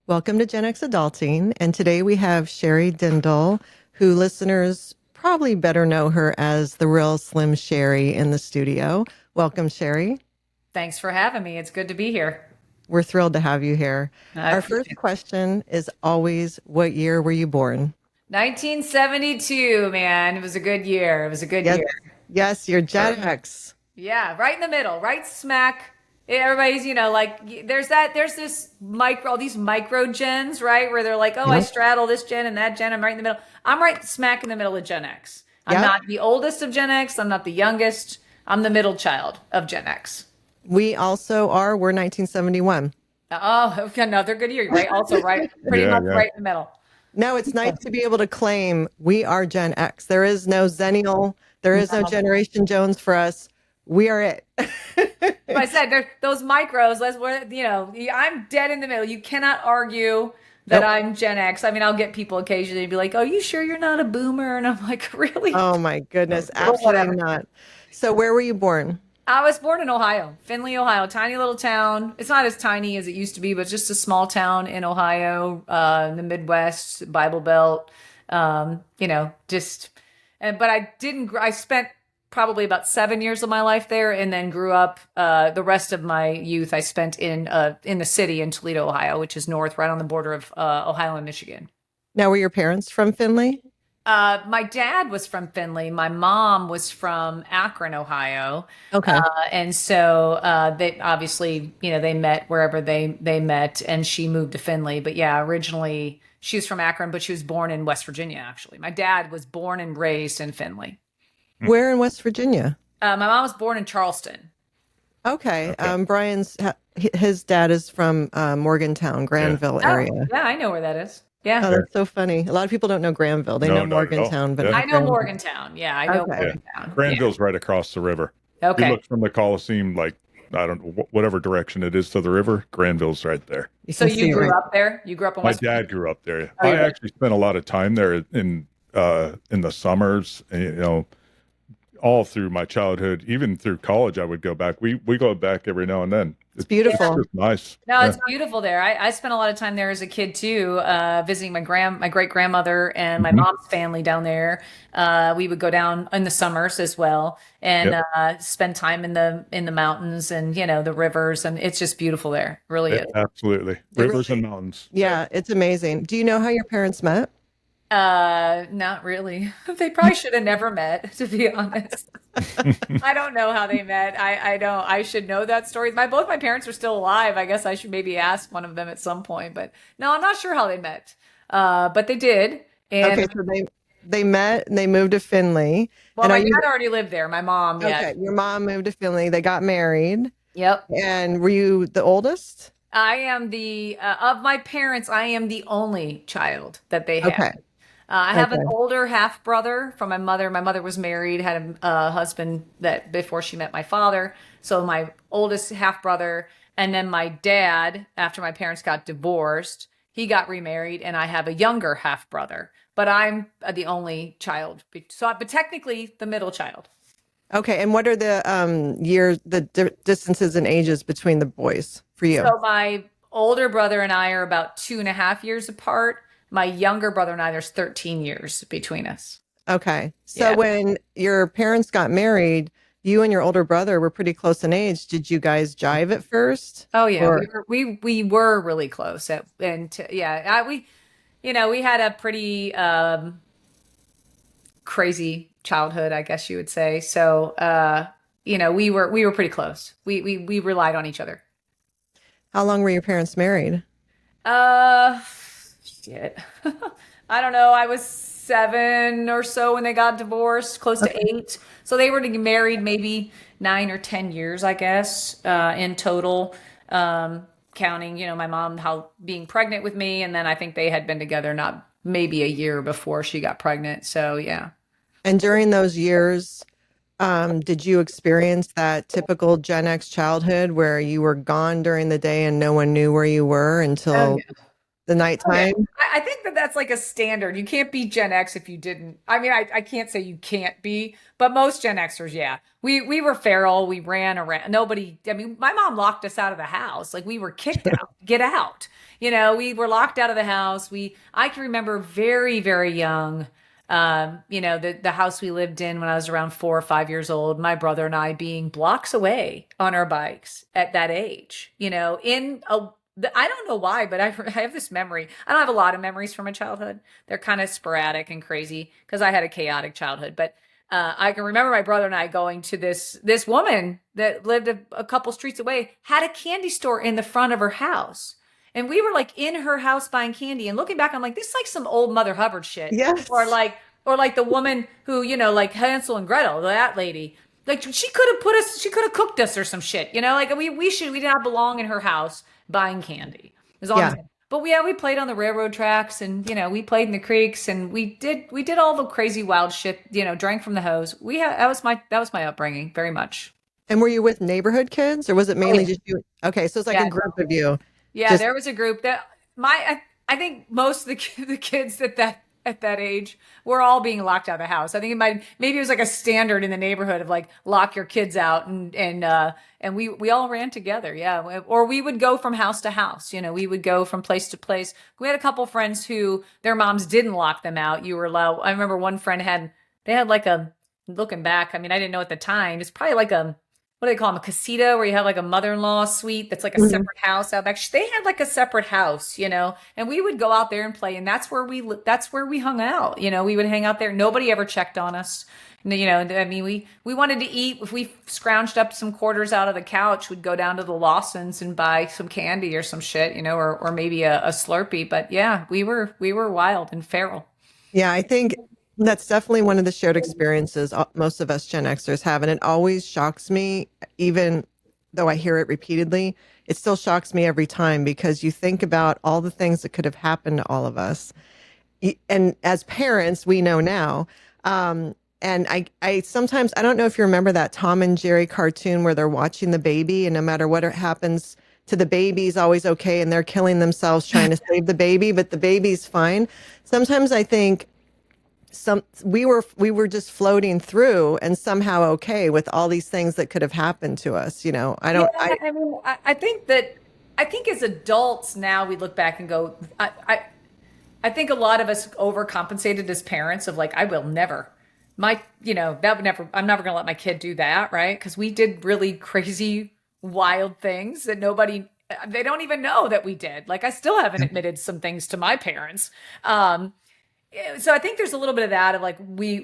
Welcome to Gen X Adulting, and today we have Sherri Dindal, who listeners probably better know her as the real Slim Sherri in the studio. Welcome, Sherri. Thanks for having me. It's good to be here. We're thrilled to have you here. Our first question is always, what year were you born? 1972, man. It was a good year. It was a good year. Yes, you're Gen X. Yeah, right in the middle, right smack. Everybody's, like there's this all these micro gens, right? Where they're like, oh, I straddle this gen and that gen. I'm right in the middle. I'm right smack in the middle of Gen X. I'm not the oldest of Gen X. I'm not the youngest. I'm the middle child of Gen X. We also are. We're 1971. Oh, another good year, right? Also right, pretty much right in the middle. No, it's nice to be able to claim we are Gen X. There is no Zennial. There is no Generation Jones for us. We are it. I said those micros. That's what I'm dead in the middle. You cannot argue that I'm Gen X. I mean, I'll get people occasionally be like, "Oh, you sure you're not a boomer?" And I'm like, "Really?" Oh my goodness, absolutely not. So, where were you born? I was born in Ohio, Findlay, Ohio, tiny little town. It's not as tiny as it used to be, but just a small town in Ohio, in the Midwest, Bible Belt. But I spent probably about 7 years of my life there, and then grew up. The rest of my youth I spent in the city in Toledo, Ohio, which is north, right on the border of Ohio and Michigan. Now, were your parents from Findlay? My dad was from Findlay. My mom was from Akron, Ohio. Okay. And so they obviously, they met wherever they met, and she moved to Findlay. But yeah, originally she was from Akron, but she was born in West Virginia, actually. My dad was born and raised in Findlay. Where in West Virginia? My mom was born in Charleston. Okay. Brian's, his dad is from Morgantown, Granville area. Yeah, I know where that is. Yeah. Oh, that's so funny. A lot of people don't know Granville. They know Morgantown, but I know Morgantown. Yeah, I know Morgantown. Granville's right across the river. Okay. You look from the Coliseum, like, I don't know, whatever direction it is to the river, Granville's right there. So you grew up there? You grew up in West Virginia? My dad grew up there. I actually spent a lot of time there in the summers, all through my childhood, even through college. I would go back. We go back every now and then. It's beautiful. It's nice. No, it's beautiful there. I spent a lot of time there as a kid too, visiting my great grandmother and my mom's family down there. We would go down in the summers as well, and spend time in the mountains and the rivers, and it's just beautiful there. It really is. Absolutely, rivers and mountains. Yeah, it's amazing. Do you know how your parents met? Not really. They probably should have never met, to be honest. I don't know how they met. I don't. I should know that story. Both my parents are still alive. I guess I should maybe ask one of them at some point. But no, I'm not sure how they met. But they did. And okay, so they met and they moved to Findlay. Well, my dad already lived there. My mom. Okay, your mom moved to Findlay. They got married. Yep. And were you the oldest? I am of my parents. I am the only child that they had. Okay. I have an older half brother from my mother. My mother was married, had a husband before she met my father. So my oldest half brother, and then my dad, after my parents got divorced, he got remarried, and I have a younger half brother. But I'm the only child, but technically the middle child. Okay, and what are the distances and ages between the boys for you? So my older brother and I are about 2.5 years apart. My younger brother and I, there's 13 years between us. Okay. So when your parents got married, you and your older brother were pretty close in age. Did you guys jive at first? Oh yeah, we were really close. We had a pretty crazy childhood, I guess you would say. So we were pretty close. We relied on each other. How long were your parents married? Shit. I don't know. I was 7 or so when they got divorced, close to 8. So they were married maybe 9 or 10 years, I guess, in total, counting, my mom being pregnant with me. And then I think they had been together not maybe a year before she got pregnant. So, yeah. And during those years, did you experience that typical Gen X childhood where you were gone during the day and no one knew where you were until the nighttime. Okay. I think that that's like a standard. You can't be Gen X if you didn't. I mean, I can't say you can't be, but most Gen Xers, yeah. We were feral. We ran around. Nobody, I mean, my mom locked us out of the house. Like we were kicked out. Get out. We were locked out of the house. I can remember very, very young, the house we lived in when I was around 4 or 5 years old, my brother and I being blocks away on our bikes at that age, I don't know why, but I have this memory. I don't have a lot of memories from my childhood. They're kind of sporadic and crazy because I had a chaotic childhood. But I can remember my brother and I going to this woman that lived a couple streets away, had a candy store in the front of her house. And we were like in her house buying candy. And looking back, I'm like, this is like some old Mother Hubbard shit. Yes. Or like the woman who, like Hansel and Gretel, that lady. Like she could have cooked us or some shit, like we did not belong in her house buying candy. Is all I'm saying. But we played on the railroad tracks and, we played in the creeks and we did all the crazy wild shit, drank from the hose. That was my upbringing very much. And were you with neighborhood kids or was it mainly just you? Okay. So it's like a group of you. Yeah. There was a group that I think most of the kids at that age were all being locked out of the house. I think maybe it was like a standard in the neighborhood of like lock your kids out and we all ran together. Yeah. Or we would go from house to house, we would go from place to place. We had a couple friends who their moms didn't lock them out. You were allowed. I remember one friend they had like looking back, I mean, I didn't know at the time, it's probably like what do they call them? A casita where you have like a mother-in-law suite that's like a separate house out back. They had like a separate house, and we would go out there and play. And that's where we hung out. We would hang out there. Nobody ever checked on us. I mean, we wanted to eat. If we scrounged up some quarters out of the couch, we'd go down to the Lawsons and buy some candy or some shit, or maybe a Slurpee. But yeah, we were wild and feral. Yeah, I think that's definitely one of the shared experiences most of us Gen Xers have. And it always shocks me, even though I hear it repeatedly, it still shocks me every time because you think about all the things that could have happened to all of us. And as parents, we know now. And I sometimes, I don't know if you remember that Tom and Jerry cartoon where they're watching the baby and no matter what happens to the baby's always okay. And they're killing themselves trying to save the baby, but the baby's fine. Sometimes I think, we were just floating through and somehow okay with all these things that could have happened to us. I think as adults now we look back and go, I think a lot of us overcompensated as parents of like, I will never, I'm never going to let my kid do that. Right. Cause we did really crazy, wild things that they don't even know that we did. Like I still haven't admitted some things to my parents. So I think there's a little bit of that of like we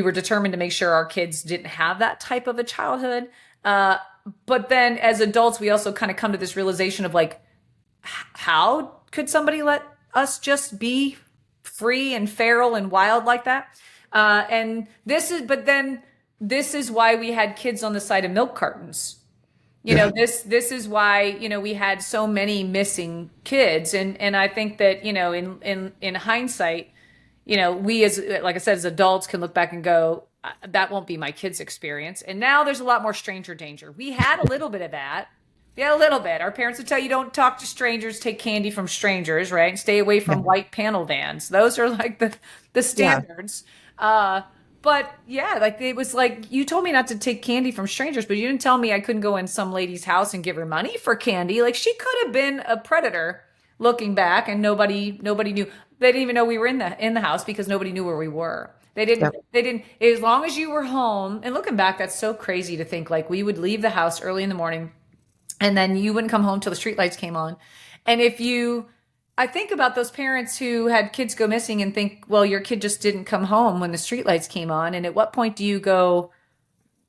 were determined to make sure our kids didn't have that type of a childhood. But then as adults, we also kind of come to this realization of like, how could somebody let us just be free and feral and wild like that? This is why we had kids on the side of milk cartons. This is why, we had so many missing kids. And I think that, in hindsight, we like I said, as adults can look back and go, that won't be my kid's experience. And now there's a lot more stranger danger. We had a little bit of that. Yeah, a little bit. Our parents would tell you don't talk to strangers, take candy from strangers, right? And stay away from white panel vans. Those are like the standards. But yeah, like it was like, you told me not to take candy from strangers, but you didn't tell me I couldn't go in some lady's house and give her money for candy. Like she could have been a predator looking back and nobody knew. They didn't even know we were in the house because nobody knew where we were. They didn't, as long as you were home. And looking back, that's so crazy to think like we would leave the house early in the morning and then you wouldn't come home till the streetlights came on. And I think about those parents who had kids go missing and think, well, your kid just didn't come home when the streetlights came on. And at what point do you go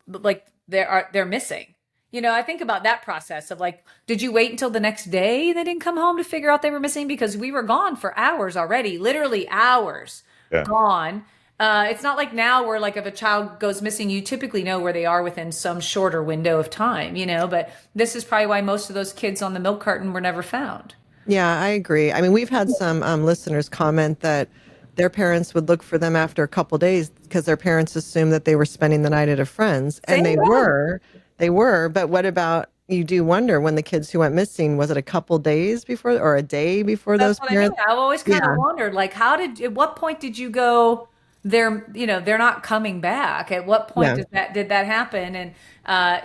like they're missing? I think about that process of like, did you wait until the next day they didn't come home to figure out they were missing? Because we were gone for hours already, literally hours gone. It's not like now where like if a child goes missing, you typically know where they are within some shorter window of time, but this is probably why most of those kids on the milk carton were never found. Yeah, I agree. I mean, we've had some listeners comment that their parents would look for them after a couple of days because their parents assumed that they were spending the night at a friend's and they were, but what about, you do wonder when the kids who went missing, was it a couple days before or a day before That's those what I mean. parents? I've always kind of Yeah. wondered, like, at what point did you go, they're not coming back. At what point Yeah. did that happen? And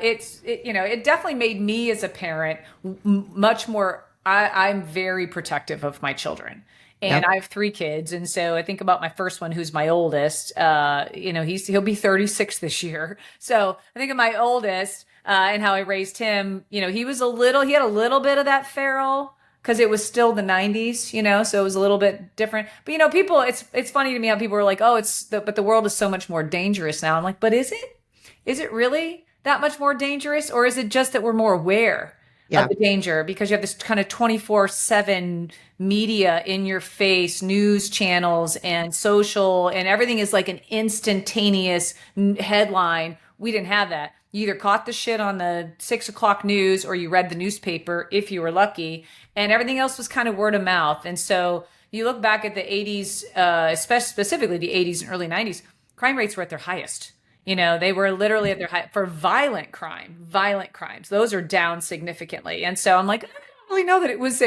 it definitely made me as a parent much more, I'm very protective of my children. And Yep. I have three kids. And so I think about my first one, who's my oldest. He'll be 36 this year. So I think of my oldest, and how I raised him. He had a little bit of that feral, because it was still the 90s, so it was a little bit different. But people, it's funny to me how people are like, oh, but the world is so much more dangerous now. I'm like, but is it? Is it really that much more dangerous, or is it just that we're more aware of Yeah. the danger because you have this kind of 24/7 media in your face, news channels and social, and everything is like an instantaneous headline. We didn't have that. You either caught the shit on the 6 o'clock news or you read the newspaper if you were lucky, and everything else was kind of word of mouth. And so you look back at the 80s, especially specifically the 80s and early 90s, crime rates were at their highest. They were literally at their height for violent crimes. Those are down significantly. And so I'm like, I don't really know that it was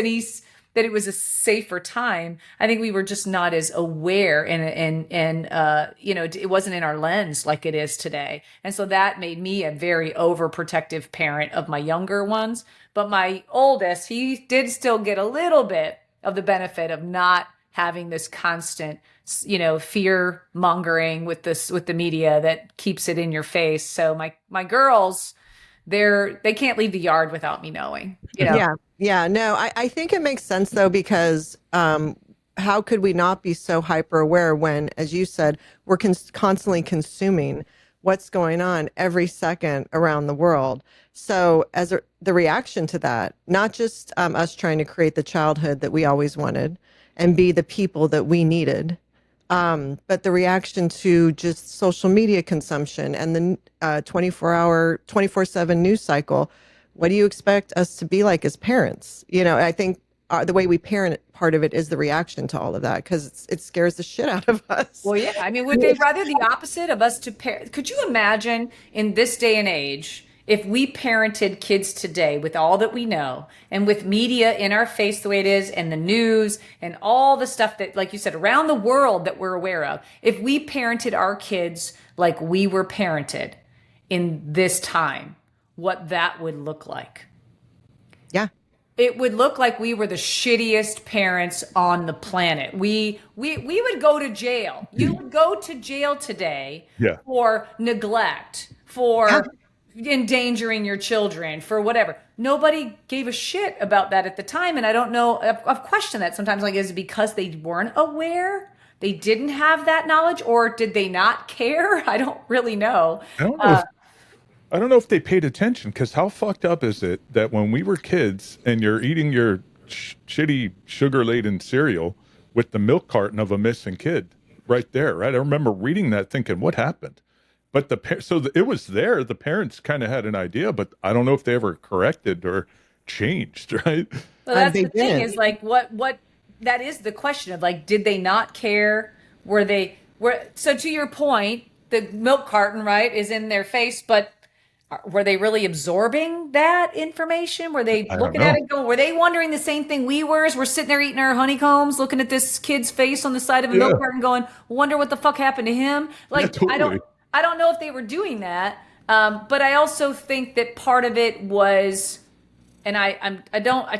a safer time. I think we were just not as aware, and it wasn't in our lens like it is today. And so that made me a very overprotective parent of my younger ones. But my oldest, he did still get a little bit of the benefit of not having this constant, fear mongering with the media that keeps it in your face. So my girls, they can't leave the yard without me knowing. Yeah. Yeah. No, I think it makes sense though, because how could we not be so hyper aware when, as you said, we're constantly consuming what's going on every second around the world? So the reaction to that, not just us trying to create the childhood that we always wanted and be the people that we needed, but the reaction to just social media consumption and the 24/7 news cycle. What do you expect us to be like as parents? I think the way we parent, part of it is the reaction to all of that, because it scares the shit out of us. Well, yeah. I mean, would they rather the opposite of us to parent? Could you imagine in this day and age, if we parented kids today with all that we know and with media in our face the way it is, and the news and all the stuff that, like you said, around the world that we're aware of, if we parented our kids like we were parented in this time, what that would look like? Yeah. It would look like we were the shittiest parents on the planet. We would go to jail. You would go to jail today for neglect, for endangering your children, for whatever. Nobody gave a shit about that at the time. And I don't know, I've questioned that sometimes, like, is it because they weren't aware? They didn't have that knowledge, or did they not care? I don't really know. I don't know if they paid attention, because how fucked up is it that when we were kids and you're eating your shitty sugar-laden cereal with the milk carton of a missing kid right there, right? I remember reading that thinking, what happened? But it was there. The parents kind of had an idea, but I don't know if they ever corrected or changed, right? Well, that's They the thing, didn't. is like, what that is the question of, like, did they not care? So to your point, the milk carton, right, is in their face, but were they really absorbing that information? Were they looking at it going, were they wondering the same thing we were, as we're sitting there eating our honeycombs, looking at this kid's face on the side of a milk carton going, wonder what the fuck happened to him? Like, totally. I don't know if they were doing that. But I also think that part of it was, and I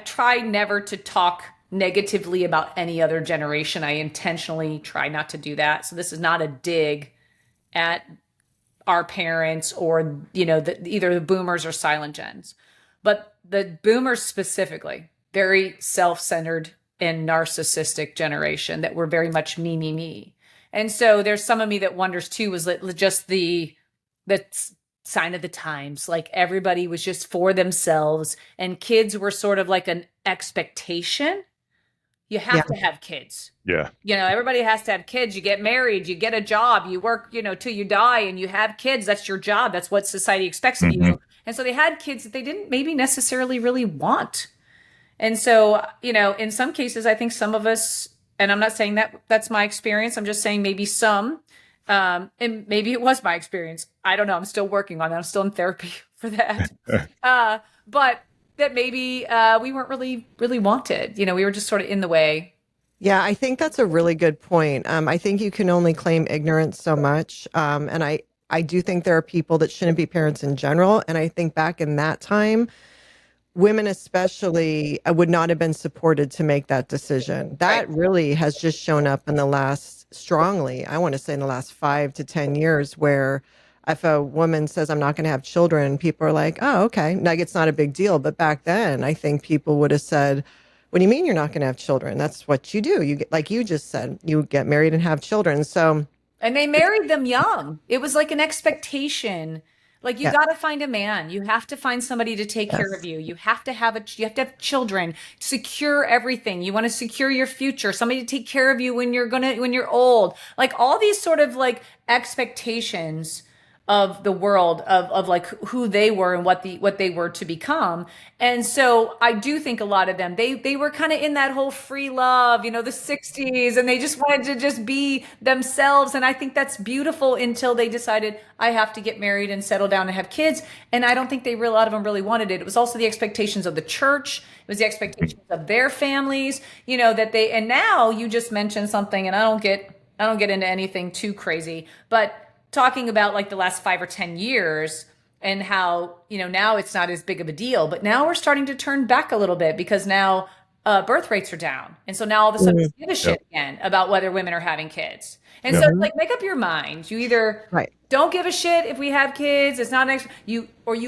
try never to talk negatively about any other generation. I intentionally try not to do that. So this is not a dig at our parents, or either the boomers or silent gens, but the boomers specifically, very self-centered and narcissistic generation that were very much me. And so there's some of me that wonders too, was it just the sign of the times? Like, everybody was just for themselves, and kids were sort of like an expectation. You have to have kids. Yeah. Everybody has to have kids. You get married, you get a job, you work, till you die, and you have kids. That's your job. That's what society expects of you. And so they had kids that they didn't maybe necessarily really want. And so, in some cases, I think some of us, and I'm not saying that that's my experience, I'm just saying maybe some And maybe it was my experience. I don't know. I'm still working on that. I'm still in therapy for that. But that maybe we weren't really wanted. We were just sort of in the way. Yeah, I think that's a really good point. I think you can only claim ignorance so much. And I do think there are people that shouldn't be parents in general. And I think back in that time, women especially would not have been supported to make that decision. That Right. really has just shown up in the last, strongly, I want to say in the last 5 to 10 years, where if a woman says, I'm not going to have children, people are like, oh, okay. Like, it's not a big deal. But back then, I think people would have said, what do you mean you're not going to have children? That's what you do. You get, like you just said, you get married and have children. So, And they married them young. It was like an expectation. Like you yeah, got to find a man. You have to find somebody to take care of yes. you. You have to have children, secure everything. You want to secure your future, somebody to take care of you when you're old. Like all these sort of like expectations of the world of like who they were and what they were to become. And so I do think a lot of them, they were kind of in that whole free love, the 60s, and they just wanted to just be themselves. And I think that's beautiful until they decided I have to get married and settle down and have kids. And I don't think a lot of them really wanted it. It was also the expectations of the church. It was the expectations of their families, and now you just mentioned something, and I don't get into anything too crazy, but talking about like the last 5 or 10 years and how, now it's not as big of a deal, but now we're starting to turn back a little bit because now birth rates are down. And so now all of a sudden we give a shit again about whether women are having kids. And so it's like, make up your mind. You either Right. don't give a shit if we have kids. It's not you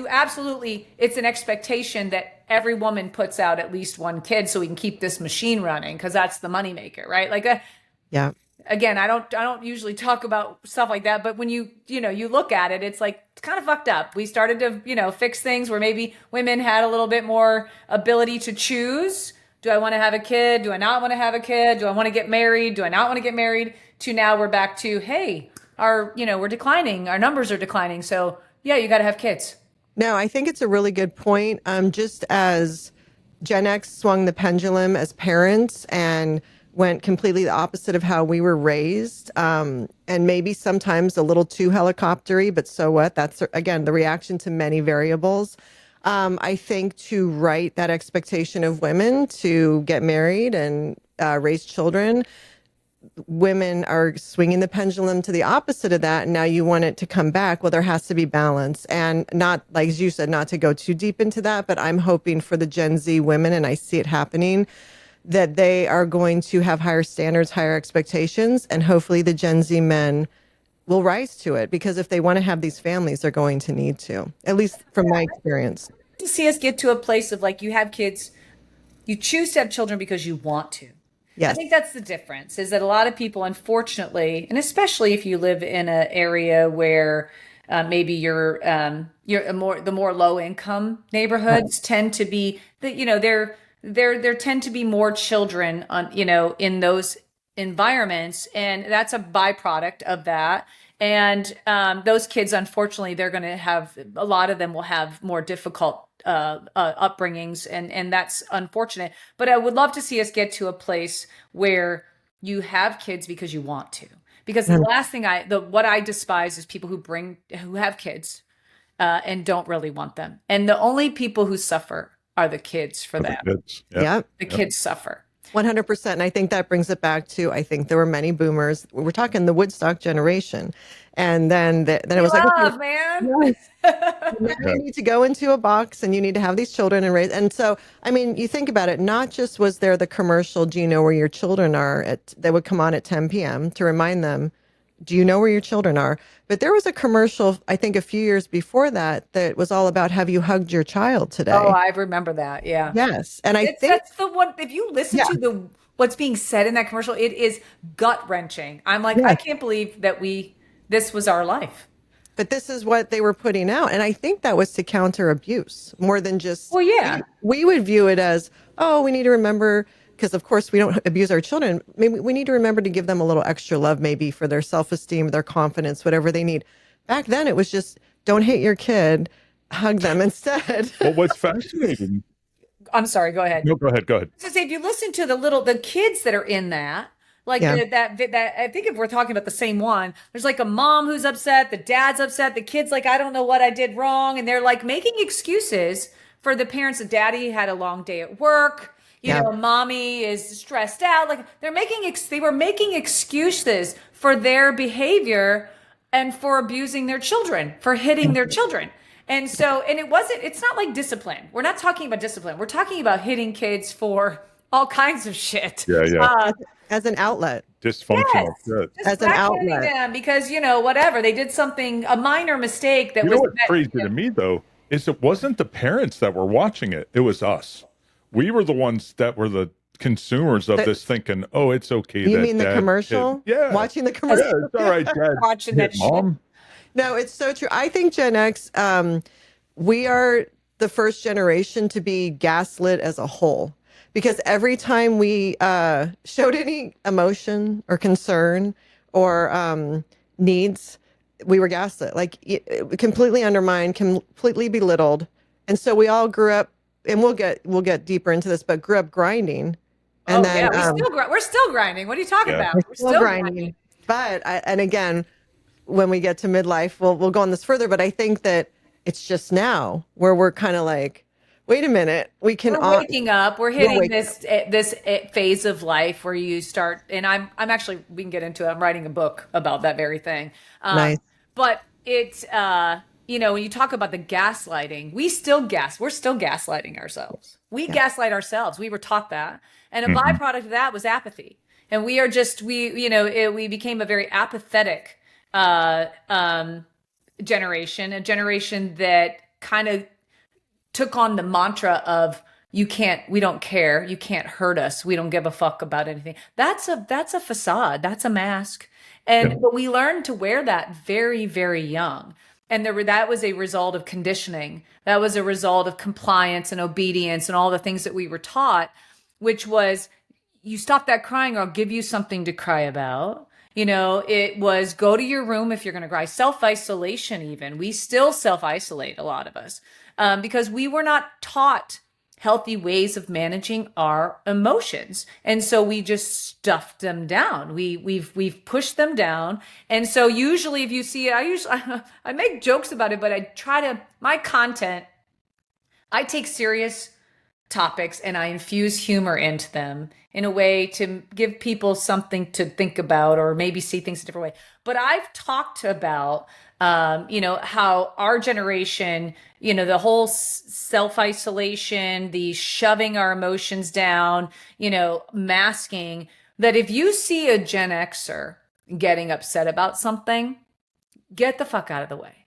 absolutely, it's an expectation that every woman puts out at least one kid so we can keep this machine running because that's the moneymaker, right? Like Yeah. again, I don't usually talk about stuff like that, but when you look at it, it's like, it's kind of fucked up. We started to, fix things where maybe women had a little bit more ability to choose. Do I want to have a kid? Do I not want to have a kid? Do I want to get married? Do I not want to get married? To now we're back to, hey, we're declining. Our numbers are declining. So yeah, you got to have kids. No, I think it's a really good point. Just as Gen X swung the pendulum as parents and went completely the opposite of how we were raised, and maybe sometimes a little too helicoptery, but so what? That's, again, the reaction to many variables. I think to right that expectation of women to get married and raise children, women are swinging the pendulum to the opposite of that. And now you want it to come back. Well, there has to be balance, and not, like as you said, not to go too deep into that, but I'm hoping for the Gen Z women, and I see it happening, that they are going to have higher standards, higher expectations, and hopefully the Gen Z men will rise to it, because if they want to have these families, they're going to need to, at least from my experience. To see us get to a place of like, you have kids, you choose to have children because you want to. I Yes. think that's the difference, is that a lot of people, unfortunately, and especially if you live in an area where maybe you're the more low income neighborhoods tend to be that, there tend to be more children on, in those environments, and that's a byproduct of that. And those kids, unfortunately, they're going to have, a lot of them will have more difficult upbringings, and that's unfortunate. But I would love to see us get to a place where you have kids because you want to. Because the last thing what I despise is people who have kids and don't really want them. And the only people who suffer are the kids for them. Yeah. The kids suffer. 100%. And I think that brings it back to, I think there were many boomers. We're talking the Woodstock generation. And then it was like, okay, Man. now you need to go into a box and you need to have these children and raise. And so, I mean, you think about it, not just was there the commercial, do you know where your children are, that would come on at 10 p.m. to remind them, do you know where your children are? But there was a commercial, I think a few years before that was all about, have you hugged your child today? Oh, I remember that. Yeah. Yes. And I think that's the one, if you listen to what's being said in that commercial, it is gut wrenching. I'm like, I can't believe that this was our life. But this is what they were putting out. And I think that was to counter abuse more than just, well, yeah, we would view it as, oh, we need to remember, because of course we don't abuse our children. Maybe we need to remember to give them a little extra love, maybe for their self-esteem, their confidence, whatever they need. Back then it was just, don't hate your kid, hug them instead. Well, what's fascinating. I'm sorry, go ahead. No, go ahead. So say, if you listen to the kids that are in that, Like that I think if we're talking about the same one, there's like a mom who's upset, the dad's upset, the kid's like, I don't know what I did wrong. And they're like making excuses for the parents. The daddy had a long day at work. You know, mommy is stressed out. Like they were making excuses for their behavior and for abusing their children, for hitting their children. And so, and it's not like discipline. We're not talking about discipline. We're talking about hitting kids for all kinds of shit. As an outlet. Dysfunctional shit. Just As an outlet. them because, whatever, they did something, a minor mistake that You was. know what's crazy to me, though, is it wasn't the parents that were watching it. It was us. We were the ones that were the consumers of this thinking, oh, it's okay. You mean the commercial? Yeah. Watching the commercial. Yeah, it's all right, Dad. Watching that Mom. No, it's so true. I think Gen X, we are the first generation to be gaslit as a whole. Because every time we showed any emotion or concern or needs, we were gaslit, like completely undermined, completely belittled. And so we all grew up, and we'll get deeper into this, but grew up grinding. And we're still grinding. What are you talking about? We're still grinding. But and again, when we get to midlife, we'll go on this further. But I think that it's just now where we're kind of like, wait a minute, we're waking up. We're hitting this phase of life where you start, and I'm actually, we can get into it. I'm writing a book about that very thing. Nice. But it's, when you talk about the gaslighting, we're still gaslighting ourselves. We gaslight ourselves. We were taught that. And a byproduct of that was apathy. And we became a very apathetic generation, a generation that kind of took on the mantra of we don't care, you can't hurt us, we don't give a fuck about anything. That's a facade, that's a mask. But we learned to wear that very, very young. And that was a result of conditioning. That was a result of compliance and obedience and all the things that we were taught, which was, you stop that crying or I'll give you something to cry about. It was go to your room if you're going to cry. Self-isolation even. We still self-isolate, a lot of us, because we were not taught healthy ways of managing our emotions. And so we just stuffed them down. We've pushed them down. And so usually if you see it, I make jokes about it, but my content, I take serious topics and I infuse humor into them in a way to give people something to think about or maybe see things a different way. But I've talked about, how our generation, the whole self-isolation, the shoving our emotions down, masking, that if you see a Gen Xer getting upset about something, get the fuck out of the way.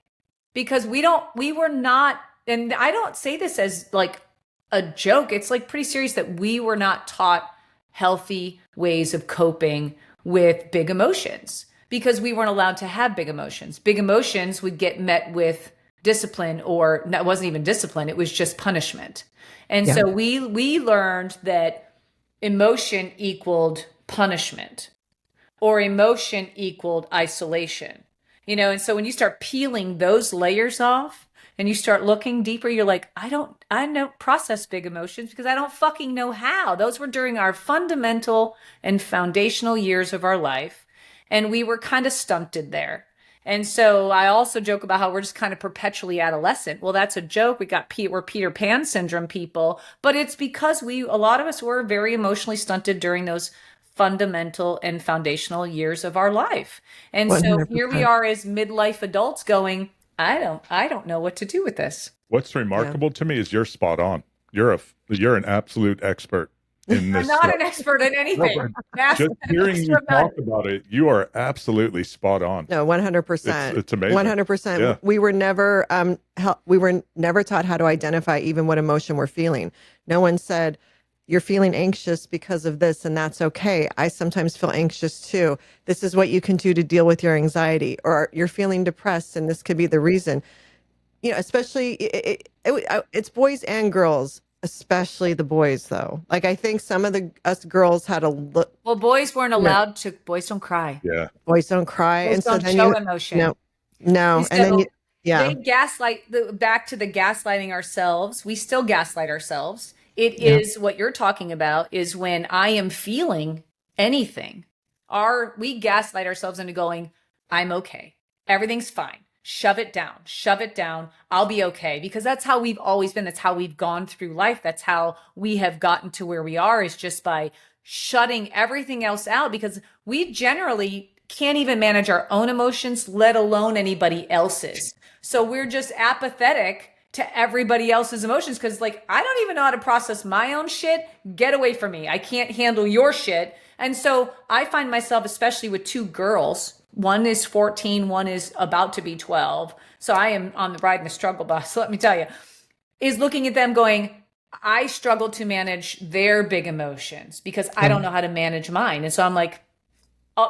Because we were not, and I don't say this as like a joke. It's like pretty serious that we were not taught healthy ways of coping with big emotions because we weren't allowed to have big emotions. Big emotions would get met with discipline, or that wasn't even discipline. It was just punishment. And so we learned that emotion equaled punishment or emotion equaled isolation, and so when you start peeling those layers off, and you start looking deeper, you're like, I don't process big emotions because I don't fucking know how. Those were during our fundamental and foundational years of our life. And we were kind of stunted there. And so I also joke about how we're just kind of perpetually adolescent. Well, that's a joke. We're Peter Pan syndrome people, but it's because a lot of us were very emotionally stunted during those fundamental and foundational years of our life. And 100%. So here we are as midlife adults going, I don't know what to do with this. What's remarkable to me is you're spot on. You're an absolute expert in this. I'm not an expert in anything. Just hearing you talk about it, you are absolutely spot on. No, 100%. It's amazing. 100%. Yeah. We were never taught how to identify even what emotion we're feeling. No one said, you're feeling anxious because of this, and that's okay. I sometimes feel anxious too. This is what you can do to deal with your anxiety, or you're feeling depressed, and this could be the reason. Especially it's boys and girls, especially the boys, though. Like I think some of us girls had a look. Well, boys weren't allowed to. Boys don't cry. Yeah, boys don't cry, boys and so don't then show emotion. No, and then they gaslight. Back to the gaslighting ourselves. We still gaslight ourselves. It is what you're talking about is when I am feeling anything, we gaslight ourselves into going, I'm okay. Everything's fine. Shove it down. Shove it down. I'll be okay. Because that's how we've always been. That's how we've gone through life. That's how we have gotten to where we are, is just by shutting everything else out, because we generally can't even manage our own emotions, let alone anybody else's. So we're just apathetic to everybody else's emotions, because like, I don't even know how to process my own shit. Get away from me. I can't handle your shit. And so I find myself, especially with two girls, one is 14, one is about to be 12. So I am on the ride in the struggle bus, let me tell you, is looking at them going, I struggle to manage their big emotions because I don't know how to manage mine. And so I'm like,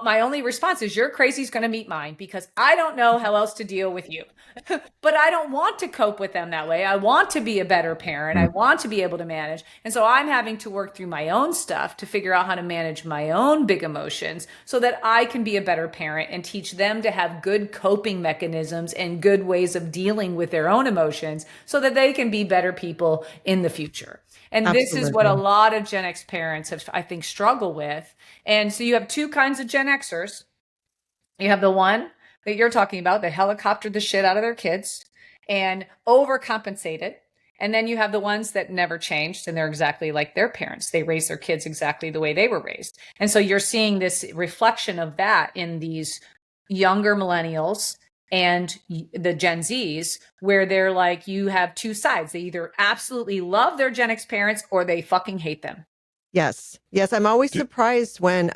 my only response is, your crazy's going to meet mine, because I don't know how else to deal with you. But I don't want to cope with them that way. I want to be a better parent. I want to be able to manage. And so I'm having to work through my own stuff to figure out how to manage my own big emotions so that I can be a better parent and teach them to have good coping mechanisms and good ways of dealing with their own emotions so that they can be better people in the future. And this is what a lot of Gen X parents have, I think, struggle with. And so you have two kinds of Gen Xers. You have the one that you're talking about, that helicoptered the shit out of their kids and overcompensated. And then you have the ones that never changed, and they're exactly like their parents. They raised their kids exactly the way they were raised. And so you're seeing this reflection of that in these younger millennials and the Gen Zs, where they're like, you have two sides. They either absolutely love their Gen X parents or they fucking hate them. Yes. Yes. I'm always surprised when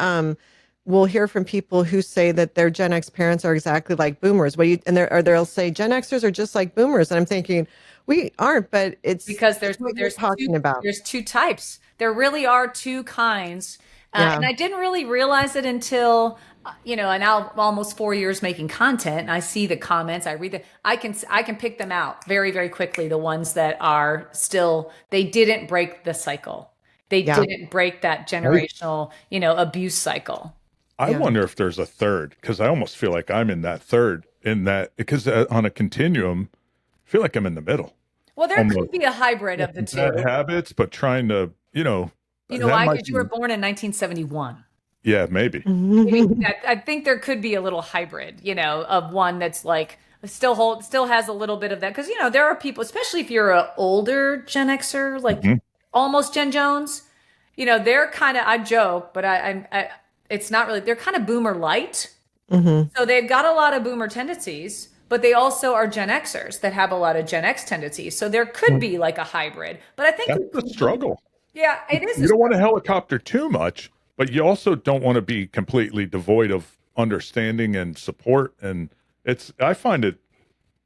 we'll hear from people who say that their Gen X parents are exactly like boomers. They'll say Gen Xers are just like boomers. And I'm thinking, we aren't, but it's because there's two types. There really are two kinds. And I didn't really realize it until, and now almost 4 years making content, and I see the comments, I read them, I can pick them out very, very quickly. The ones that are still, they didn't break the cycle. They didn't break that generational, abuse cycle. I wonder if there's a third, because I almost feel like I'm in that third, because on a continuum, I feel like I'm in the middle. Well, there could be a hybrid of the two. Bad habits, but trying to, why? Because you were born in 1971. Yeah, maybe. I think there could be a little hybrid, of one that's like still has a little bit of that. Because, there are people, especially if you're an older Gen Xer, like almost Gen Jones, they're kind of, I joke, but it's not really, they're kind of boomer light. So they've got a lot of boomer tendencies, but they also are Gen Xers that have a lot of Gen X tendencies. So there could be like a hybrid, but I think that's the struggle. Yeah, it is. You don't want to helicopter too much, but you also don't want to be completely devoid of understanding and support. And I find it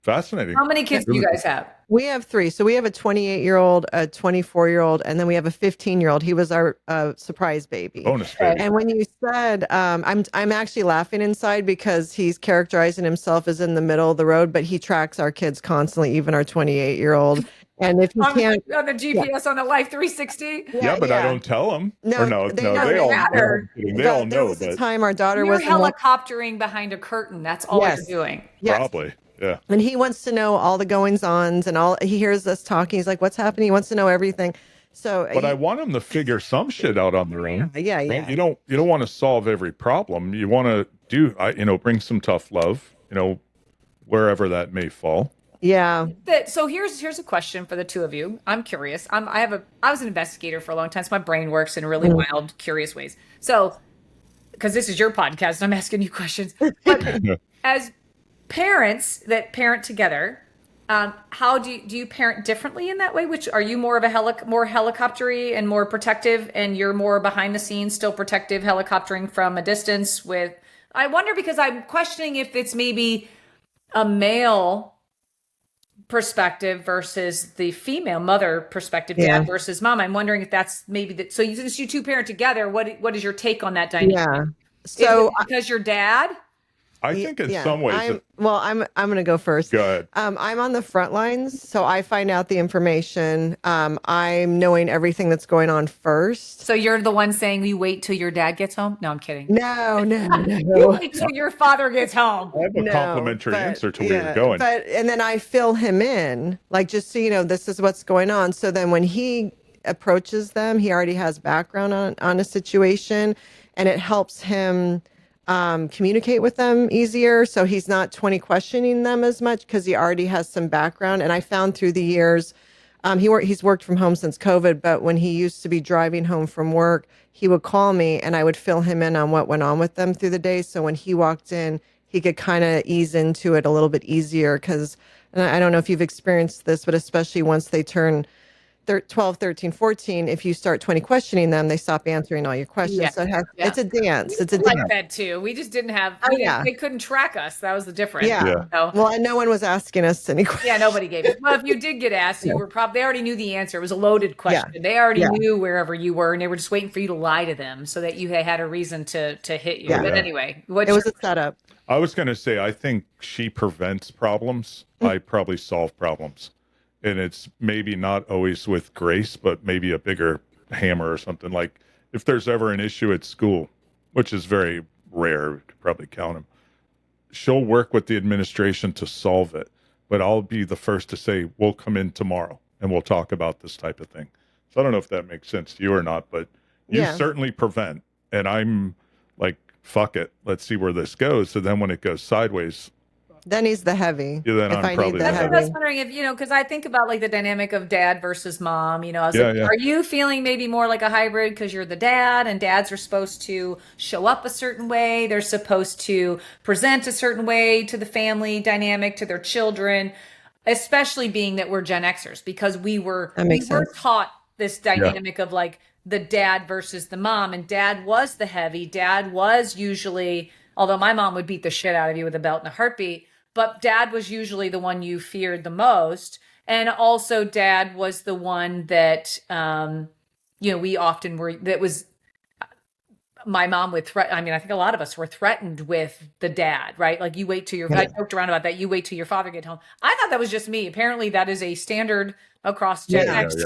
fascinating. How many kids do you guys have? We have 3. So we have a 28-year-old, a 24-year-old, and then we have a 15-year-old. He was our surprise baby. Bonus baby. And when you said, I'm actually laughing inside because he's characterizing himself as in the middle of the road, but he tracks our kids constantly, even our 28-year-old. And if you can't on the GPS on a Life 360, I don't tell them. They all know. They all know. There was a time our daughter was helicoptering behind a curtain. That's all you're doing. Probably. Yeah. And he wants to know all the goings-ons and he hears us talking. He's like, what's happening? He wants to know everything. So, but I want him to figure some shit out on their own. Yeah. You don't want to solve every problem. You want to bring some tough love, wherever that may fall. Yeah. So here's a question for the two of you. I'm curious. I was an investigator for a long time, so my brain works in really wild, curious ways. So, because this is your podcast, I'm asking you questions. But as parents that parent together, how do you parent differently in that way? Which are you more of a more helicoptery and more protective, and you're more behind the scenes, still protective, helicoptering from a distance with? I wonder, because I'm questioning if it's maybe a male perspective versus the female mother perspective, dad versus mom. I'm wondering if that's maybe so you two parent together. What is your take on that dynamic? Yeah. So because your dad. I think in some ways. I'm going to go first. Go ahead. I'm on the front lines, so I find out the information. I'm knowing everything that's going on first. So you're the one saying you wait till your dad gets home? No, I'm kidding. No. You wait till your father gets home. I have a complimentary answer to where you're going. And then I fill him in, like, just so this is what's going on. So then when he approaches them, he already has background on a situation. and it helps him communicate with them easier. So he's not 20 questioning them as much because he already has some background. And I found through the years, he's worked from home since COVID, but when he used to be driving home from work, he would call me and I would fill him in on what went on with them through the day. So when he walked in, he could kind of ease into it a little bit easier because, and I don't know if you've experienced this, but especially once they turn 12, 13, 14, if you start 20 questioning them, they stop answering all your questions. Yeah. So Yeah. it's a dance. It's a like dance. that too. We just didn't have, Oh, yeah. they couldn't track us. That was the difference. Yeah. Yeah. So, Well, and no one was asking us any questions. yeah, nobody gave it. Well, if you did get asked, you were probably, they already knew the answer. It was a loaded question. They already Yeah. knew wherever you were, and they were just waiting for you to lie to them so that you had a reason to hit you. Yeah. But Yeah. anyway, It was a setup. I was going to say, I think she prevents problems. I probably solve problems. And it's maybe not always with grace, but maybe a bigger hammer or something. Like if there's ever an issue at school, which is very rare, you could probably count them, she'll work with the administration to solve it. But I'll be the first to say, we'll come in tomorrow and we'll talk about this type of thing. So I don't know if that makes sense to you or not, but you Yeah. certainly prevent. And I'm like, fuck it. Let's see where this goes. So then when it goes sideways, Then he's the heavy. Yeah, then if I'm I probably need the the that's what I was heavy. wondering if, because I think about like the dynamic of dad versus mom, I was Yeah, like, yeah. are you feeling maybe more like a hybrid because you're the dad and dads are supposed to show up a certain way. They're supposed to present a certain way to the family dynamic, to their children, especially being that we're Gen Xers because we were That makes sense. taught this dynamic of like the dad versus the mom, and dad was the heavy. Dad was usually, although my mom would beat the shit out of you with a belt and a heartbeat, but dad was usually the one you feared the most. And also dad was the one that, we often were, that was, my mom would threaten. I mean, I think a lot of us were threatened with the dad, right? Like you wait till your, I joked around about that. You wait till your father get home. I thought that was just me. Apparently that is a standard across Gen Yeah. X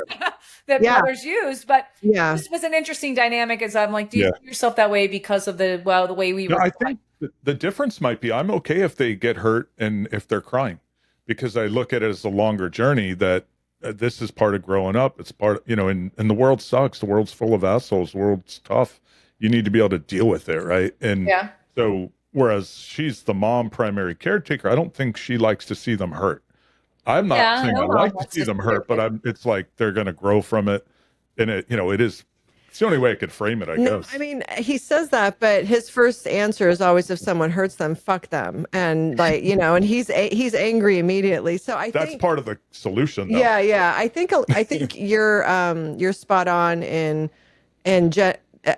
that Yeah. mothers use. But Yeah. this was an interesting dynamic as I'm like, do you Yeah. see yourself that way because of the way we No, were? I think the difference might be I'm okay if they get hurt and if they're crying, because I look at it as a longer journey that this is part of growing up. It's part, and the world sucks. The world's full of assholes. The world's tough. You need to be able to deal with it, right? And Yeah. so, whereas she's the mom primary caretaker, I don't think she likes to see them hurt. I'm not saying no I mom like to wants see to them see hurt, their but it's like they're going to grow from it. And it is, it's the only way I could frame it, I No, guess. I mean, he says that, but his first answer is always if someone hurts them, fuck them. And like, and he's angry immediately. So I That's think part of the solution, though. Yeah. I think you're spot on in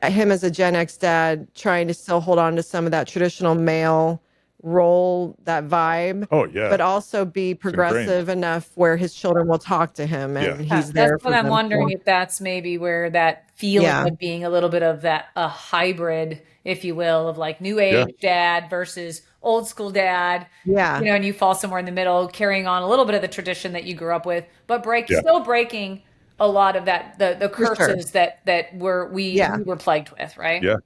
him as a Gen X dad trying to still hold on to some of that traditional male role, that vibe. Oh, yeah. But also be progressive enough where his children will talk to him and he's there That's for what I'm them. wondering if that's maybe where that feeling Yeah. of being a little bit of that a hybrid, if you will, of like new age dad versus old school dad. Yeah. And you fall somewhere in the middle, carrying on a little bit of the tradition that you grew up with, but Yeah. breaking a lot of that the For curses sure. that we were plagued with, right? Yeah.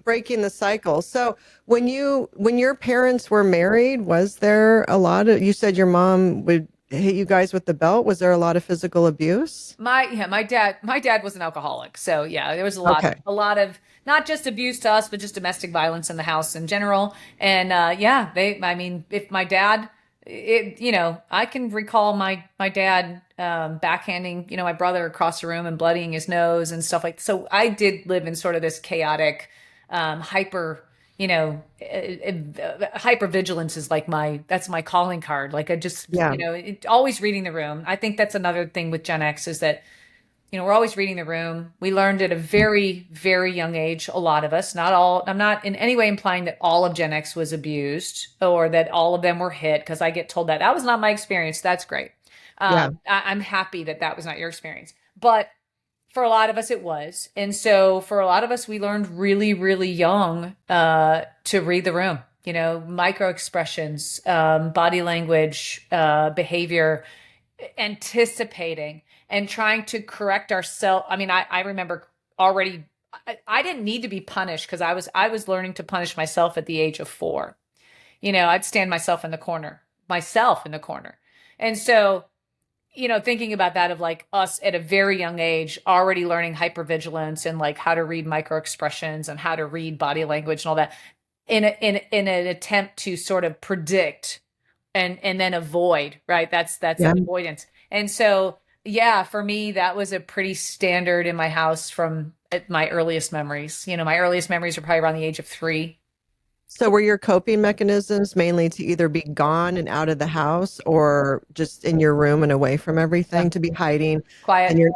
Breaking the cycle. So when your parents were married, was there a lot of, you said your mom would hit you guys with the belt? Was there a lot of physical abuse? My dad was an alcoholic. So yeah, there was Okay. a lot of not just abuse to us, but just domestic violence in the house in general. And if my dad, I can recall my dad backhanding, my brother across the room and bloodying his nose and stuff like. So I did live in sort of this chaotic, hyper. Hypervigilance is like that's my calling card. Like I just, always reading the room. I think that's another thing with Gen X is that, we're always reading the room. We learned at a very, very young age, a lot of us, not all, I'm not in any way implying that all of Gen X was abused or that all of them were hit. Cause I get told that was not my experience. That's great. I'm happy that was not your experience, but for a lot of us, it was. And so for a lot of us, we learned really, really young to read the room, micro expressions, body language, behavior, anticipating and trying to correct ourselves. I mean, I remember already, I didn't need to be punished because I was learning to punish myself at the age of 4. I'd stand myself in the corner. And so thinking about that of like us at a very young age, already learning hypervigilance and like how to read micro expressions and how to read body language and all that in an attempt to sort of predict and then avoid, right? That's Yeah. avoidance. And so, yeah, for me, that was a pretty standard in my house from my earliest memories. My earliest memories are probably around the age of 3. So were your coping mechanisms mainly to either be gone and out of the house or just in your room and away from Yeah. everything to be hiding Quiet. and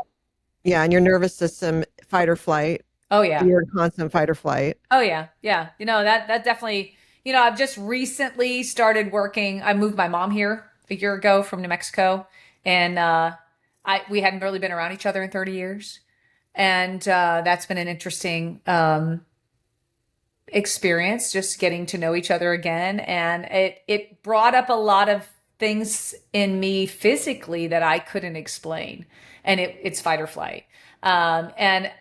and your nervous system fight or flight? Oh yeah. You're in constant fight or flight. Oh yeah. Yeah. That definitely, I've just recently started working. I moved my mom here a year ago from New Mexico, and we hadn't really been around each other in 30 years. And that's been an interesting experience, just getting to know each other again. And it brought up a lot of things in me physically that I couldn't explain. And it's fight or flight. And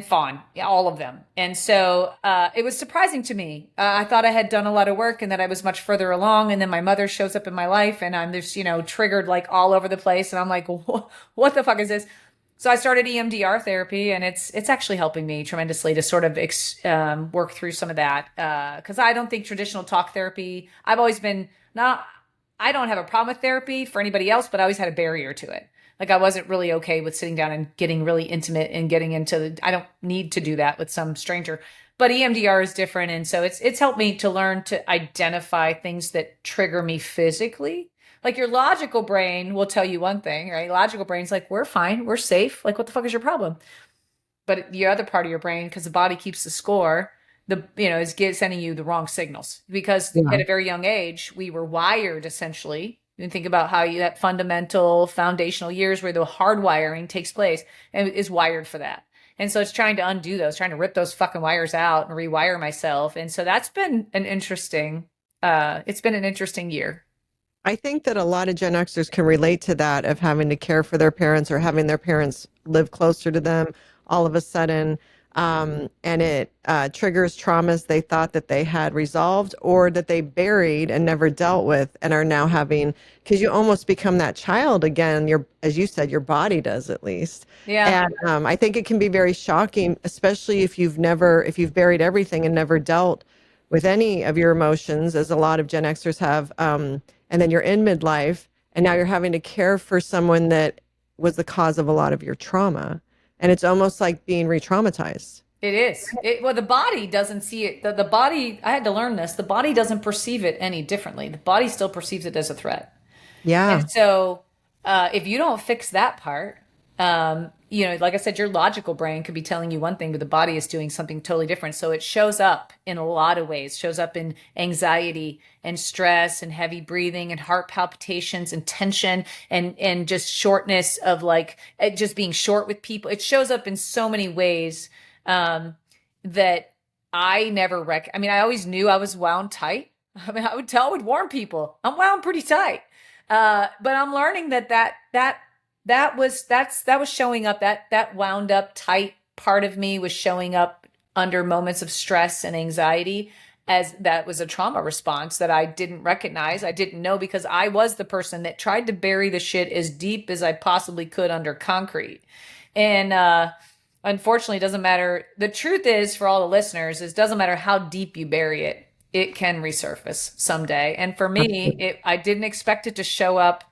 fawn, yeah, all of them. And so it was surprising to me. I thought I had done a lot of work and that I was much further along. And then my mother shows up in my life and I'm just, triggered like all over the place. And I'm like, what the fuck is this? So I started EMDR therapy, and it's actually helping me tremendously to sort of work through some of that. Because I don't think traditional talk therapy. I've always been not. I don't have a problem with therapy for anybody else, but I always had a barrier to it. Like I wasn't really okay with sitting down and getting really intimate and getting into. I don't need to do that with some stranger. But EMDR is different, and so it's helped me to learn to identify things that trigger me physically. Like your logical brain will tell you one thing, right? Logical brain's like, we're fine, we're safe. Like, what the fuck is your problem? But the other part of your brain, because the body keeps the score, is sending you the wrong signals. Because Yeah. at a very young age, we were wired essentially. And think about how that fundamental foundational years where the hardwiring takes place and is wired for that. And so it's trying to undo those, trying to rip those fucking wires out and rewire myself. And so that's been it's been an interesting year. I think that a lot of Gen Xers can relate to that of having to care for their parents or having their parents live closer to them all of a sudden. And it triggers traumas they thought that they had resolved or that they buried and never dealt with and are now having, because you almost become that child again. As you said, your body does at least. Yeah. And I think it can be very shocking, especially if you've buried everything and never dealt with any of your emotions, as a lot of Gen Xers have. And then you're in midlife and now you're having to care for someone that was the cause of a lot of your trauma. And it's almost like being re-traumatized. It is. Well, the body doesn't see it. The body, I had to learn this. The body doesn't perceive it any differently. The body still perceives it as a threat. Yeah. And so, if you don't fix that part, like I said, your logical brain could be telling you one thing, but the body is doing something totally different. So it shows up in a lot of ways, shows up in anxiety and stress and heavy breathing and heart palpitations and tension and just shortness of like just being short with people. It shows up in so many ways, that I never I always knew I was wound tight. I would warn people I'm wound pretty tight. But I'm learning that was showing up, that wound up tight part of me was showing up under moments of stress and anxiety, as that was a trauma response that I didn't recognize. I didn't know because I was the person that tried to bury the shit as deep as I possibly could under concrete. And unfortunately, it doesn't matter. The truth is, for all the listeners, it doesn't matter how deep you bury it, it can resurface someday. And for me, I didn't expect it to show up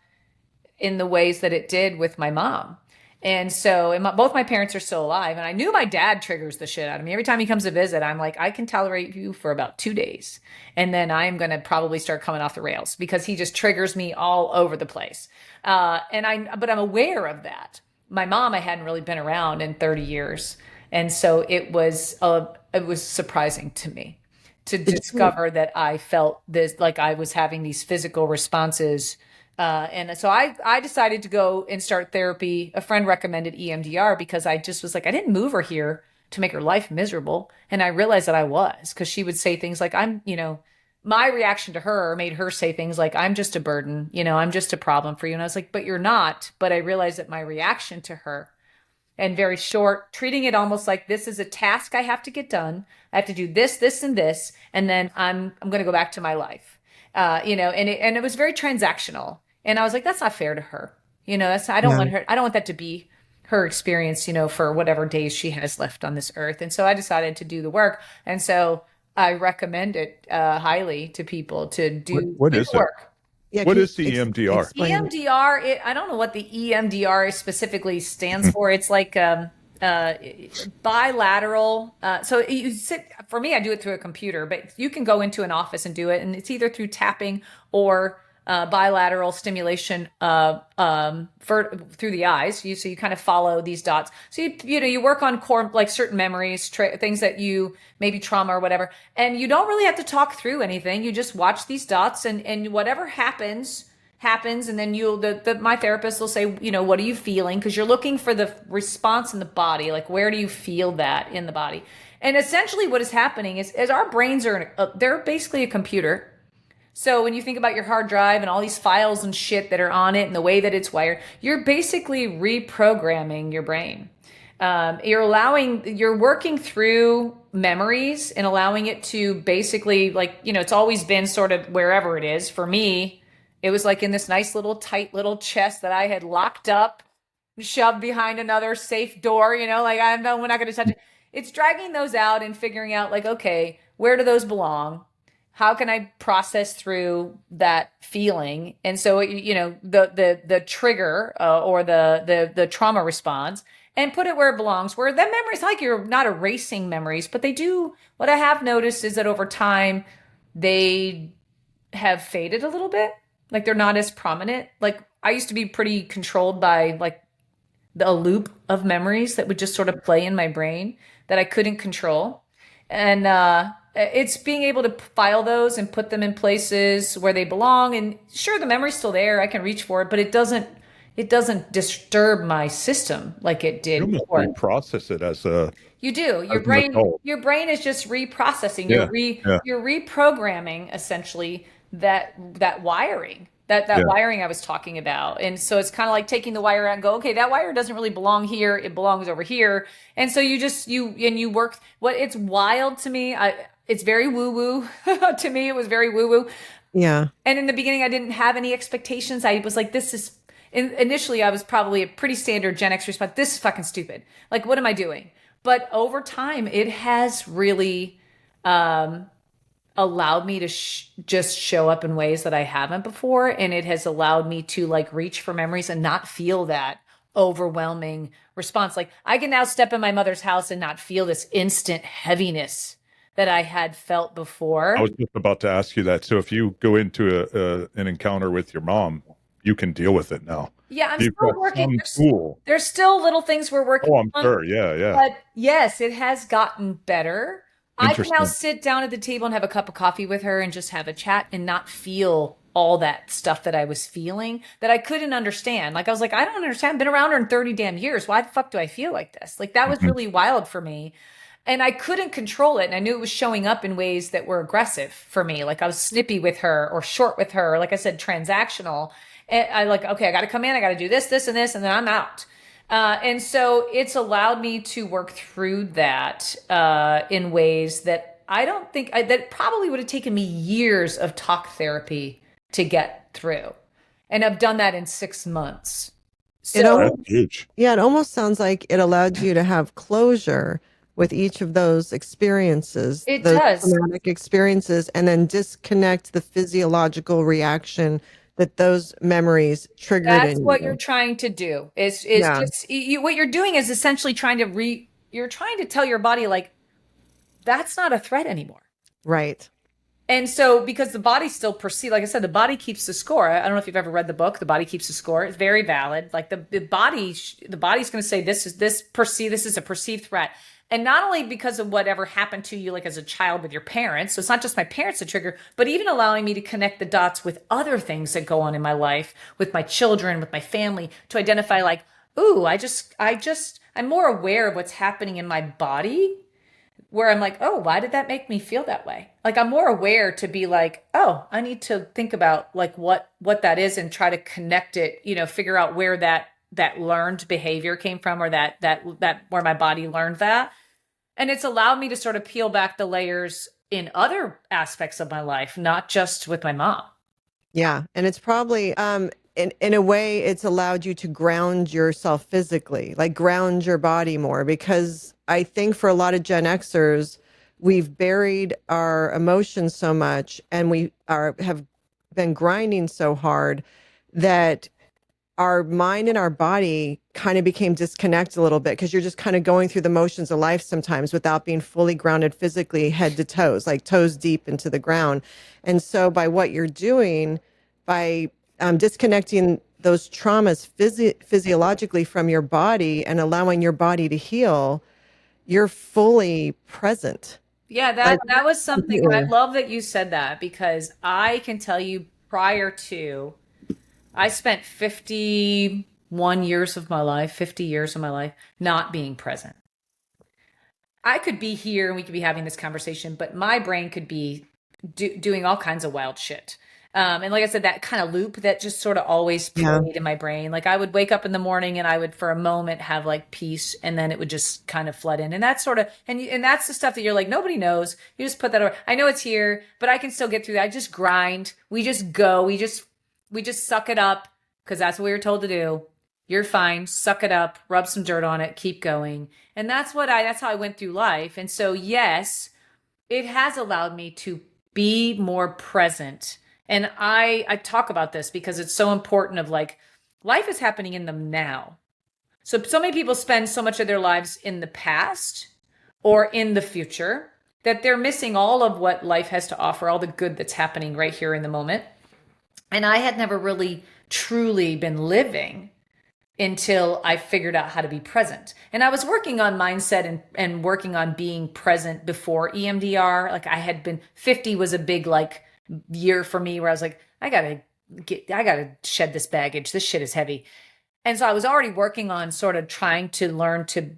in the ways that it did with my mom. And so both my parents are still alive. And I knew my dad triggers the shit out of me. Every time he comes to visit, I'm like, I can tolerate you for about 2 days. And then I'm going to probably start coming off the rails because he just triggers me all over the place. But I'm aware of that. My mom, I hadn't really been around in 30 years. And so it was surprising to me to discover that I felt this, like I was having these physical responses. And so I decided to go and start therapy. A friend recommended EMDR because I just was like, I didn't move her here to make her life miserable. And I realized that I was, because she would say things like, my reaction to her made her say things like, I'm just a burden, I'm just a problem for you. And I was like, but you're not. But I realized that my reaction to her, and very short, treating it almost like this is a task I have to get done. I have to do this, this, and this. And then I'm going to go back to my life. And it was very transactional. And I was like, that's not fair to her. I don't want her, I don't want that to be her experience, for whatever days she has left on this earth. And so I decided to do the work. And so I recommend it highly to people to do What the is it? work. Yeah, What can you is the EMDR? explain? EMDR, I don't know what the EMDR specifically stands for. It's like bilateral. So you sit, for me, I do it through a computer, but you can go into an office and do it. And it's either through tapping or bilateral stimulation through the eyes. So you kind of follow these dots. So you work on core, like certain memories, things that you maybe trauma or whatever, and you don't really have to talk through anything. You just watch these dots, and whatever happens. And then my therapist will say, what are you feeling? Because you're looking for the response in the body, like where do you feel that in the body? And essentially what is happening is our brains they're basically a computer. So when you think about your hard drive and all these files and shit that are on it and the way that it's wired, you're basically reprogramming your brain. You're working through memories and allowing it to basically, it's always been sort of wherever it is. For me, it was like in this nice little tight little chest that I had locked up, shoved behind another safe door, like I know we're not going to touch it. It's dragging those out and figuring out like, okay, where do those belong? How can I process through that feeling? And so, the trigger or the trauma response and put it where it belongs, where the memories, like you're not erasing memories, but they do. What I have noticed is that over time, they have faded a little bit. Like they're not as prominent. Like I used to be pretty controlled by like a loop of memories that would just sort of play in my brain that I couldn't control. And it's being able to file those and put them in places where they belong. And sure, the memory's still there. I can reach for it, but it doesn't disturb my system like it did You almost before. reprocess it as a You do. as an adult. Your brain is just reprocessing. Yeah, yeah, You're reprogramming essentially that wiring. That yeah. wiring I was talking about. And so it's kind of like taking the wire out and go, okay, that wire doesn't really belong here. It belongs over here. And so you work it's wild to me. It's very woo woo. To me, it was very woo woo. Yeah. And in the beginning, I didn't have any expectations. I was like, initially I was probably a pretty standard Gen X response. This is fucking stupid. Like, what am I doing? But over time, it has really allowed me to just show up in ways that I haven't before. And it has allowed me to like reach for memories and not feel that overwhelming response. Like I can now step in my mother's house and not feel this instant heaviness that I had felt before. I was just about to ask you that. So if you go into an encounter with your mom, you can deal with it now. Yeah, I'm You've still got working. some tool. There's still little things we're working Oh, I'm on. sure. Yeah, yeah. But yes, it has gotten better. I can now Interesting. sit down at the table and have a cup of coffee with her and just have a chat and not feel all that stuff that I was feeling that I couldn't understand. Like I was like, I don't understand. I've been around her in 30 damn years. Why the fuck do I feel like this? Like that was Mhm. really wild for me. And I couldn't control it. And I knew it was showing up in ways that were aggressive for me. Like I was snippy with her or short with her. Or like I said, transactional. And I like, okay, I got to come in. I got to do this, this, and this, and then I'm out. And so it's allowed me to work through that in ways that I don't think that probably would have taken me years of talk therapy to get through. And I've done that in 6 months. So That's huge. Yeah, it almost sounds like it allowed you to have closure with each of those experiences, it those does. traumatic experiences, and then disconnect the physiological reaction that those memories triggered That's in what you. you're trying to do. Is Yeah. just what you're doing is essentially you're trying to tell your body like that's not a threat anymore. Right. And so, because the body still perceives, like I said, the body keeps the score. I don't know if you've ever read the book, The Body Keeps the Score. It's very valid. Like the body's going to say this is a perceived threat. And not only because of whatever happened to you, like as a child with your parents. So it's not just my parents that trigger, but even allowing me to connect the dots with other things that go on in my life, with my children, with my family, to identify like, ooh, I'm more aware of what's happening in my body, where I'm like, oh, why did that make me feel that way? Like I'm more aware to be like, oh, I need to think about like what that is and try to connect it, figure out where that learned behavior came from, or that where my body learned that. And it's allowed me to sort of peel back the layers in other aspects of my life, not just with my mom. Yeah. And it's probably in a way, it's allowed you to ground yourself physically, like ground your body more, because I think for a lot of Gen Xers, we've buried our emotions so much and have been grinding so hard that our mind and our body kind of became disconnected a little bit, because you're just kind of going through the motions of life sometimes without being fully grounded physically, head to toes, like toes deep into the ground. And so by what you're doing, by disconnecting those traumas physiologically from your body and allowing your body to heal, you're fully present. Yeah, Like, that was something I love that you said that, because I can tell you prior to, I spent 51 years of my life, 50 years of my life not being present. I could be here and we could be having this conversation, but my brain could be doing all kinds of wild shit. And like I said, that kind of loop that just sort of always played in my brain. Like I would wake up in the morning and I would, for a moment, have like peace, and then it would just kind of flood in. And that's sort of, and that's the stuff that you're like, nobody knows. You just put that over. I know it's here, but I can still get through that. I just grind. We just go. We just suck it up, because that's what we were told to do. You're fine. Suck it up. Rub some dirt on it. Keep going. And that's how I went through life. And so, yes, it has allowed me to be more present. And I talk about this because it's so important, of like, life is happening in the now. So many people spend so much of their lives in the past or in the future that they're missing all of what life has to offer, all the good that's happening right here in the moment. And I had never really truly been living until I figured out how to be present. And I was working on mindset and working on being present before EMDR. Like 50 was a big like year for me, where I was like, I gotta shed this baggage. This shit is heavy. And so I was already working on sort of trying to learn to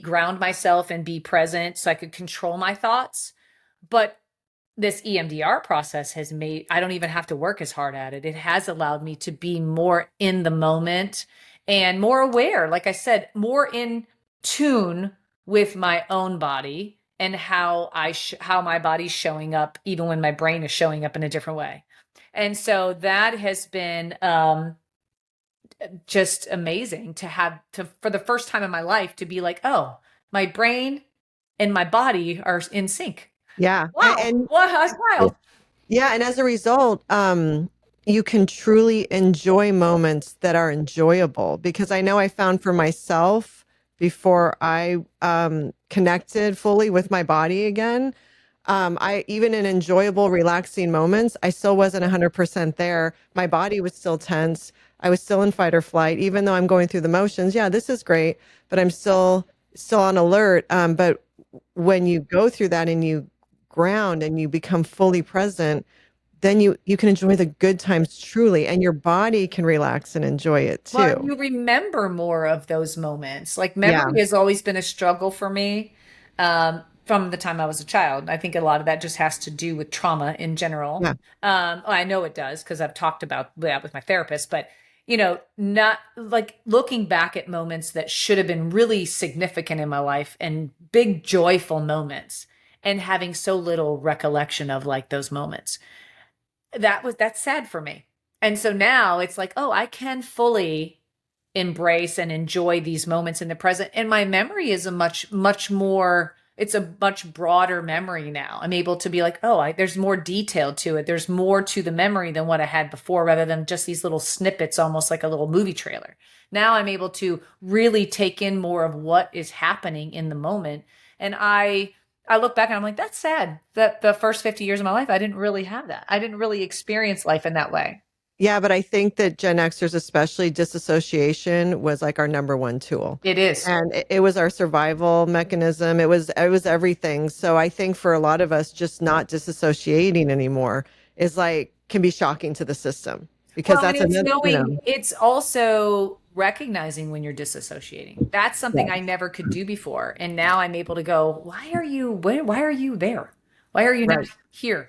ground myself and be present so I could control my thoughts. But this EMDR process has made, I don't even have to work as hard at it. It has allowed me to be more in the moment and more aware. Like I said, more in tune with my own body and how how my body's showing up, even when my brain is showing up in a different way. And so that has been just amazing for the first time in my life, to be like, oh, my brain and my body are in sync. Yeah. Wow. That's wild. Yeah. And as a result, you can truly enjoy moments that are enjoyable, because I know I found for myself, before I connected fully with my body again, I, even in enjoyable, relaxing moments, I still wasn't 100% there. My body was still tense. I was still in fight or flight, even though I'm going through the motions. Yeah, this is great, but I'm still on alert. But when you go through that and you ground and you become fully present, then you can enjoy the good times truly, and your body can relax and enjoy it too. Well, you remember more of those moments. Like memory Yeah. has always been a struggle for me from the time I was a child. I think a lot of that just has to do with trauma in general. Yeah. I know it does, because I've talked about that with my therapist, but not like looking back at moments that should have been really significant in my life and big joyful moments, and having so little recollection of like those moments. That's sad for me. And so now it's like, oh, I can fully embrace and enjoy these moments in the present. And my memory is it's a much broader memory now. I'm able to be like, oh, there's more detail to it. There's more to the memory than what I had before, rather than just these little snippets, almost like a little movie trailer. Now I'm able to really take in more of what is happening in the moment. And I look back and I'm like, that's sad that the first 50 years of my life, I didn't really have that. I didn't really experience life in that way. Yeah, but I think that Gen Xers, especially, disassociation was like our number one tool. It is. And it was our survival mechanism. It was everything. So I think for a lot of us, just not disassociating anymore is like, can be shocking to the system, because that's another, it's also recognizing when you're disassociating. That's something I never could do before. And now I'm able to go, why are you there? Why are you not here?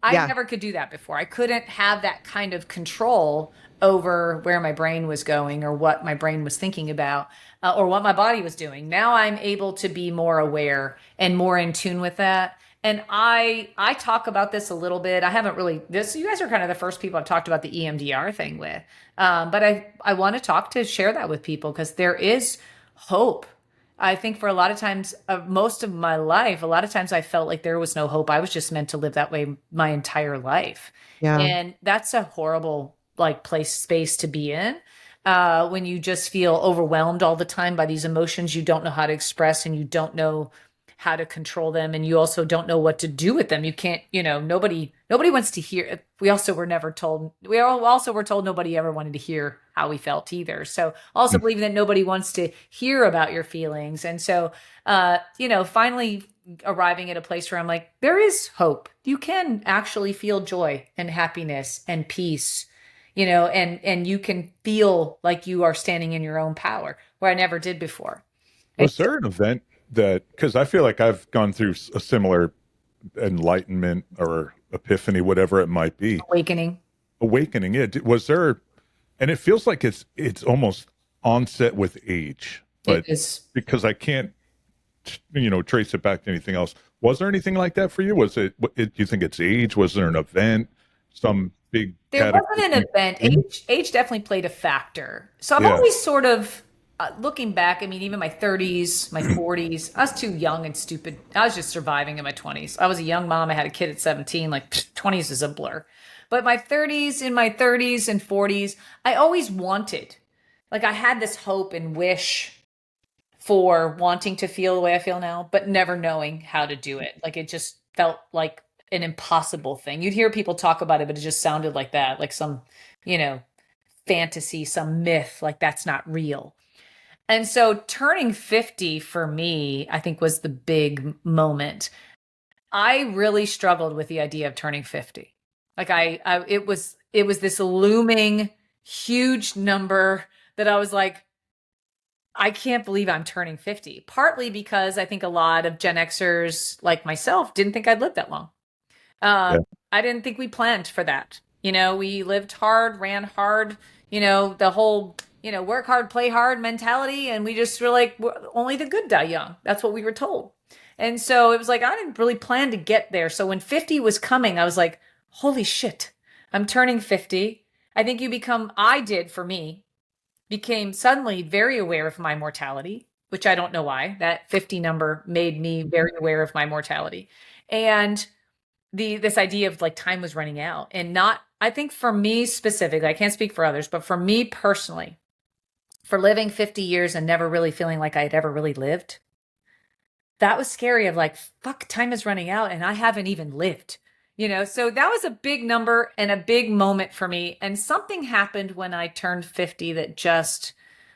I never could do that before. I couldn't have that kind of control over where my brain was going, or what my brain was thinking about, or what my body was doing. Now I'm able to be more aware and more in tune with that. And I talk about this a little bit. I haven't really this. You guys are kind of the first people I've talked about the EMDR thing with. But I want to share that with people because there is hope. I think for a lot of times, most of my life, a lot of times I felt like there was no hope. I was just meant to live that way my entire life. Yeah. And that's a horrible like space to be in. When you just feel overwhelmed all the time by these emotions you don't know how to express and you don't know how to control them, and you also don't know what to do with them. You can't, nobody wants to hear. We also were never told. We also were told nobody ever wanted to hear how we felt either. So also believing that nobody wants to hear about your feelings. And so, finally arriving at a place where I'm like, there is hope. You can actually feel joy and happiness and peace, and you can feel like you are standing in your own power where I never did before. Was there an event that, because I feel like I've gone through a similar enlightenment or epiphany, whatever it might be. Awakening. Yeah. Was there, and it feels like it's almost onset with age, but It is. because I can't, trace it back to anything else. Was there anything like that for you? Was do you think it's age? Was there an event? Some big There wasn't an event. Age definitely played a factor. So I've always sort of, looking back, I mean, even my 30s, my 40s, I was too young and stupid. I was just surviving in my 20s. I was a young mom. I had a kid at 17. Like 20s is a blur. But in my 30s and 40s, I always wanted, like I had this hope and wish for wanting to feel the way I feel now, but never knowing how to do it. Like it just felt like an impossible thing. You'd hear people talk about it, but it just sounded like that, like some, fantasy, some myth, like that's not real. And so turning 50 for me, I think was the big moment. I really struggled with the idea of turning 50. Like it was this looming huge number that I was like, I can't believe I'm turning 50. Partly because I think a lot of Gen Xers like myself didn't think I'd live that long. I didn't think we planned for that. We lived hard, ran hard, the whole work hard, play hard mentality. And we just were like, only the good die young. That's what we were told. And so it was like, I didn't really plan to get there. So when 50 was coming, I was like, holy shit, I'm turning 50. I think I did for me, became suddenly very aware of my mortality, which I don't know why. That 50 number made me very aware of my mortality. And this idea of like time was running out, and I think for me specifically, I can't speak for others, but for me personally, for living 50 years and never really feeling like I had ever really lived, that was scary of like, fuck, time is running out and I haven't even lived, so that was a big number and a big moment for me. And something happened when I turned 50 that just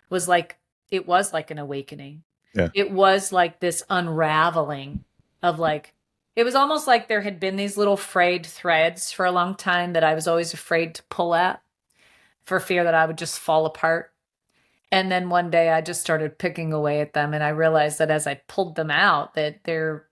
was like, it was like an awakening. Yeah. It was like this unraveling of like, it was almost like there had been these little frayed threads for a long time that I was always afraid to pull at for fear that I would just fall apart. And then one day I just started picking away at them. And I realized that as I pulled them out, that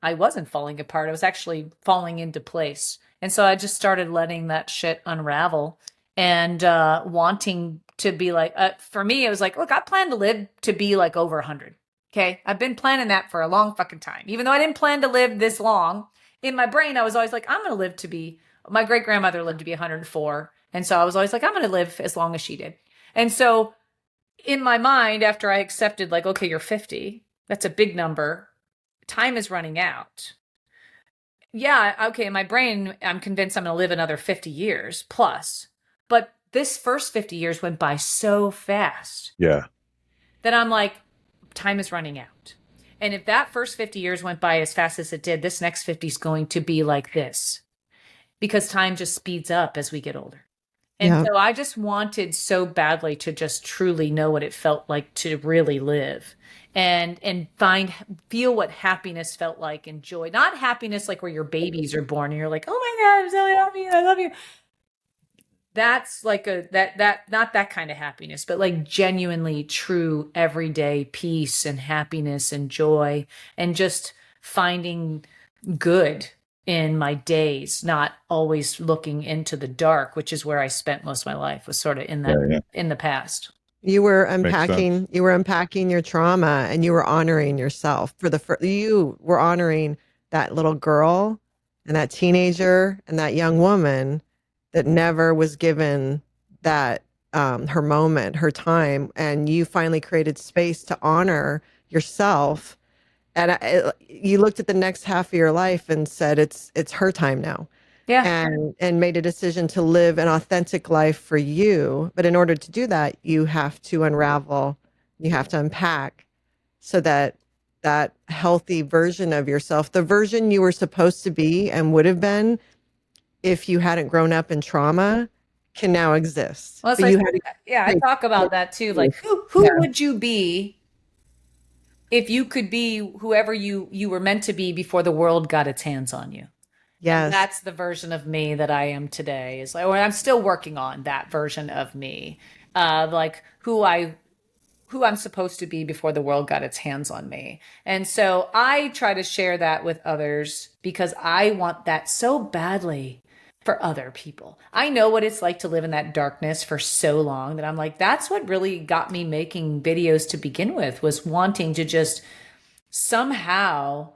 I wasn't falling apart. I was actually falling into place. And so I just started letting that shit unravel and wanting to be like, for me, it was like, look, I plan to live to be like over 100. Okay. I've been planning that for a long fucking time. Even though I didn't plan to live this long, in my brain, I was always like, I'm going to live to be, my great grandmother lived to be 104. And so I was always like, I'm going to live as long as she did. And so in my mind, after I accepted like, okay, you're 50, that's a big number. Time is running out. Yeah. Okay. In my brain, I'm convinced I'm going to live another 50 years plus, but this first 50 years went by so fast. Yeah. That I'm like, time is running out. And if that first 50 years went by as fast as it did, this next 50 is going to be like this because time just speeds up as we get older. And so I just wanted so badly to just truly know what it felt like to really live and feel what happiness felt like and joy. Not happiness like where your babies are born and you're like, oh my God, I'm so happy. I love you. That's like not that kind of happiness, but like genuinely true everyday peace and happiness and joy and just finding good in my days, not always looking into the dark, which is where I spent most of my life, was sort of in that in the past. You were unpacking your trauma and you were honoring yourself you were honoring that little girl and that teenager and that young woman that never was given that her moment, her time, and you finally created space to honor yourself. And you looked at the next half of your life and said, it's her time now, Yeah. and made a decision to live an authentic life for you. But in order to do that, you have to unravel, you have to unpack, so that that healthy version of yourself, the version you were supposed to be and would have been if you hadn't grown up in trauma, can now exist. Well, But you had to yeah, I create talk about that too. Like, who would you be if you could be whoever you were meant to be before the world got its hands on you? And yes. that's the version of me that I am today. Is like, or I'm still working on that version of me, like who I'm supposed to be before the world got its hands on me. And so I try to share that with others because I want that so badly for other people. I know what it's like to live in that darkness for so long that I'm like, that's what really got me making videos to begin with, was wanting to just somehow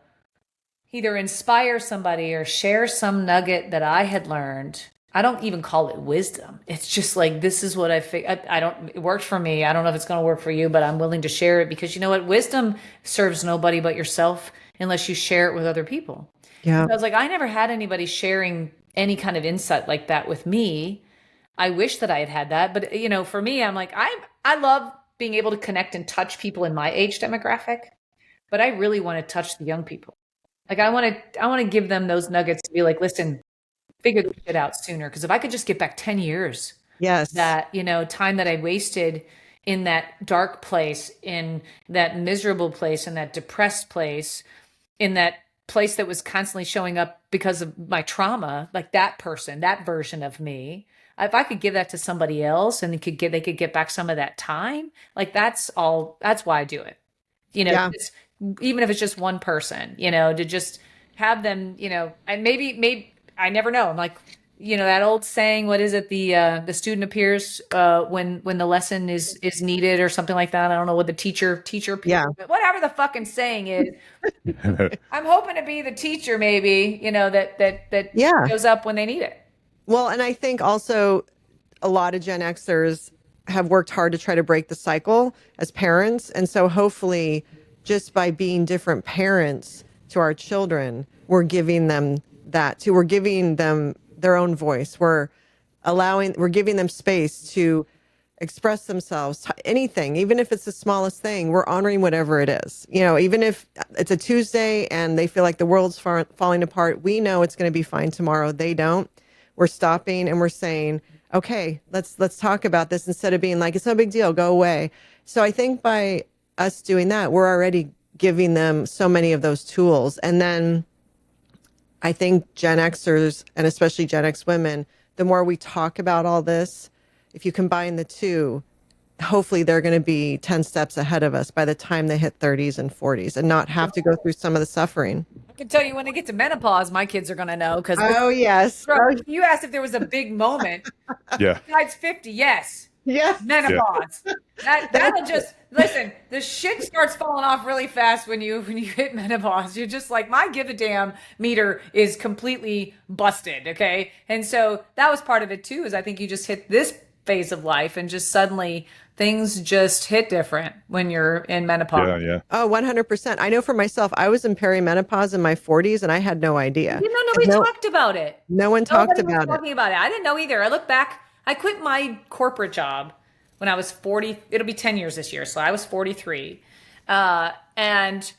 either inspire somebody or share some nugget that I had learned. I don't even call it wisdom. It's just like, this is what I don't, it worked for me. I don't know if it's going to work for you, but I'm willing to share it because you know what? Wisdom serves nobody but yourself unless you share it with other people. Yeah. So I was like, I never had anybody sharing any kind of insight like that with me. I wish that I had had that, but you know, for me, I'm like, I love being able to connect and touch people in my age demographic, but I really want to touch the young people. Like I want to give them those nuggets to be like, listen, figure this shit out sooner. Because if I could just get back 10 years, Yes. that, you know, time that I wasted in that dark place, in that miserable place, in that depressed place, in that place that was constantly showing up because of my trauma, like that person, that version of me, if I could give that to somebody else and they could get back some of that time, like that's why I do it. You know, Yeah. even if it's just one person, you know, to just have them, you know, and maybe I never know. I'm like, you know, that old saying, what is it? The student appears when the lesson is needed or something like that. I don't know what the teacher Yeah. whatever the fucking saying is. I'm hoping to be the teacher, maybe, you know, that Yeah. shows up when they need it. Well, and I think also a lot of Gen Xers have worked hard to try to break the cycle as parents. And so hopefully, just by being different parents to our children, we're giving them that too. We're giving them their own voice. We're giving them space to express themselves, anything, even if it's the smallest thing, we're honoring whatever it is. You know, even if it's a Tuesday and they feel like the world's falling apart, we know it's going to be fine tomorrow. They don't. We're stopping and we're saying, okay, let's talk about this, instead of being like, it's no big deal, go away. So I think by us doing that, we're already giving them so many of those tools. And then I think Gen Xers, and especially Gen X women, the more we talk about all this, if you combine the two, hopefully they're going to be 10 steps ahead of us by the time they hit 30s and 40s and not have to go through some of the suffering. I can tell you when they get to menopause, my kids are going to know because Oh, yes. you asked if there was a big moment. Yeah. Besides 50, yes. Yes. Menopause. That'll just listen. The shit starts falling off really fast when you hit menopause. You're just like, my give a damn meter is completely busted. Okay, and so that was part of it too. Is I think you just hit this phase of life and just suddenly things just hit different when you're in menopause. Yeah. Yeah. Oh, 100%. I know for myself, I was in perimenopause in my 40s and I had no idea. You know, nobody talked about it. No one talked Nobody was about it. talking about it. I didn't know either. I look back. I quit my corporate job when I was 40. It'll be 10 years this year. So I was 43. And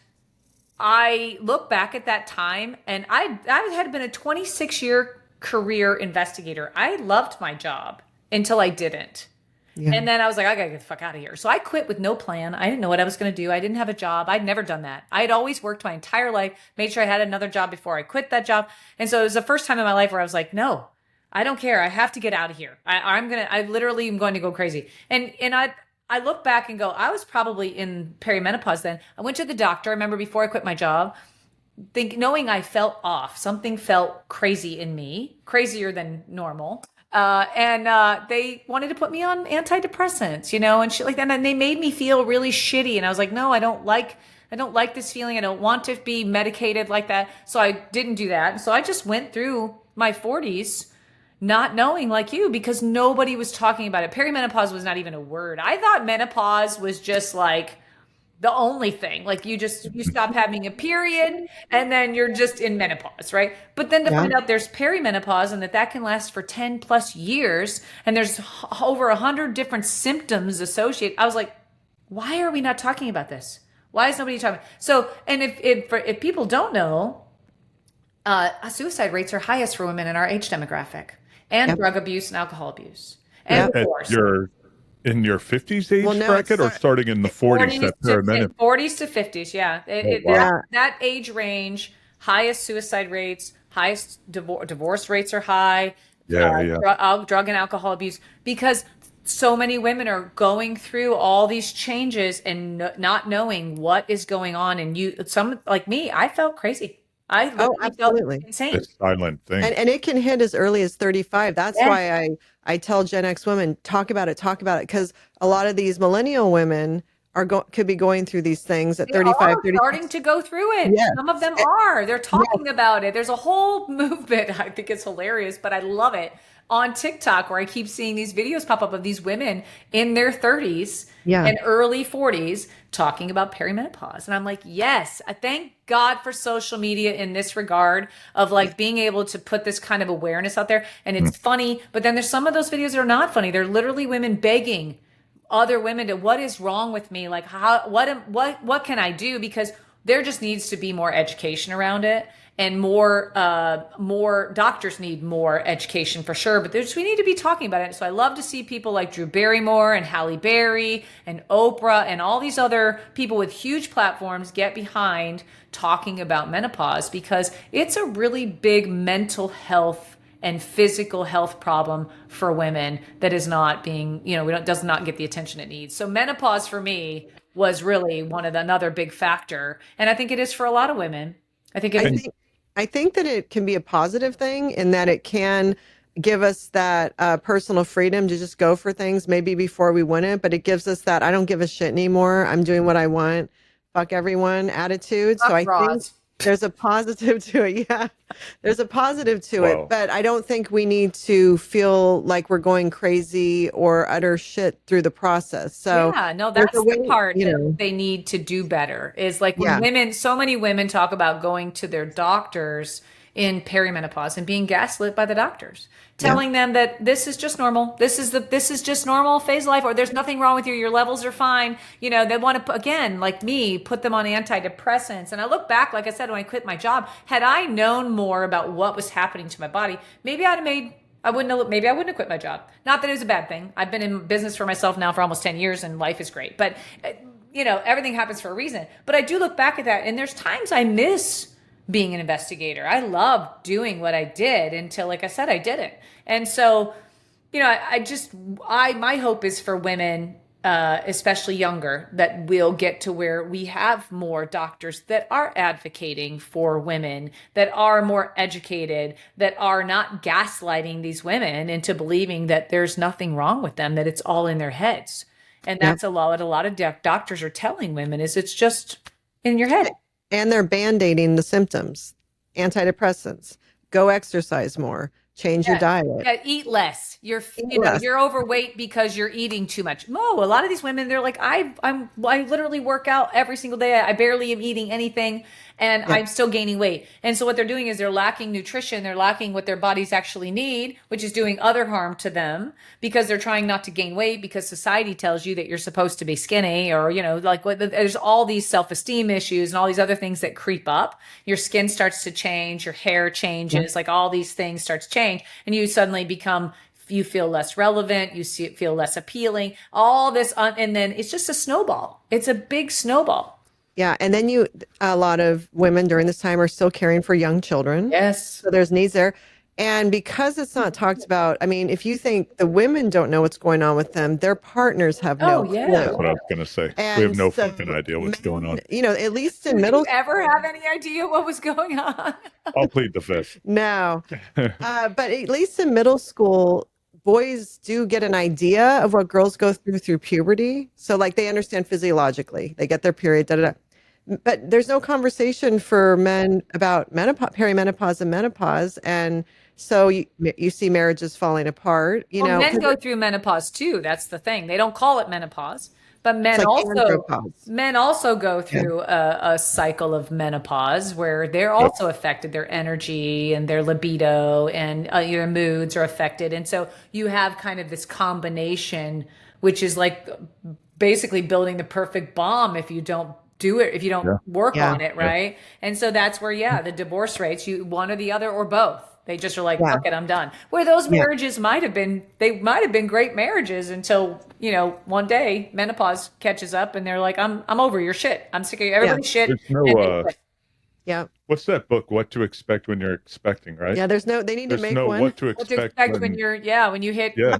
I look back at that time and I had been a 26-year career investigator. I loved my job until I didn't. Yeah. And then I was like, I gotta get the fuck out of here. So I quit with no plan. I didn't know what I was going to do. I didn't have a job. I'd never done that. I had always worked my entire life, made sure I had another job before I quit that job. And so it was the first time in my life where I was like, no, I don't care. I have to get out of here. I literally am going to go crazy. And I look back and go, I was probably in perimenopause then. I went to the doctor. I remember before I quit my job, knowing I felt off, something felt crazy in me, crazier than normal. And they wanted to put me on antidepressants, you know, and shit like that. And they made me feel really shitty. And I was like, no, I don't like I don't like this feeling. I don't want to be medicated like that. So I didn't do that. So I just went through my 40s not knowing like you, because nobody was talking about it. Perimenopause was not even a word. I thought menopause was just like the only thing. Like you stop having a period and then you're just in menopause, right? But then to find out there's perimenopause and that can last for 10 plus years and there's over 100 different symptoms associated. I was like, why are we not talking about this? Why is nobody talking? So, and if people don't know, suicide rates are highest for women in our age demographic, and drug abuse and alcohol abuse. And divorce. You're in your 50s age bracket or starting in the 40s? 40s to 50s, yeah. That age range, highest suicide rates, highest divorce rates are high. Drug and alcohol abuse, because so many women are going through all these changes and not knowing what is going on. And some like me, I felt crazy. I absolutely felt insane. It's a silent thing. And it can hit as early as 35. That's why I tell Gen X women, talk about it. Because a lot of these millennial women could be going through these things at 35, 36. Starting to go through it. Yes. Some of them are. They're talking about it. There's a whole movement. I think it's hilarious, but I love it. On TikTok, where I keep seeing these videos pop up of these women in their 30s and early 40s talking about perimenopause. And I'm like, yes, I thank God for social media in this regard of like being able to put this kind of awareness out there. And it's funny, but then there's some of those videos that are not funny. They're literally women begging other women to, what is wrong with me? Like what can I do? Because there just needs to be more education around it. And more doctors need more education for sure, but we need to be talking about it. So I love to see people like Drew Barrymore and Halle Berry and Oprah and all these other people with huge platforms get behind talking about menopause, because it's a really big mental health and physical health problem for women that is not being, does not get the attention it needs. So menopause for me was really another big factor. And I think it is for a lot of women. I think that it can be a positive thing in that it can give us that personal freedom to just go for things maybe before we wouldn't, but it gives us that I don't give a shit anymore. I'm doing what I want. Fuck everyone attitude. So I think there's a positive to it. Yeah, there's a positive to it, but I don't think we need to feel like we're going crazy or utter shit through the process. So that's the part that they need to do better is like when so many women talk about going to their doctors in perimenopause and being gaslit by the doctors, telling them that this is just normal. This is just normal phase of life, or there's nothing wrong with you. Your levels are fine. They want to, again, like me, put them on antidepressants. And I look back, like I said, when I quit my job, had I known more about what was happening to my body, maybe I wouldn't have quit my job. Not that it was a bad thing. I've been in business for myself now for almost 10 years and life is great, but everything happens for a reason. But I do look back at that, and there's times I miss being an investigator. I loved doing what I did until, like I said, I didn't. And so, my hope is for women, especially younger, that we'll get to where we have more doctors that are advocating for women, that are more educated, that are not gaslighting these women into believing that there's nothing wrong with them, that it's all in their heads. And that's a lot of doctors are telling women is it's just in your head. And they're band-aiding the symptoms. Antidepressants. Go exercise more. Change your diet. Yeah, eat less. You're overweight because you're eating too much. A lot of these women, they're like, I literally work out every single day. I barely am eating anything, and I'm still gaining weight. And so what they're doing is they're lacking nutrition. They're lacking what their bodies actually need, which is doing other harm to them because they're trying not to gain weight because society tells you that you're supposed to be skinny, or, there's all these self-esteem issues and all these other things that creep up. Your skin starts to change, your hair changes, like all these things start to change, and you suddenly you feel less relevant, feel less appealing, all this, and then it's just a snowball. It's a big snowball. Yeah. And then a lot of women during this time are still caring for young children. Yes. So there's needs there. And because it's not talked about, I mean, if you think the women don't know what's going on with them, their partners have no clue. That's what I was going to say. We have no fucking idea what's going on. At least in middle school. Did you ever have any idea what was going on? I'll plead the fifth. No. But at least in middle school, boys do get an idea of what girls go through puberty. So like they understand physiologically, they get their period, but there's no conversation for men about menopause, perimenopause and menopause. And so you see marriages falling apart, Well, men 'cause go through menopause too. That's the thing. They don't call it menopause, but it's like andropause. men also go Yeah. through a cycle of menopause where they're Yep. also affected. Their energy and their libido and your moods are affected. And so you have kind of this combination, which is like basically building the perfect bomb if you don't do it, if you don't Yeah. work Yeah. on it, right? And so that's where, the divorce rates, you one or the other or both. They just are like, Yeah. fuck it, I'm done. Where those Yeah. marriages might have been great marriages until, one day menopause catches up and they're like, I'm over your shit. I'm sick of everybody's shit. There's And no, they quit. Yeah. what's that book? What to Expect When You're Expecting, right? Yeah. They need to There's make no one. what to What to expect expect when when, you're when you hit Yeah.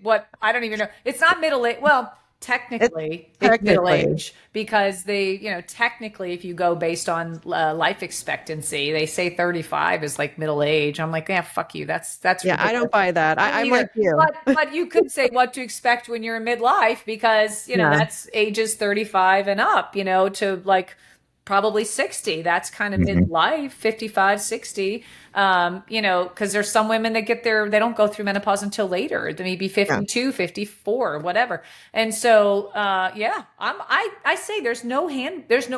what I don't even know. It's not middle age. Well, technically it's middle Technically. age because they, technically if you go based on life expectancy, they say 35 is like middle age. I'm like, yeah, fuck you. That's Yeah. I don't ridiculous. buy that. I'm Either. like you. But you could say what to expect when you're in midlife because, Yeah. that's ages 35 and up, to like probably 60. That's kind of Mhm. midlife, 55, 60. Because there's some women that they don't go through menopause until later. They may be 52, 54, whatever. And so, I say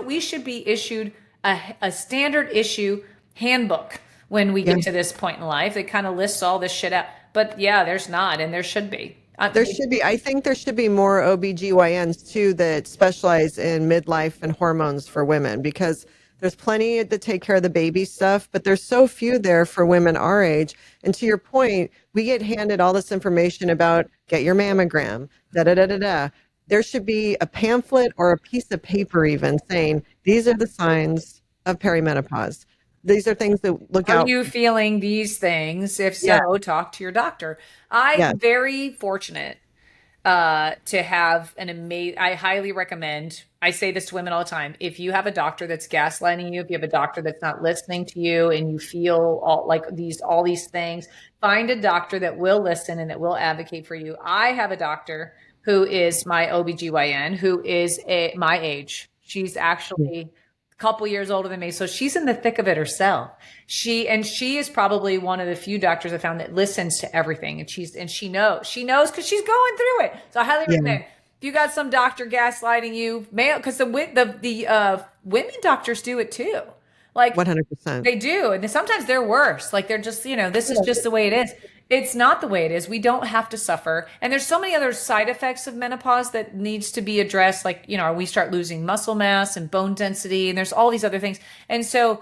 we should be issued a standard issue handbook when we get to this point in life. It kind of lists all this shit out. But yeah, there's not, and there should be. There should be, I think there should be more OBGYNs too that specialize in midlife and hormones for women, because there's plenty that take care of the baby stuff, but there's so few there for women our age. And to your point, we get handed all this information about get your mammogram, da da da da da. There should be a pamphlet or a piece of paper even saying these are the signs of perimenopause. These are things that look Are out. you feeling these things? If so, Yeah. talk to your doctor. Yeah. I'm very fortunate to have an amazing, I highly recommend, I say this to women all the time. If you have a doctor that's gaslighting you, if you have a doctor that's not listening to you and you feel all these things, find a doctor that will listen and that will advocate for you. I have a doctor who is my OBGYN, who is my age. She's actually a couple years older than me. So she's in the thick of it herself. She is probably one of the few doctors I found that listens to everything. And she knows because she's going through it. So I highly recommend, if you got some doctor gaslighting you, because the women doctors do it too. Like 100%. they do. And sometimes they're worse. Like they're just, this is just the way it is. It's not the way it is. We don't have to suffer. And there's so many other side effects of menopause that needs to be addressed. Like, we start losing muscle mass and bone density, and there's all these other things. And so,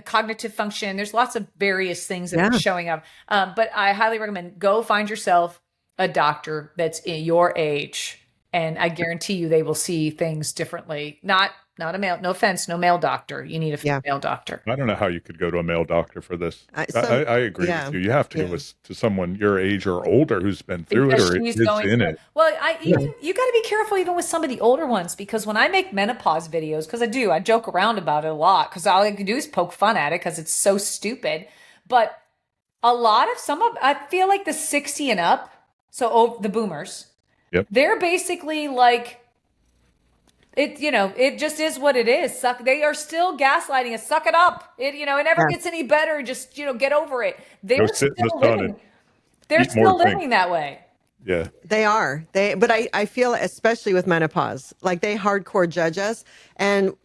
cognitive function, there's lots of various things that are showing up. But I highly recommend go find yourself a doctor that's in your age. And I guarantee you they will see things differently. Not a male, no offense, no male doctor. You need a female doctor. I don't know how you could go to a male doctor for this. I agree with you. You have to go to someone your age or older who's been through Because it or she's is going in through it. Well, you got to be careful even with some of the older ones, because when I make menopause videos, because I joke around about it a lot, because all I can do is poke fun at it because it's so stupid. But I feel like the 60 and up, so the boomers, they're basically like, it just is what it is. They are still gaslighting us. Suck it up. It never gets any better. Just, get over it. They're sit in the sun and they're eat more still living things. that way. Yeah. They are. But I feel, especially with menopause, like they hardcore judge us. And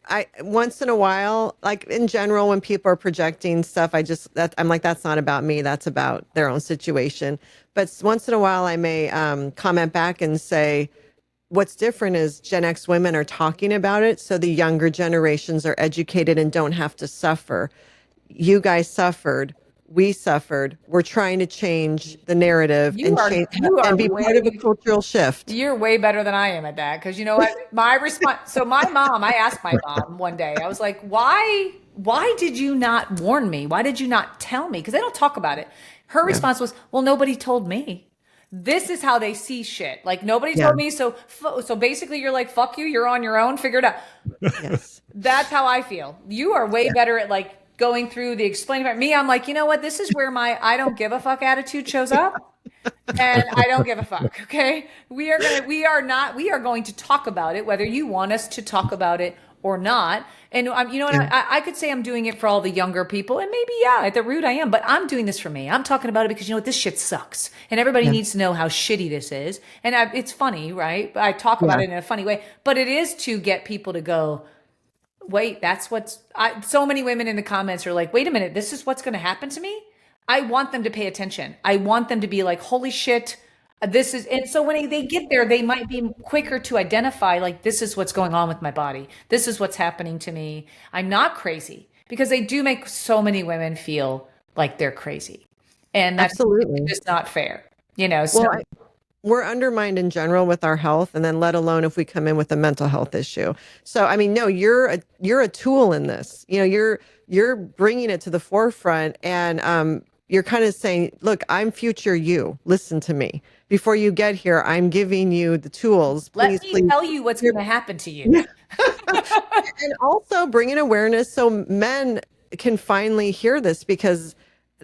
once in a while, like in general, when people are projecting stuff, I'm like, that's not about me. That's about their own situation. But once in a while, I may comment back and say, what's different is Gen X women are talking about it, so the younger generations are educated and don't have to suffer. You guys suffered. We suffered. We're trying to change the narrative and be part of a cultural shift. You're way better than I am at that, because you know what? My response. So my mom, I asked my mom one day. I was like, "Why did you not warn me? Why did you not tell me?" Because they don't talk about it. Her response was, "Well, nobody told me." This is how they see shit. Like, nobody told me. So basically you're like, fuck you. You're on your own. Figure it out. Yes. That's how I feel. You are way better at like going through the explaining about me. I'm like, you know what? This is where my I don't give a fuck attitude shows up. And I don't give a fuck. Okay. We are going to talk about it, whether you want us to talk about it or not. And you know, Yeah. I could say I'm doing it for all the younger people, and maybe, yeah, at the root I am, but I'm doing this for me. I'm talking about it because, you know what, this shit sucks. And everybody Yeah. needs to know how shitty this is. And it's funny, right? I talk about Yeah. it in a funny way, but it is to get people to go, wait, that's so many women in the comments are like, wait a minute, this is what's going to happen to me. I want them to pay attention. I want them to be like, holy shit, this is, and so when they get there, they might be quicker to identify, like, this is what's going on with my body. This is what's happening to me. I'm not crazy, because they do make so many women feel like they're crazy. And that's Absolutely. just not fair, you know? So Well, we're undermined in general with our health, and then let alone if we come in with a mental health issue. So, I mean, no, you're a tool in this. You know, you're bringing it to the forefront, and you're kind of saying, look, I'm future you. Listen to me. Before you get here, I'm giving you the tools. let Please, me please. tell you what's going to happen to you. And also bringing awareness so men can finally hear this, because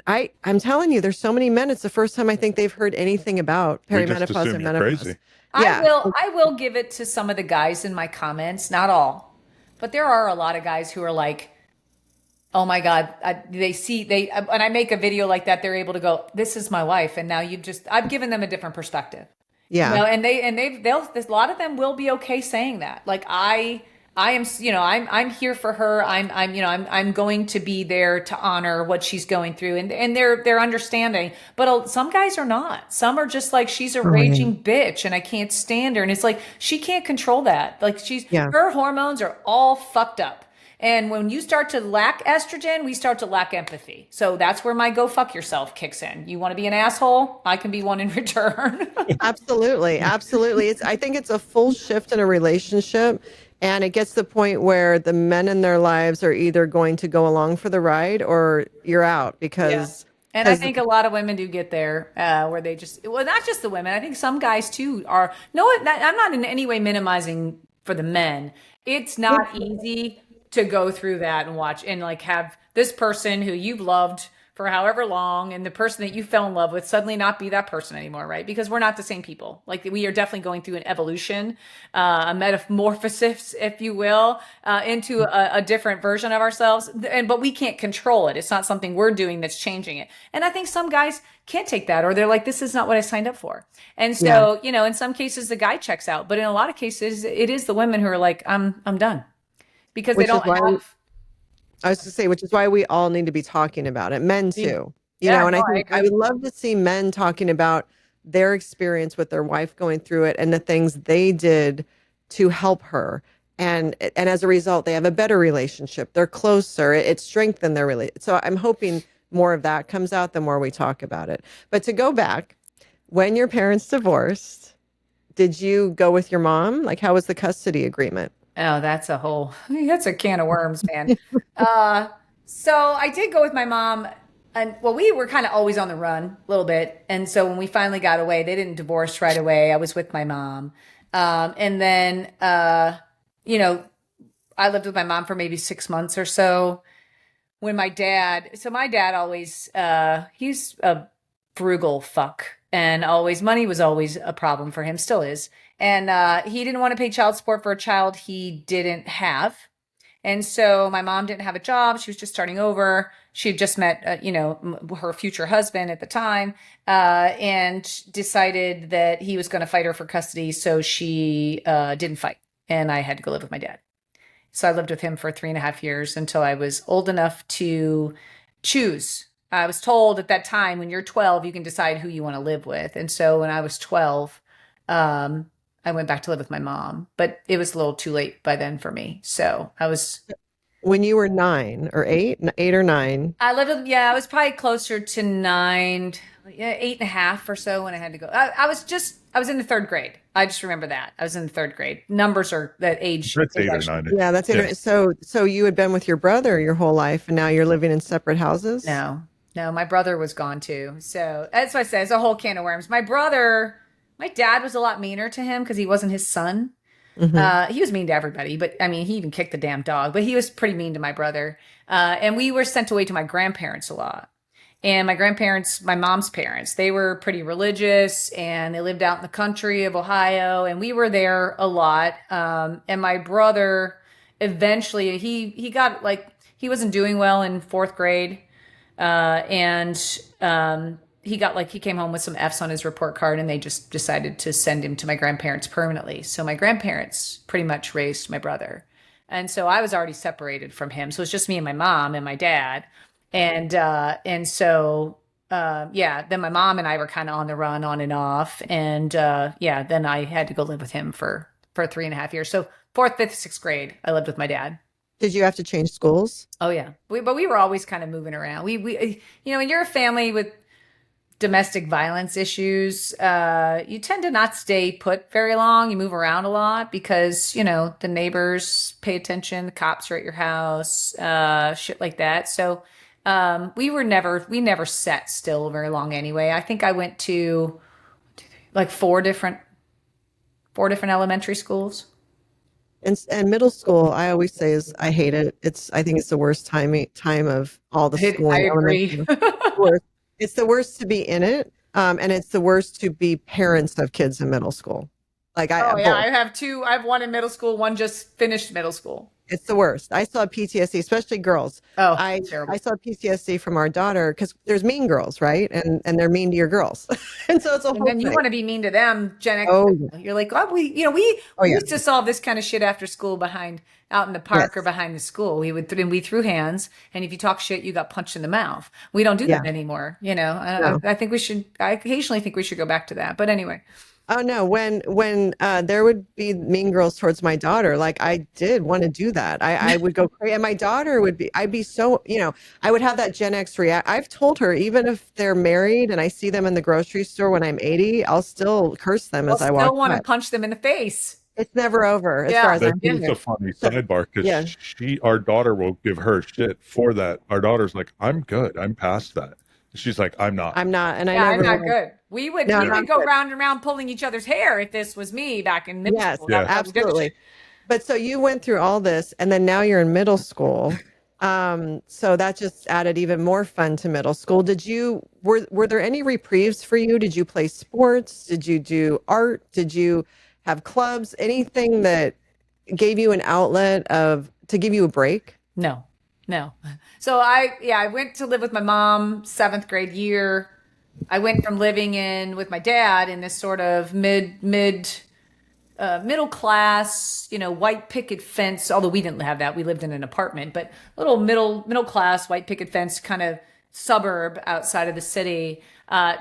I'm telling you, there's so many men. It's the first time I think they've heard anything about We just perimenopause assume and you're menopause. crazy. Yeah. I will give it to some of the guys in my comments, not all, but there are a lot of guys who are like, oh my God, when I make a video like that, they're able to go, this is my wife. And now I've given them a different perspective. You Yeah. know, and a lot of them will be okay saying that. Like, I am, you know, I'm here for her. I'm going to be there to honor what she's going through, and they're understanding. But some guys are not. Some are just like, she's a Oh, yeah. raging bitch, and I can't stand her. And it's like, she can't control that. Like, Yeah. her hormones are all fucked up. And when you start to lack estrogen, we start to lack empathy. So that's where my go fuck yourself kicks in. You want to be an asshole? I can be one in return. Absolutely. Absolutely. I think it's a full shift in a relationship. And it gets to the point where the men in their lives are either going to go along for the ride or you're out, Yeah. because And I think a lot of women do get there, where they just, well, not just the women. I think some guys too are, no, I'm not in any way minimizing for the men. It's not easy to go through that and watch and like have this person who you've loved for however long, and the person that you fell in love with suddenly not be that person anymore, right? Because we're not the same people. Like, we are definitely going through an evolution, a metamorphosis, if you will, into a different version of ourselves. But we can't control it. It's not something we're doing that's changing it. And I think some guys can't take that, or they're like, this is not what I signed up for. And so, you know, in some cases the guy checks out, but in a lot of cases it is the women who are like, I'm done, because they which is don't why have. I was to say, which is why we all need to be talking about it, men too. You Yeah, know, and no, I I think I agree. would love to see men talking about their experience with their wife going through it and the things they did to help her. And as a result, they have a better relationship. They're closer. It strengthened their relationship. So I'm hoping more of that comes out the more we talk about it. But to go back, when your parents divorced, did you go with your mom? Like, how was the custody agreement? Oh, that's a can of worms, man. Uh, so I did go with my mom, and well, we were kind of always on the run a little bit. And so when we finally got away, they didn't divorce right away. I was with my mom. And then, you know, I lived with my mom for maybe 6 months or so. My dad always, he's a frugal fuck, and always, money was always a problem for him, still is. And he didn't want to pay child support for a child he didn't have. And so my mom didn't have a job. She was just starting over. She had just met, her future husband at the time, and decided that he was going to fight her for custody. So she didn't fight. And I had to go live with my dad. So I lived with him for 3.5 years until I was old enough to choose. I was told at that time, when you're 12, you can decide who you want to live with. And so when I was 12, I went back to live with my mom, but it was a little too late by then for me. So When you were 8 or 9. I was probably closer to 9, yeah, 8.5 or so when I had to go. I was in the third grade. I just remember that. I was in the third grade. Numbers are that age. That's 8 or 9. Yeah, that's it. Yeah. So you had been with your brother your whole life, and now you're living in separate houses? No, my brother was gone too. So that's what I said. It's a whole can of worms. My dad was a lot meaner to him because he wasn't his son. Mm-hmm. He was mean to everybody, but I mean, he even kicked the damn dog, but he was pretty mean to my brother. And we were sent away to my grandparents a lot. And my grandparents, my mom's parents, they were pretty religious, and they lived out in the country of Ohio, and we were there a lot. And my brother eventually he got like, he wasn't doing well in fourth grade. And he came home with some F's on his report card, and they just decided to send him to my grandparents permanently. So my grandparents pretty much raised my brother. And so I was already separated from him. So it's just me and my mom and my dad. And so, yeah, then my mom and I were kind of on the run on and off. And, yeah, then I had to go live with him for 3.5 years. So fourth, fifth, sixth grade, I lived with my dad. Did you have to change schools? Oh yeah. But we were always kind of moving around. When you're a family with domestic violence issues, you tend to not stay put very long. You move around a lot because, the neighbors pay attention, the cops are at your house, shit like that. So, we never sat still very long anyway. I think I went to like four different elementary schools. And middle school, I always say I hate it. I think it's the worst time of all the schooling. I agree. It's the worst to be in it. And it's the worst to be parents of kids in middle school. I have two. I have one in middle school, one just finished middle school. It's the worst. I saw PTSD, especially girls. Oh, I saw PTSD from our daughter because there's mean girls, right? And they're mean to your girls. And so it's a whole And then you thing. want to be mean to them, Gen X. Oh, yeah. You're like, oh, we used to solve this kind of shit after school out in the park or behind the school. We threw hands, and if you talk shit, you got punched in the mouth. We don't do that anymore. No. I occasionally think we should go back to that. But anyway. Oh no, when there would be mean girls towards my daughter, like I did want to do that. I would go crazy, and my daughter I'd be so, I would have that Gen X react. I've told her, even if they're married and I see them in the grocery store when I'm 80, I'll still curse them as I walk by. I still want to punch them in the face. It's never over as far as I'm concerned. That's a funny sidebar because our daughter will give her shit for that. Our daughter's like, I'm good. I'm past that. She's like, I'm not. And I'm not good. We would go round and round pulling each other's hair if this was me back in middle school. Yes, absolutely. But so you went through all this, and then now you're in middle school. So that just added even more fun to middle school. Were there any reprieves for you? Did you play sports? Did you do art? Did you have clubs? Anything that gave you an outlet to give you a break? No. So I went to live with my mom 7th grade year. I went from living with my dad in this sort of middle class, white picket fence, although we didn't have that. We lived in an apartment, but little middle class white picket fence kind of suburb outside of the city,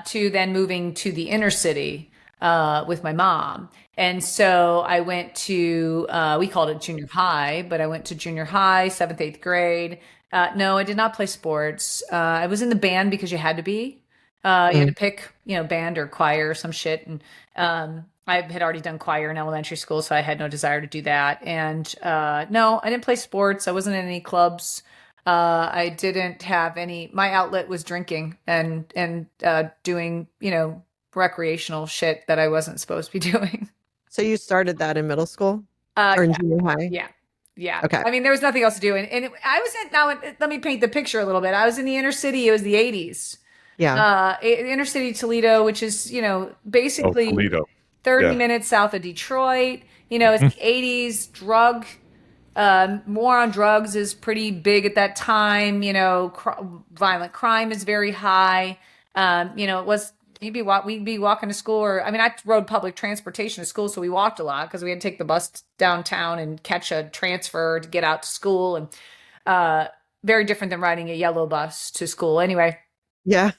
to then moving to the inner city with my mom. And so I went to, we called it junior high, but I went to junior high, 7th, 8th grade. No, I did not play sports. I was in the band because you had to be. You had to pick, band or choir or some shit. And I had already done choir in elementary school, so I had no desire to do that. And no, I didn't play sports. I wasn't in any clubs. I didn't have any. My outlet was drinking and doing, recreational shit that I wasn't supposed to be doing. So you started that in middle school or in junior high? Yeah. Okay. I mean, there was nothing else to do. Let me paint the picture a little bit. I was in the inner city. It was the 80s. Yeah. Inner city Toledo, which is, basically Toledo. 30 minutes south of Detroit. It's the 80s. War on drugs is pretty big at that time. Violent crime is very high. It was we'd be walking to school, I rode public transportation to school, so we walked a lot because we had to take the bus downtown and catch a transfer to get out to school, and very different than riding a yellow bus to school. Anyway, yeah,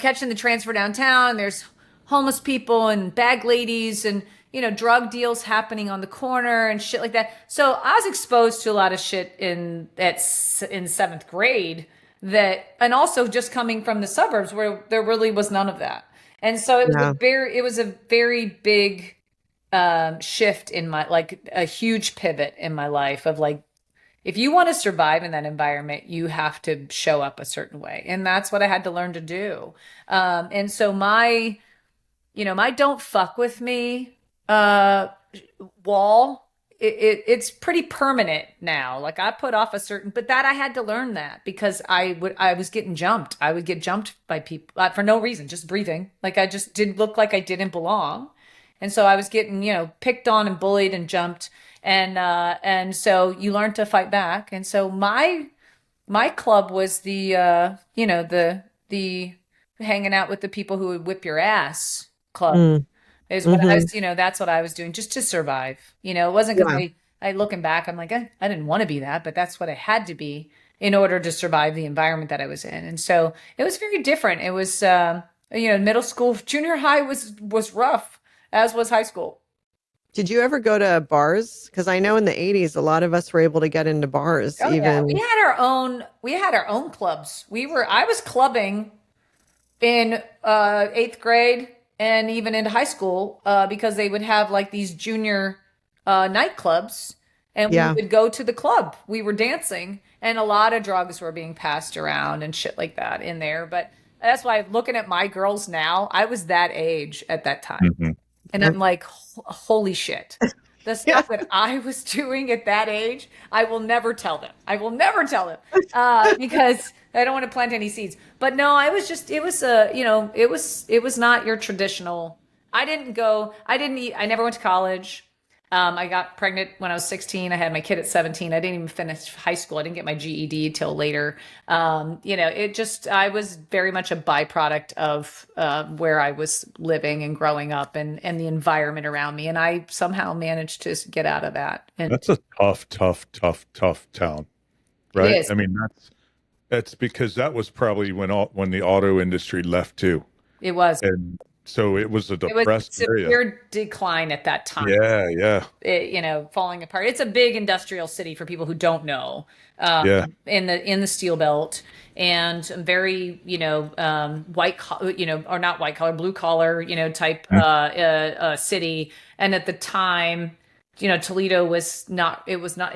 catching the transfer downtown, there's homeless people and bag ladies and drug deals happening on the corner and shit like that. So I was exposed to a lot of shit in 7th grade. And also just coming from the suburbs where there really was none of that. And so it was a very big shift in a huge pivot in my life of if you want to survive in that environment, you have to show up a certain way. And that's what I had to learn to do. And so my don't fuck with me wall, it's pretty permanent now. I put off but that I had to learn that because I was getting jumped. I would get jumped by people for no reason, just breathing. I just did look like I didn't belong. And so I was getting, picked on and bullied and jumped. And so you learn to fight back. And so my club was the hanging out with the people who would whip your ass club Mm, is what I hmm. was, that's what I was doing just to survive. It wasn't because Yeah. I looking back, I'm like, I didn't want to be that, but that's what I had to be in order to survive the environment that I was in. And so it was very different. It was, middle school, junior high was rough, as was high school. Did you ever go to bars? Because I know in the 80s, a lot of us were able to get into bars, Oh yeah, even. we had our own clubs. I was clubbing in eighth grade and even into high school because they would have like these junior nightclubs, and we Yeah. would go to the club. We were dancing, and a lot of drugs were being passed around and shit like that in there. But that's why looking at my girls now, I was that age at that time. Mhm. And I'm like, holy shit. The Yeah. stuff that I was doing at that age, I will never tell them. I will never tell them because I don't want to plant any seeds. But no, I was just, it was, it was not your traditional. I didn't eat, I never went to college. I got pregnant when I was 16. I had my kid at 17. I didn't even finish high school. I didn't get my GED till later. I was very much a byproduct of where I was living and growing up and the environment around me. And I somehow managed to get out of that. And That's a tough, tough, tough, tough town, it right? is. I mean, that's because that was probably when the auto industry left too, It was. and so it was a It was depressed area. severe decline at that time. Yeah, yeah, Falling apart. It's a big industrial city for people who don't know, yeah. in the steel belt, and very, white, or not white collar, blue collar, type city. And at the time, Toledo it's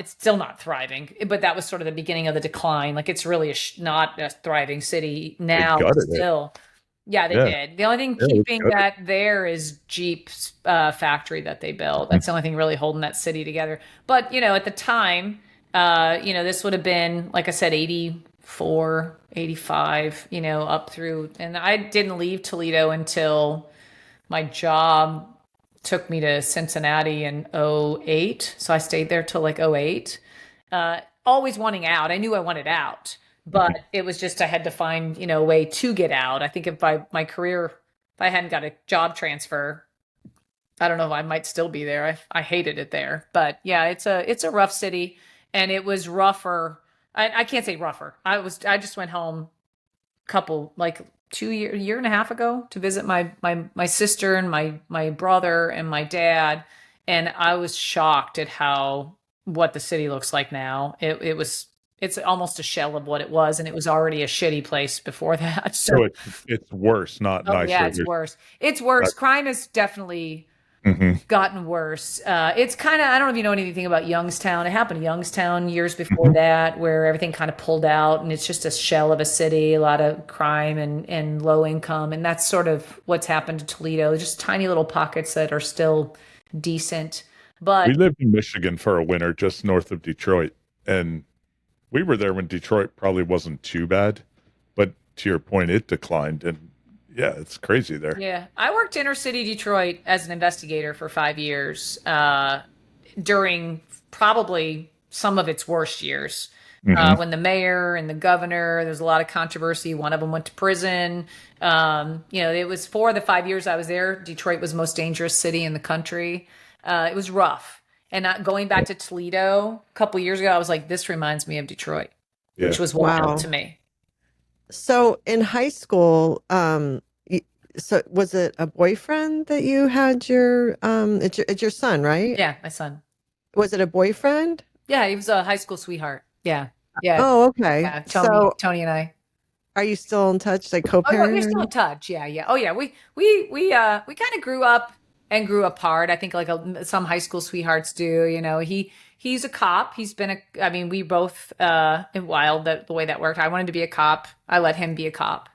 still not thriving, but that was sort of the beginning of the decline. Like it's really not a thriving city They now, but gutted it. still. Yeah, they Yeah, did. The only thing yeah, they keeping gutted that there is Jeep's factory that they built. it. That's the only thing really holding that city together. But, at the time, this would have been, like I said, 84, 85, up through. And I didn't leave Toledo until my job took me to Cincinnati in '08. So I stayed there till like '08. Always wanting out. I knew I wanted out, but it was just I had to find, a way to get out. I think if I hadn't got a job transfer, I don't know if I might still be there. I hated it there. But yeah, it's a rough city, and it was rougher. I can't say rougher. I just went home couple like year and a half ago to visit my sister and my brother and my dad, and I was shocked at what the city looks like now. It's almost a shell of what it was, and it was already a shitty place before that. So, So it's worse, not oh yeah, nicer. it's worse. It's worse. Crime has definitely Mm-hmm. gotten worse. It's kind of, I don't know if you know anything about Youngstown. It happened in Youngstown years before Mm-hmm. that, where everything kind of pulled out and it's just a shell of a city, a lot of crime and low income. And that's sort of what's happened to Toledo, just tiny little pockets that are still decent. We But lived in Michigan for a winter just north of Detroit, and we were there when Detroit probably wasn't too bad, but to your point, it declined, and yeah, it's crazy there. yeah, I worked inner city Detroit as an investigator for 5 years during probably some of its worst years. Mm-hmm. When the mayor and the governor, there's a lot of controversy. One of them went to prison. It was 4 of the 5 years I was there. Detroit was the most dangerous city in the country. It was rough. And going back to Toledo a couple years ago, I was like, this reminds me of Detroit, Yeah. which was wild Wow. to me. So in high school, so was it a boyfriend that you had it's your son, right? Yeah, my son. Was it a boyfriend? Yeah, he was a high school sweetheart. Yeah, yeah, Oh, okay. yeah. So Tony and I. are you still in touch, like Oh yeah, we're co-parent? still in touch. Yeah, yeah. Oh yeah, we kind of grew up and grew apart. I think like some high school sweethearts do. He's a cop. I mean, we both wild that the way that worked. I wanted to be a cop. I let him be a cop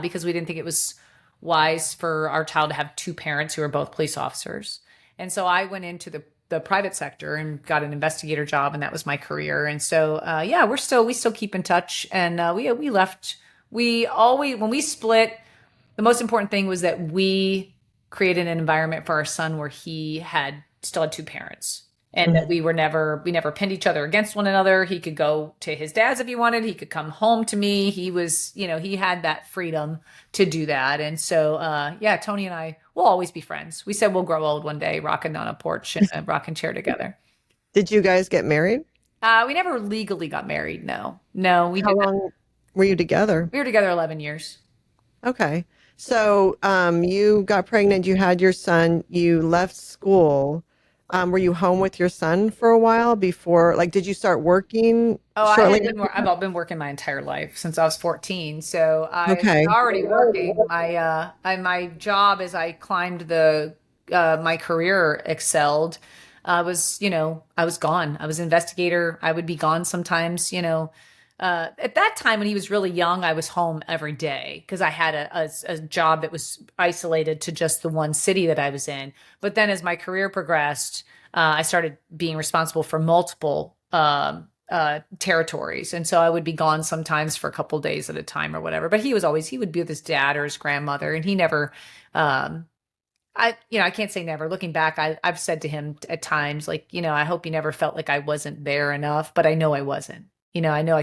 because we didn't think it was wise for our child to have two parents who are both police officers. And so I went into the private sector and got an investigator job, and that was my career. And so yeah, we still keep in touch, and we left. When we split, the most important thing was that we created an environment for our son where he still had two parents. and that we never pinned each other against one another. He could go to his dad's if he wanted. He could come home to me. He was, he had that freedom to do that. And so, yeah, Tony and I will always be friends. We said we'll grow old one day, rocking on a porch in a rocking chair together. Did you guys get married? We never legally got married. No, we How did. long were you together? We were together 11 years. Okay. So, you got pregnant, you had your son, you left school. Were you home with your son for a while before, like, did you start working Oh, shortly? I've been working my entire life since I was 14. So I was Okay. already working. My job as I climbed my career excelled. I was gone. I was an investigator. I would be gone sometimes, at that time when he was really young, I was home every day because I had a job that was isolated to just the one city that I was in. But then as my career progressed, I started being responsible for multiple territories. And so I would be gone sometimes for a couple of days at a time or whatever. But he would be with his dad or his grandmother, and he never, I can't say never. Looking back, I've said to him at times, like, I hope he never felt like I wasn't there enough, but I know I wasn't. I know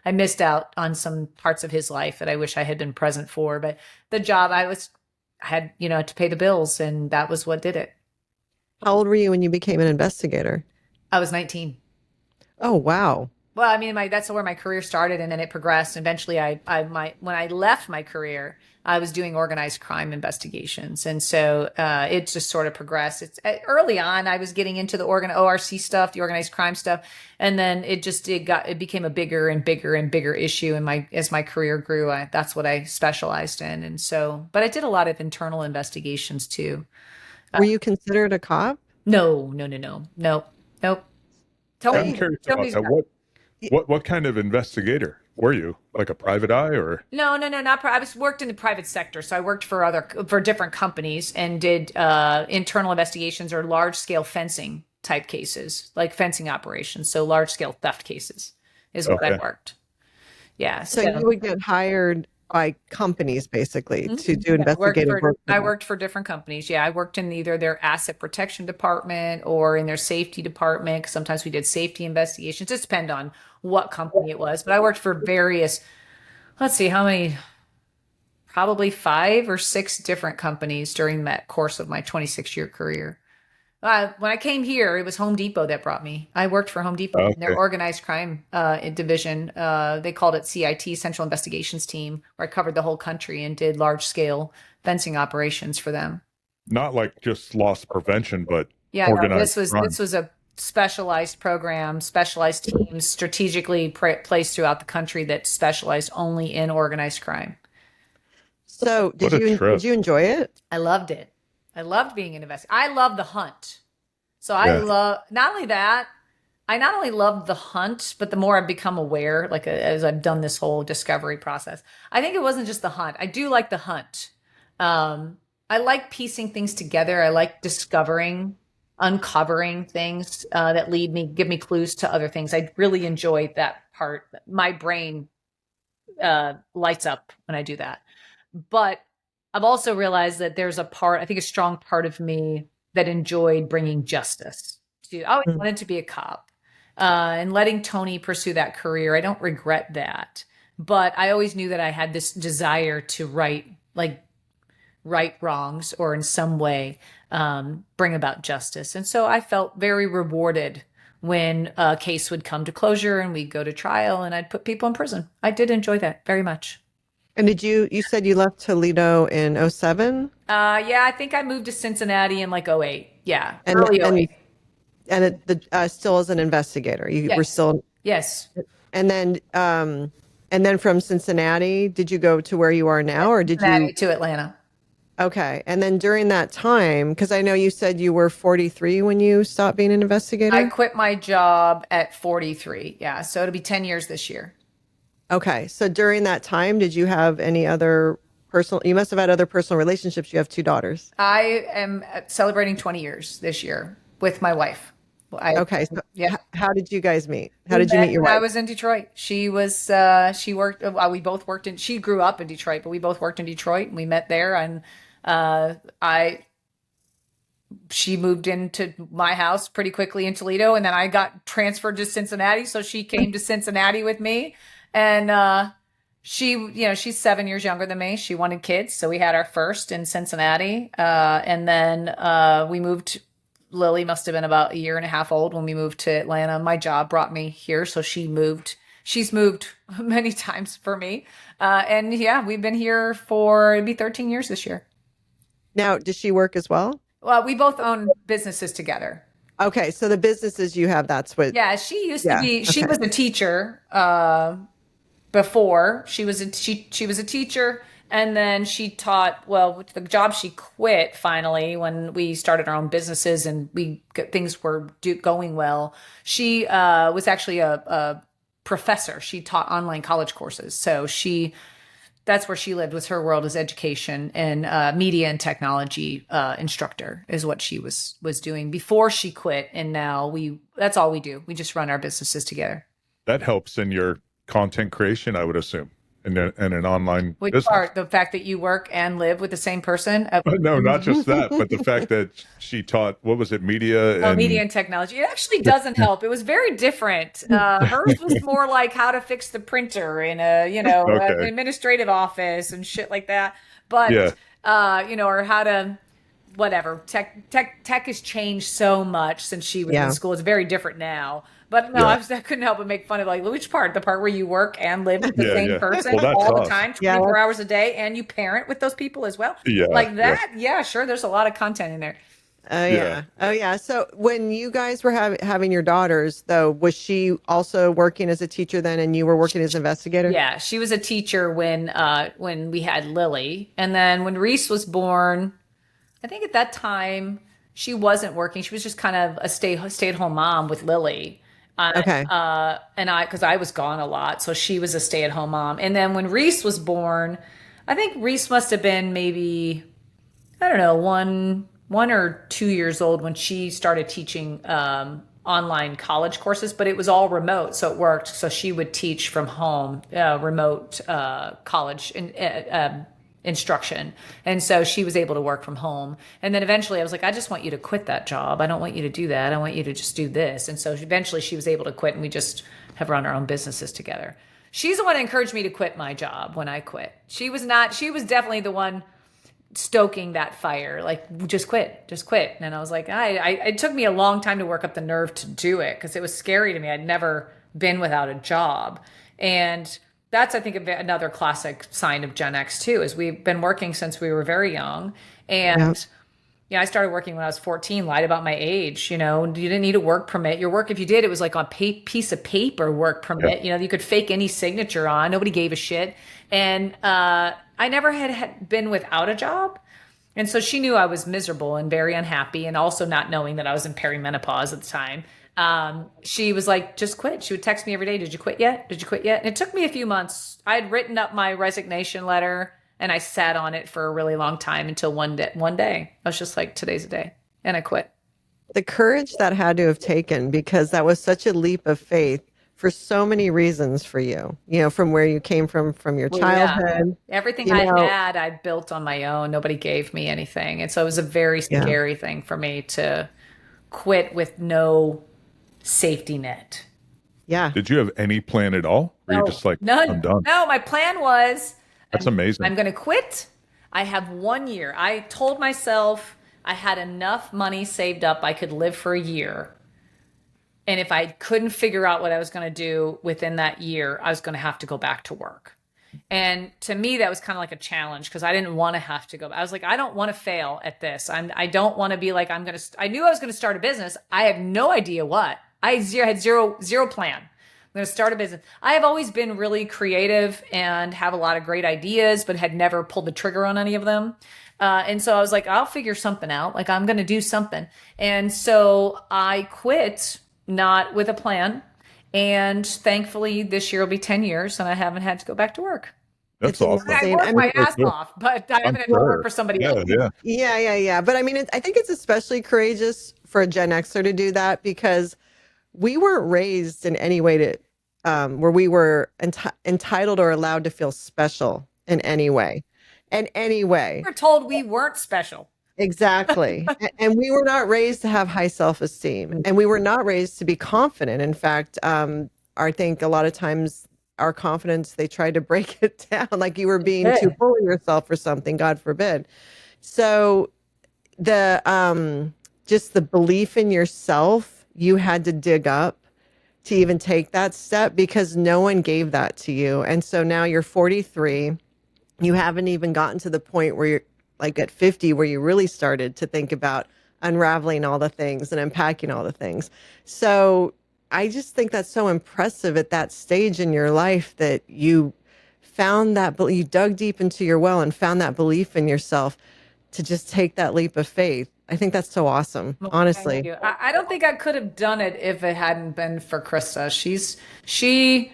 I missed out on some parts of his life that I wish I had been present for, but the job I had, to pay the bills, and that was what did it. How old were you when you became an investigator? I was 19. Oh, wow. Well, I mean, that's where my career started, and then it progressed. Eventually, when I left my career, I was doing organized crime investigations, and so it just sort of progressed. It's early on, I was getting into the ORC stuff, the organized crime stuff, and then it became a bigger and bigger and bigger issue. And as my career grew, that's what I specialized in, and so. But I did a lot of internal investigations too. Were you considered a cop? No. Nope. I'm curious about that. What kind of investigator were you? Like a private eye or? No, not. I worked in the private sector, so I worked for different companies and did internal investigations or large scale fencing type cases, like fencing operations. So large scale theft cases is what I worked. Yeah. So you would get hired by companies basically to do Yeah, investigative work. I worked for different companies. Yeah, I worked in either their asset protection department or in their safety department. 'Cause sometimes we did safety investigations. Just depend on what company it was. But I worked for various, let's see, how many, probably 5 or 6 different companies during that course of my 26-year career. When I came here, it was Home Depot that brought me. I worked for Home Depot in their organized crime division. They called it CIT, Central Investigations Team, where I covered the whole country and did large scale fencing operations for them. Not like just loss prevention, but organized crime. This was a specialized program, specialized teams strategically placed throughout the country that specialized only in organized crime. So did you enjoy it? I loved it. I loved being an investigator. I love the hunt. So I love, not only that, I not only love the hunt, but the more I've become aware, like as I've done this whole discovery process, I think it wasn't just the hunt. I do like the hunt. I like piecing things together. I like uncovering things that give me clues to other things. I really enjoy that part. My brain lights up when I do that. But I've also realized that there's I think a strong part of me that enjoyed bringing justice to. I always wanted to be a cop, and letting Tony pursue that career. I don't regret that, but I always knew that I had this desire to right wrongs or in some way bring about justice. And so I felt very rewarded when a case would come to closure and we'd go to trial and I'd put people in prison. I did enjoy that very much. And you said you left Toledo in 2007? Yeah, I think I moved to Cincinnati in like 2008. Yeah, And early 2008. And still as an investigator, you were still. Yes. And then from Cincinnati, did you go to where you are now, or did you to Atlanta? Okay. And then during that time, because I know you said you were 43 when you stopped being an investigator. I quit my job at 43. Yeah, so it'll be 10 years this year. Okay. So during that time, did you have any other you must have had other personal relationships. You have 2 daughters. I am celebrating 20 years this year with my wife. Okay. So how did you guys meet? How did you meet your wife? I was in Detroit. She worked, we both worked she grew up in Detroit, but we both worked in Detroit and we met there. And she moved into my house pretty quickly in Toledo, and then I got transferred to Cincinnati. So she came to Cincinnati with me, and she's 7 years younger than me. She wanted kids, so we had our first in Cincinnati, and then we moved. Lily must have been about a year and a half old when we moved to Atlanta. My job brought me here, so she moved. She's moved many times for me, and yeah, we've been here for it'll be 13 years this year. Now, does she work as well? Well, we both own businesses together. Okay, so the businesses you have, that's what. Yeah, she used to Yeah, be. She okay. was a teacher before. She was a teacher, and then she taught. Well, the job she quit finally when we started our own businesses and things were going well. She was actually a professor. She taught online college courses, so that's where she lived, was her world as education, and media and technology instructor is what she was doing before she quit. And now that's all we do. We just run our businesses together. That helps in your content creation, I would assume, in an online Which business. part? The fact that you work and live with the same person? No, not just that, but the fact that she taught, what was it, media and technology. It actually doesn't help. It was very different. Hers was more like how to fix the printer in an administrative office and shit like that. But or how to whatever. Tech has changed so much since she was in school. It's very different now. But no, I couldn't help but make fun of which part? The part where you work and live with the same person all the time, 24 hours a day, and you parent with those people as well. Like that. Yeah, sure. There's a lot of content in there. Oh yeah. So when you guys were having your daughters, though, was she also working as a teacher then, and you were working as an investigator? Yeah, she was a teacher when we had Lily, and then when Reese was born, I think at that time she wasn't working. She was just kind of a stay-at-home mom with Lily. Okay. Because I was gone a lot, so she was a stay-at-home mom. And then when Reese was born, I think Reese must have been maybe, I don't know, one or 2 years old when she started teaching online college courses, but it was all remote, so it worked. So she would teach from home, remote college instruction. And so she was able to work from home. And then eventually I was like, I just want you to quit that job. I don't want you to do that. I want you to just do this. And so eventually she was able to quit, and we just have run our own businesses together. She's the one who encouraged me to quit my job when I quit. She was definitely the one stoking that fire, like, just quit. And I was like, it took me a long time to work up the nerve to do it, because it was scary to me. I'd never been without a job. And that's, I think, another classic sign of Gen X too, is we've been working since we were very young. And I started working when I was 14, lied about my age. You didn't need a work permit. Your work, if you did, it was like on piece of paper work permit. You could fake any signature on. Nobody gave a shit. And I never had been without a job. And so she knew I was miserable and very unhappy, and also not knowing that I was in perimenopause at the time. She was like, just quit. She would text me every day. Did you quit yet? And it took me a few months. I had written up my resignation letter, and I sat on it for a really long time until one day I was just like, today's the day. And I quit. The courage that had to have taken, because that was such a leap of faith for so many reasons for you, from where you came from your childhood. Yeah. Everything I had, I built on my own. Nobody gave me anything. And so it was a very scary thing for me to quit with no safety net. Yeah. Did you have any plan at all? Or you just like, none. I'm done? No, my plan was, that's amazing. I'm going to quit. I have 1 year. I told myself I had enough money saved up I could live for a year. And if I couldn't figure out what I was going to do within that year, I was going to have to go back to work. And to me, that was kind of like a challenge, because I didn't want to have to go. I was like, I don't want to fail at this. I don't want to be like, I knew I was going to start a business. I have no idea what. I had zero plan. I'm going to start a business. I have always been really creative and have a lot of great ideas, but had never pulled the trigger on any of them. And so I was like, I'll figure something out. Like, I'm going to do something. And so I quit, not with a plan. And thankfully, this year will be 10 years, and I haven't had to go back to work. That's awesome. I work my ass off, but I haven't had to work for somebody else. Yeah. But I mean, I think it's especially courageous for a Gen Xer to do that, because we weren't raised in any way to where we were entitled or allowed to feel special in any way. In any way. We were told we weren't special. Exactly. And we were not raised to have high self-esteem, and we were not raised to be confident. In fact, I think a lot of times our confidence, they tried to break it down, like you were being too Good. full of yourself or something, God forbid. So the just the belief in yourself, you had to dig up to even take that step because no one gave that to you. And so now you're 43, you haven't even gotten to the point where you're like at 50 where you really started to think about unraveling all the things and unpacking all the things. So I just think that's so impressive at that stage in your life that you found that, you dug deep into your well and found that belief in yourself to just take that leap of faith. I think that's so awesome, Well, thank honestly. you. I don't think I could have done it if it hadn't been for Christa. She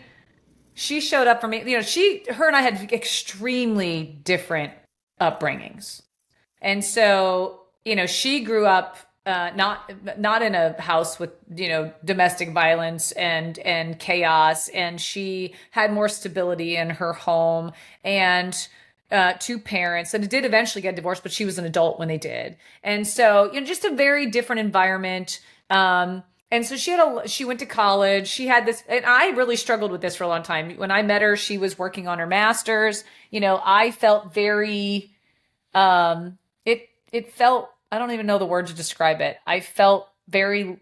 she showed up for me. Her and I had extremely different upbringings. And so, she grew up not in a house with, domestic violence and chaos, and she had more stability in her home and two parents, and it did eventually get divorced, but she was an adult when they did. And so, just a very different environment. And so she went to college. She had this, and I really struggled with this for a long time. When I met her, she was working on her master's. I felt very, it felt, I don't even know the word to describe it. I felt very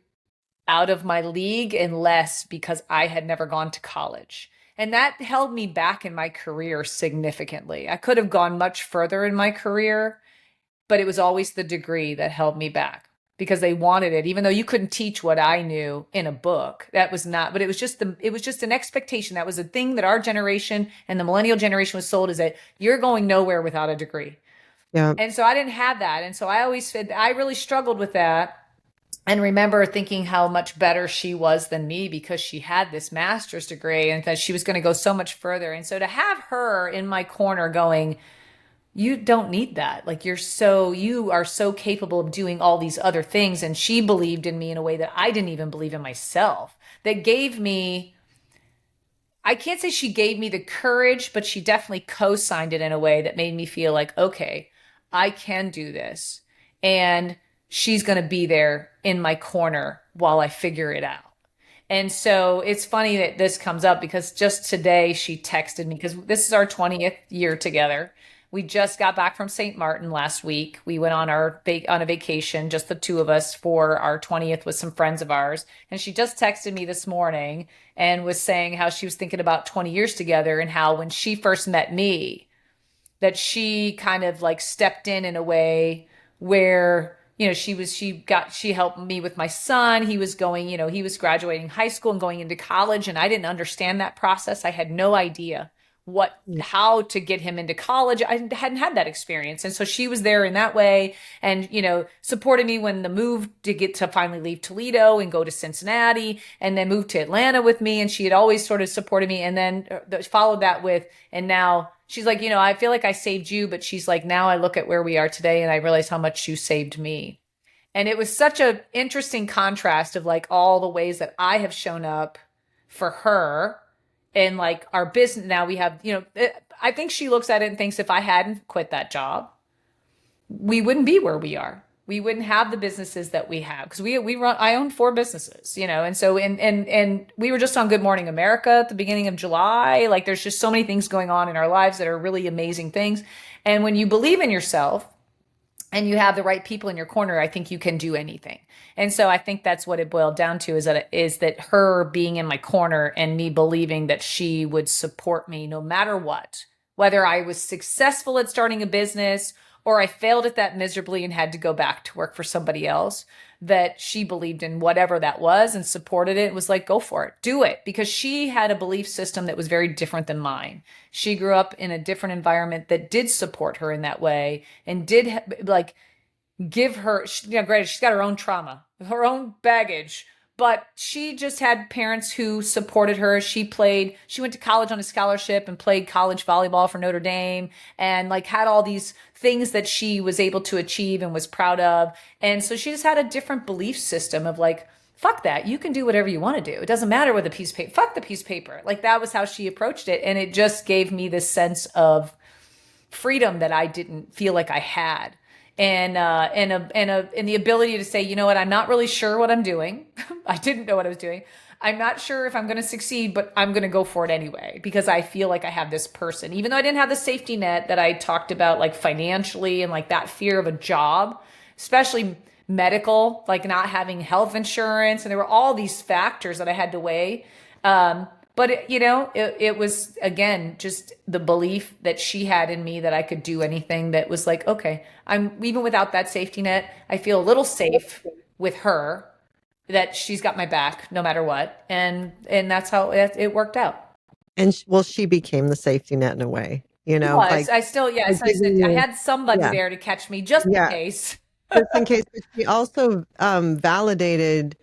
out of my league unless because I had never gone to college. And that held me back in my career significantly. I could have gone much further in my career, but it was always the degree that held me back because they wanted it, even though you couldn't teach what I knew in a book. That was not, but it was just an expectation. That was a thing that our generation and the millennial generation was sold, is that you're going nowhere without a degree. Yeah. And so I didn't have that. And so I really struggled with that, and remember thinking how much better she was than me because she had this master's degree and that she was going to go so much further. And so to have her in my corner going, you don't need that. Like you are so capable of doing all these other things. And she believed in me in a way that I didn't even believe in myself. That gave me, I can't say she gave me the courage, but she definitely co-signed it in a way that made me feel like, okay, I can do this. And she's going to be there in my corner while I figure it out. And so it's funny that this comes up because just today she texted me, because this is our 20th year together. We just got back from St. Martin last week. We went on on a vacation, just the two of us, for our 20th with some friends of ours. And she just texted me this morning and was saying how she was thinking about 20 years together, and how when she first met me, that she kind of like stepped in a way where, she helped me with my son. He was going, he was graduating high school and going into college, and I didn't understand that process. I had no idea how to get him into college. I hadn't had that experience. And so she was there in that way, and, supported me when the move to finally leave Toledo and go to Cincinnati and then move to Atlanta with me. And she had always sort of supported me, and then followed that with, and now she's like, I feel like I saved you, but she's like, now I look at where we are today and I realize how much you saved me. And it was such an interesting contrast of like all the ways that I have shown up for her. And like our business now, we have, I think she looks at it and thinks if I hadn't quit that job, we wouldn't be where we are. We wouldn't have the businesses that we have, because I own 4 businesses, and so, and we were just on Good Morning America at the beginning of July. Like there's just so many things going on in our lives that are really amazing things. And when you believe in yourself and you have the right people in your corner, I think you can do anything. And so I think that's what it boiled down to, is that her being in my corner and me believing that she would support me no matter what, whether I was successful at starting a business or I failed at that miserably and had to go back to work for somebody else, that she believed in whatever that was and supported it. It was like, go for it, do it. Because she had a belief system that was very different than mine. She grew up in a different environment that did support her in that way, and did like give her, granted, she's got her own trauma, her own baggage, but she just had parents who supported her. She went to college on a scholarship and played college volleyball for Notre Dame, and like had all these things that she was able to achieve and was proud of. And so she just had a different belief system of like, fuck that. You can do whatever you want to do. It doesn't matter with a piece of paper. Fuck the piece of paper. Like that was how she approached it. And it just gave me this sense of freedom that I didn't feel like I had. and the ability to say, you know what, I'm not really sure what I'm doing. I didn't know what I was doing. I'm not sure if I'm going to succeed, but I'm going to go for it anyway because I feel like I have this person, even though I didn't have the safety net that I talked about, like financially and like that fear of a job, especially medical, like not having health insurance. And there were all these factors that I had to weigh. But it was, again, just the belief that she had in me that I could do anything, that was like, okay, I'm, even without that safety net, I feel a little safe with her, that she's got my back no matter what. And that's how it worked out. And she became the safety net in a way, like I still, yes, like giving I you, had somebody yeah, there to catch me just in yeah, case. just in case. But she also validated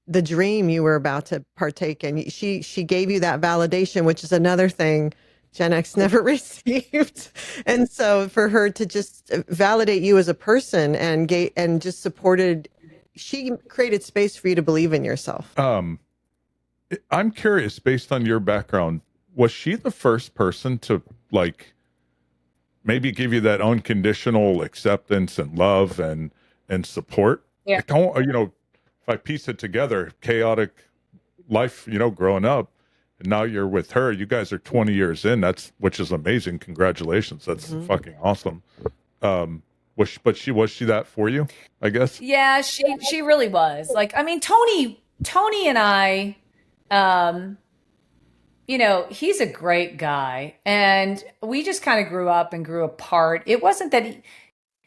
the dream you were about to partake in. She gave you that validation, which is another thing Gen X never received. And so for her to just validate you as a person and just supported, she created space for you to believe in yourself. I'm curious, based on your background, was she the first person to like maybe give you that unconditional acceptance and love and support? Yeah. Like, if I piece it together, chaotic life, growing up, and now you're with her. You guys are 20 years in. Which is amazing. Congratulations. That's fucking awesome. Was she that for you, I guess? Yeah, she really was. Like, I mean, Tony and I, he's a great guy, and we just kind of grew up and grew apart. It wasn't that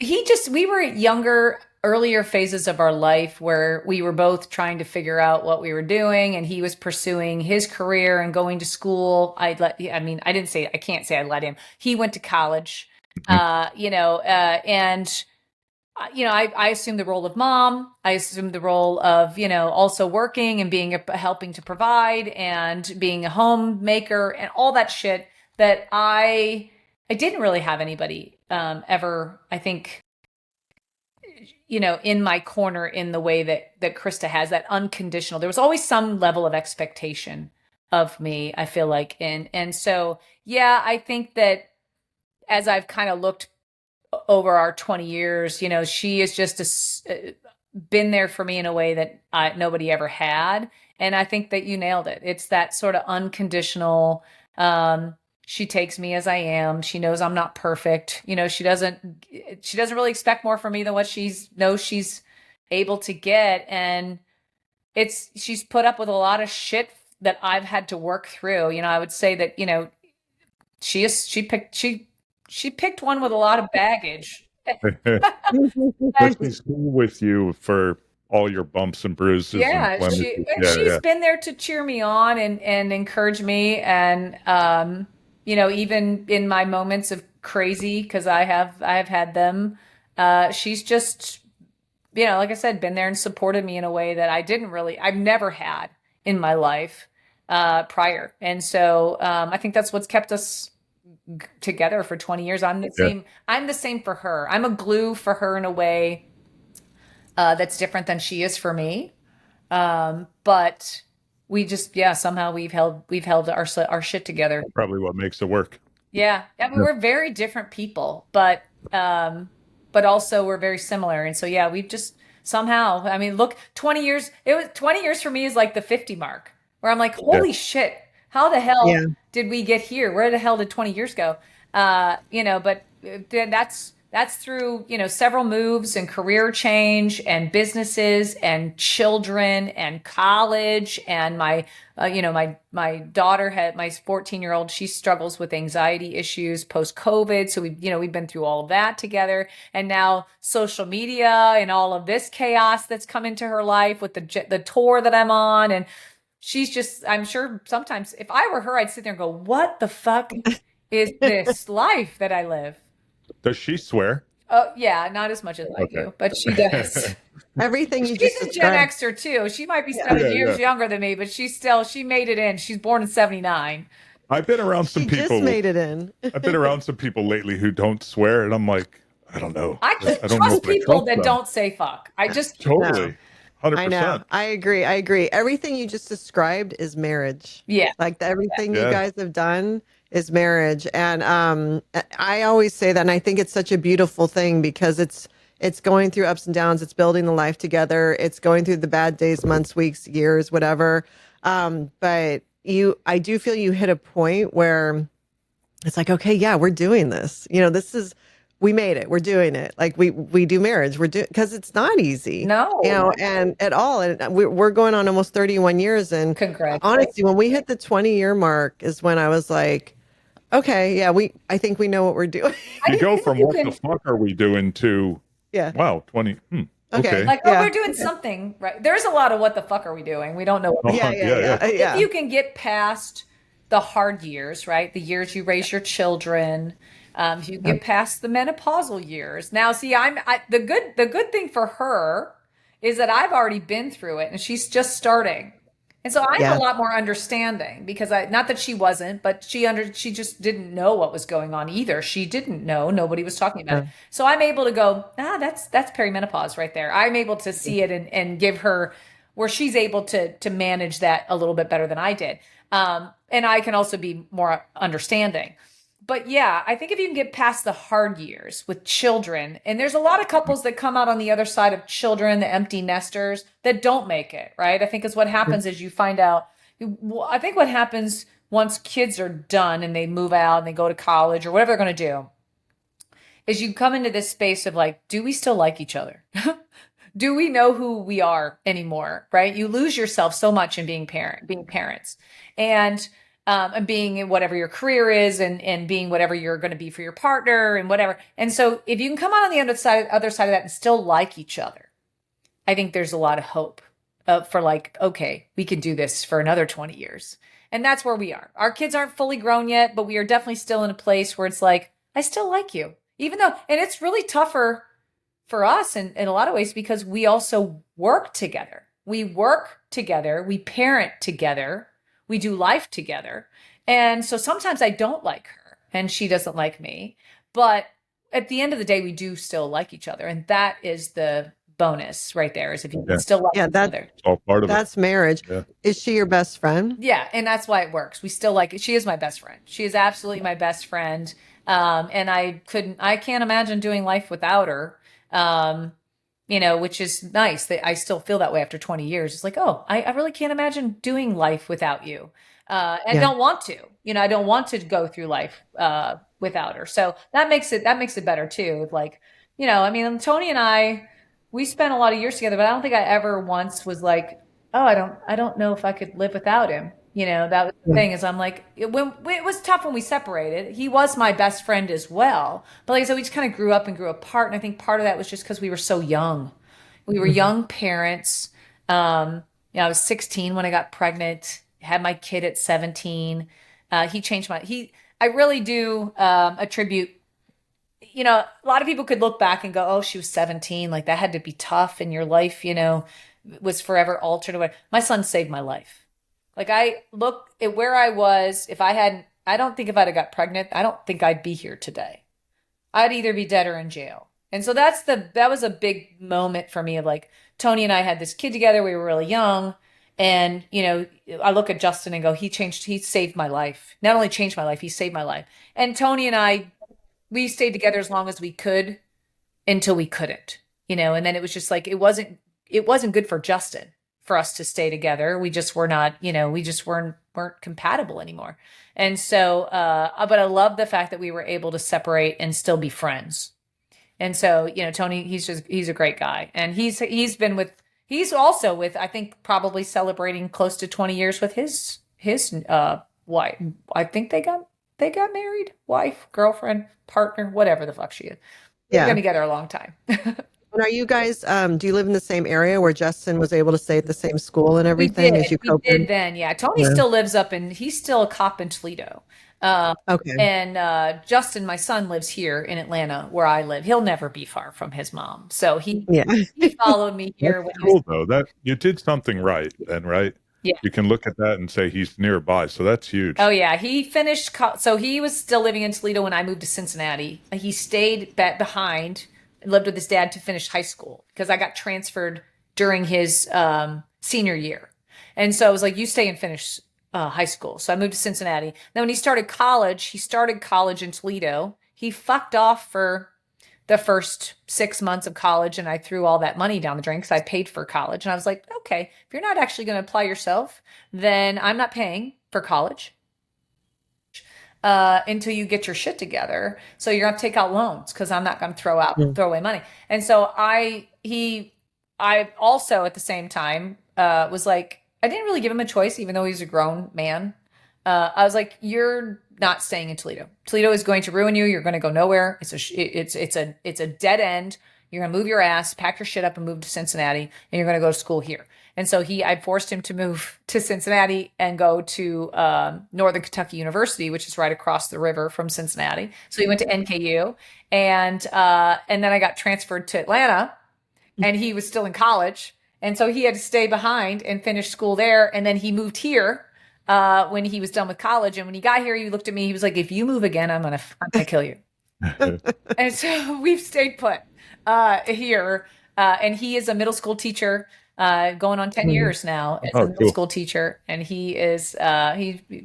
we were at earlier phases of our life where we were both trying to figure out what we were doing, and he was pursuing his career and going to school. I can't say I let him. He went to college, and I assumed the role of mom. I assumed the role of, also working and helping to provide and being a homemaker and all that shit that I didn't really have anybody ever, I think, in my corner in the way that Christa has, that unconditional. There was always some level of expectation of me, I feel like. And so, yeah, I think that as I've kind of looked over our 20 years, she has just been there for me in a way that nobody ever had. And I think that you nailed it. It's that sort of unconditional, she takes me as I am. She knows I'm not perfect. She doesn't really expect more from me than what she's able to get. And she's put up with a lot of shit that I've had to work through. I would say that, she picked one with a lot of baggage. She's cool with you for all your bumps and bruises. Yeah, and she's been there to cheer me on and encourage me. And, even in my moments of crazy, because I've had them, she's just, like I said, been there and supported me in a way that I've never had in my life prior. And so I think that's what's kept us together for 20 years. I'm the same for her. I'm a glue for her in a way that's different than she is for me. But we just, somehow we've held our shit together. Probably what makes it work. Yeah. We're very different people, but also we're very similar. And so, we've just somehow, look, 20 years for me is like the 50 mark where I'm like, holy shit, how the hell did we get here? Where the hell did 20 years go? But that's through, several moves and career change and businesses and children and college. And my daughter my 14-year-old, she struggles with anxiety issues post-COVID. So we've been through all of that together. And now social media and all of this chaos that's come into her life with the tour that I'm on. And she's just, I'm sure sometimes if I were her, I'd sit there and go, what the fuck is this life that I live? Does she swear? Oh, yeah, not as much as I do, but she does. Everything you She's just a Gen Xer too. She might be 7 years younger than me, but she made it in. She's born in 79. I've been around some people. Just made it in. I've been around some people lately who don't swear, and I'm like, I don't know. I don't trust people that don't say fuck. I just totally. 100%. I know. I agree. Everything you just described is marriage. Yeah. Like everything you guys have done is marriage. And I always say that, and I think it's such a beautiful thing because It's going through ups and downs. It's building the life together. It's going through the bad days, months, weeks, years, whatever. But I do feel you hit a point where it's like, okay, yeah, we're doing this. We made it. We're doing it. Like we do marriage. We're doing, because it's not easy, No. and at all. And we're going on almost 31 years. And Congrats. honestly, when we hit the 20-year mark is when I was like, okay, yeah, I think we know what we're doing. You go from what the fuck are we doing to, Yeah. wow, 20. Okay. Like, Yeah. we're doing something, right? There's a lot of what the fuck are we doing? We don't know. Yeah. If you can get past the hard years, right? The years you raise your children, if you get past the menopausal years. Now, see, the good thing for her is that I've already been through it, and she's just starting. And so I'm a lot more understanding, because not that she wasn't, but she just didn't know what was going on either. She didn't know. Nobody was talking about it. So I'm able to go, that's perimenopause right there. I'm able to see it and give her where she's able to manage that a little bit better than I did. And I can also be more understanding. But yeah, I think if you can get past the hard years with children, and there's a lot of couples that come out on the other side of children, the empty nesters, that don't make it, right? I think is what happens is you find out, I think what happens once kids are done and they move out and they go to college or whatever they're going to do, is you come into this space of like, do we still like each other? Do we know who we are anymore, right? You lose yourself so much in being parents. And being whatever your career is and being whatever you're going to be for your partner and whatever. And so if you can come out on the other side of that and still like each other, I think there's a lot of hope for like, okay, we can do this for another 20 years. And that's where we are. Our kids aren't fully grown yet, but we are definitely still in a place where it's like, I still like you, even though, and it's really tougher for us in a lot of ways because we also work together. We work together. We parent together. We do life together. And so sometimes I don't like her and she doesn't like me. But at the end of the day, we do still like each other. And that is the bonus right there, is if you can still like each other. It's all part of that's marriage. Yeah. Is she your best friend? Yeah. And that's why it works. We still like it. She is my best friend. She is absolutely my best friend. And I can't imagine doing life without her. Which is nice that I still feel that way after 20 years. It's like, oh, I really can't imagine doing life without you. Don't want to, I don't want to go through life, without her. So that makes it better too. Like, Tony and I, we spent a lot of years together, but I don't think I ever once was like, oh, I don't know if I could live without him. That was the thing, is I'm like, it was tough when we separated. He was my best friend as well. But like I said, we just kind of grew up and grew apart. And I think part of that was just because we were so young. We were young parents. I was 16 when I got pregnant, had my kid at 17. He changed I really do attribute, a lot of people could look back and go, oh, she was 17. Like that had to be tough in your life, was forever altered. My son saved my life. Like I look at where I was, I don't think if I'd have got pregnant, I don't think I'd be here today. I'd either be dead or in jail. And so that was a big moment for me of like, Tony and I had this kid together. We were really young. And, I look at Justin and go, he saved my life. Not only changed my life, he saved my life. And Tony and I, we stayed together as long as we could until we couldn't, and then it was just like, it wasn't good for Justin for us to stay together. We just were not, we just weren't compatible anymore. And so, but I love the fact that we were able to separate and still be friends. And so, Tony, he's a great guy. And he's also with, I think, probably celebrating close to 20 years with his wife. I think they got married, wife, girlfriend, partner, whatever the fuck she is. They're going together a long time. And are you guys, do you live in the same area where Justin was able to stay at the same school and everything as you coped? We did then, yeah. Tony still lives he's still a cop in Toledo. Okay. And Justin, my son, lives here in Atlanta where I live. He'll never be far from his mom. So he followed me here. That's cool though. That you did something right then, right? Yeah. You can look at that and say he's nearby. So that's huge. Oh yeah. He finished. So he was still living in Toledo when I moved to Cincinnati. He stayed behind and lived with his dad to finish high school because I got transferred during his senior year. And so I was like, you stay and finish high school. So I moved to Cincinnati. Then when he started college in Toledo. He fucked off for the first 6 months of college, and I threw all that money down the drain because I paid for college. And I was like, okay, if you're not actually going to apply yourself, then I'm not paying for college until you get your shit together. So you're going to take out loans because I'm not going to throw away money. And so I also at the same time was like, I didn't really give him a choice, even though he's a grown man. I was like, you're not staying in Toledo. Toledo is going to ruin you. You're going to go nowhere. It's a dead end. You're going to move your ass, pack your shit up and move to Cincinnati, and you're going to go to school here. And so I forced him to move to Cincinnati and go to Northern Kentucky University, which is right across the river from Cincinnati. So he went to NKU, and then I got transferred to Atlanta, and he was still in college. And so he had to stay behind and finish school there. And then he moved here when he was done with college. And when he got here, he looked at me, he was like, if you move again, I'm gonna kill you. And so we've stayed put here. And he is a middle school teacher, going on 10 years now as a middle school teacher. And he's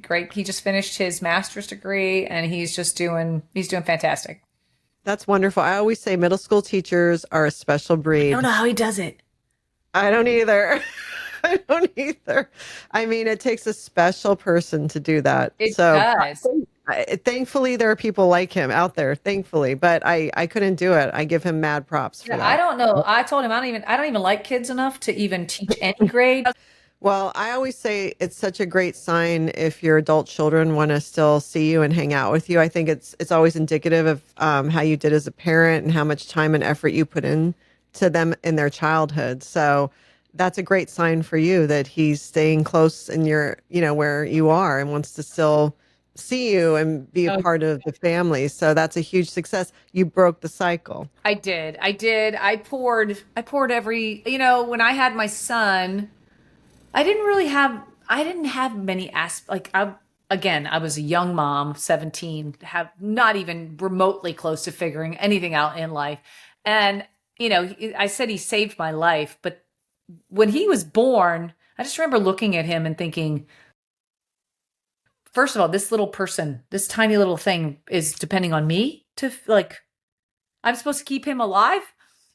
great. He just finished his master's degree, and he's doing fantastic. That's wonderful. I always say middle school teachers are a special breed. I don't know how he does it. I don't either. I don't either. I mean, it takes a special person to do that. It does. Thankfully, there are people like him out there, thankfully, but I couldn't do it. I give him mad props for that. I don't know. I told him I don't even like kids enough to even teach any grade. Well, I always say it's such a great sign if your adult children want to still see you and hang out with you. I think it's always indicative of how you did as a parent and how much time and effort you put in to them in their childhood. So that's a great sign for you that he's staying close in your, where you are and wants to still see you and be a part of the family. So that's a huge success. You broke the cycle. I did. I poured every, when I had my son, I didn't have many aspects. I was a young mom, 17, have not even remotely close to figuring anything out in life. And, I said he saved my life, but when he was born, I just remember looking at him and thinking, first of all, this little person, this tiny little thing is depending on me to I'm supposed to keep him alive.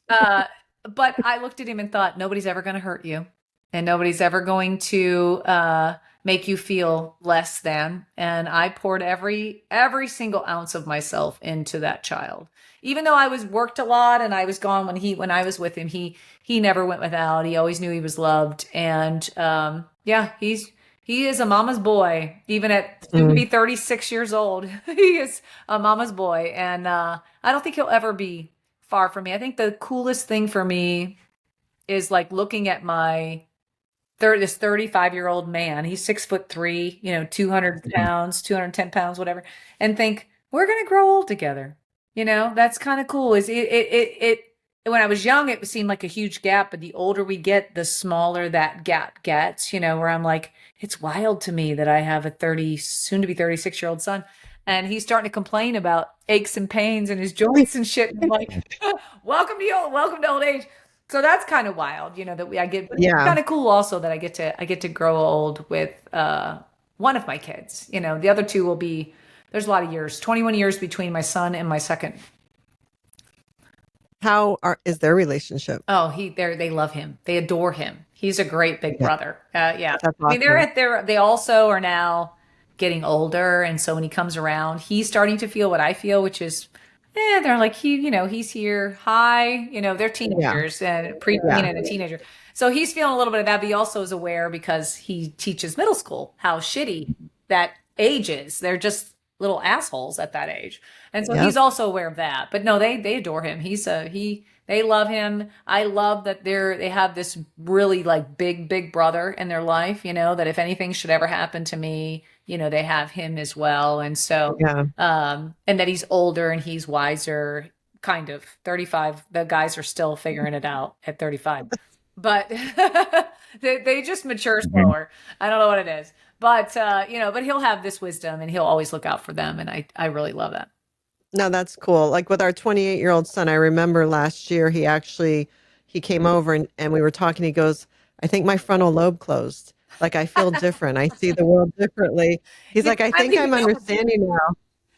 But I looked at him and thought, nobody's ever going to hurt you, and nobody's ever going to make you feel less than. And I poured every single ounce of myself into that child. Even though I worked a lot and I was gone when I was with him, he never went without. He always knew he was loved. And he is a mama's boy, even at soon to be 36 years old. He is a mama's boy. And I don't think he'll ever be far from me. I think the coolest thing for me is looking at this 35-year-old man. He's 6'3", 200 pounds, 210 pounds, whatever, and think we're going to grow old together. That's kind of cool. When I was young, it seemed like a huge gap, but the older we get, the smaller that gap gets, where I'm like, it's wild to me that I have a soon to be 36-year-old son, and he's starting to complain about aches and pains in his joints and shit. And I'm like, welcome to old age. So that's kind of wild, it's kind of cool also that I get to grow old with one of my kids. The other two will be, there's a lot of years, 21 years between my son and my second. How is their relationship? Oh, they love him. They adore him. He's a great big brother. Yeah. That's awesome. I mean, they also are now getting older. And so when he comes around, he's starting to feel what I feel, which is, they're like, he's here. Hi, they're teenagers and preteen and a teenager. So he's feeling a little bit of that, but he also is aware because he teaches middle school, how shitty that age is. They're just little assholes at that age. And so he's also aware of that, but no, they adore him. They love him. I love that they have this really big brother in their life, that if anything should ever happen to me, they have him as well. And so, and that he's older and he's wiser, kind of 35. The guys are still figuring it out at 35, but they just mature slower. I don't know what it is, but but he'll have this wisdom and he'll always look out for them. And I really love that. No, that's cool. Like with our 28-year-old son, I remember last year he came over and we were talking. He goes, I think my frontal lobe closed. Like I feel different. I see the world differently. He's like, I think I'm understanding now.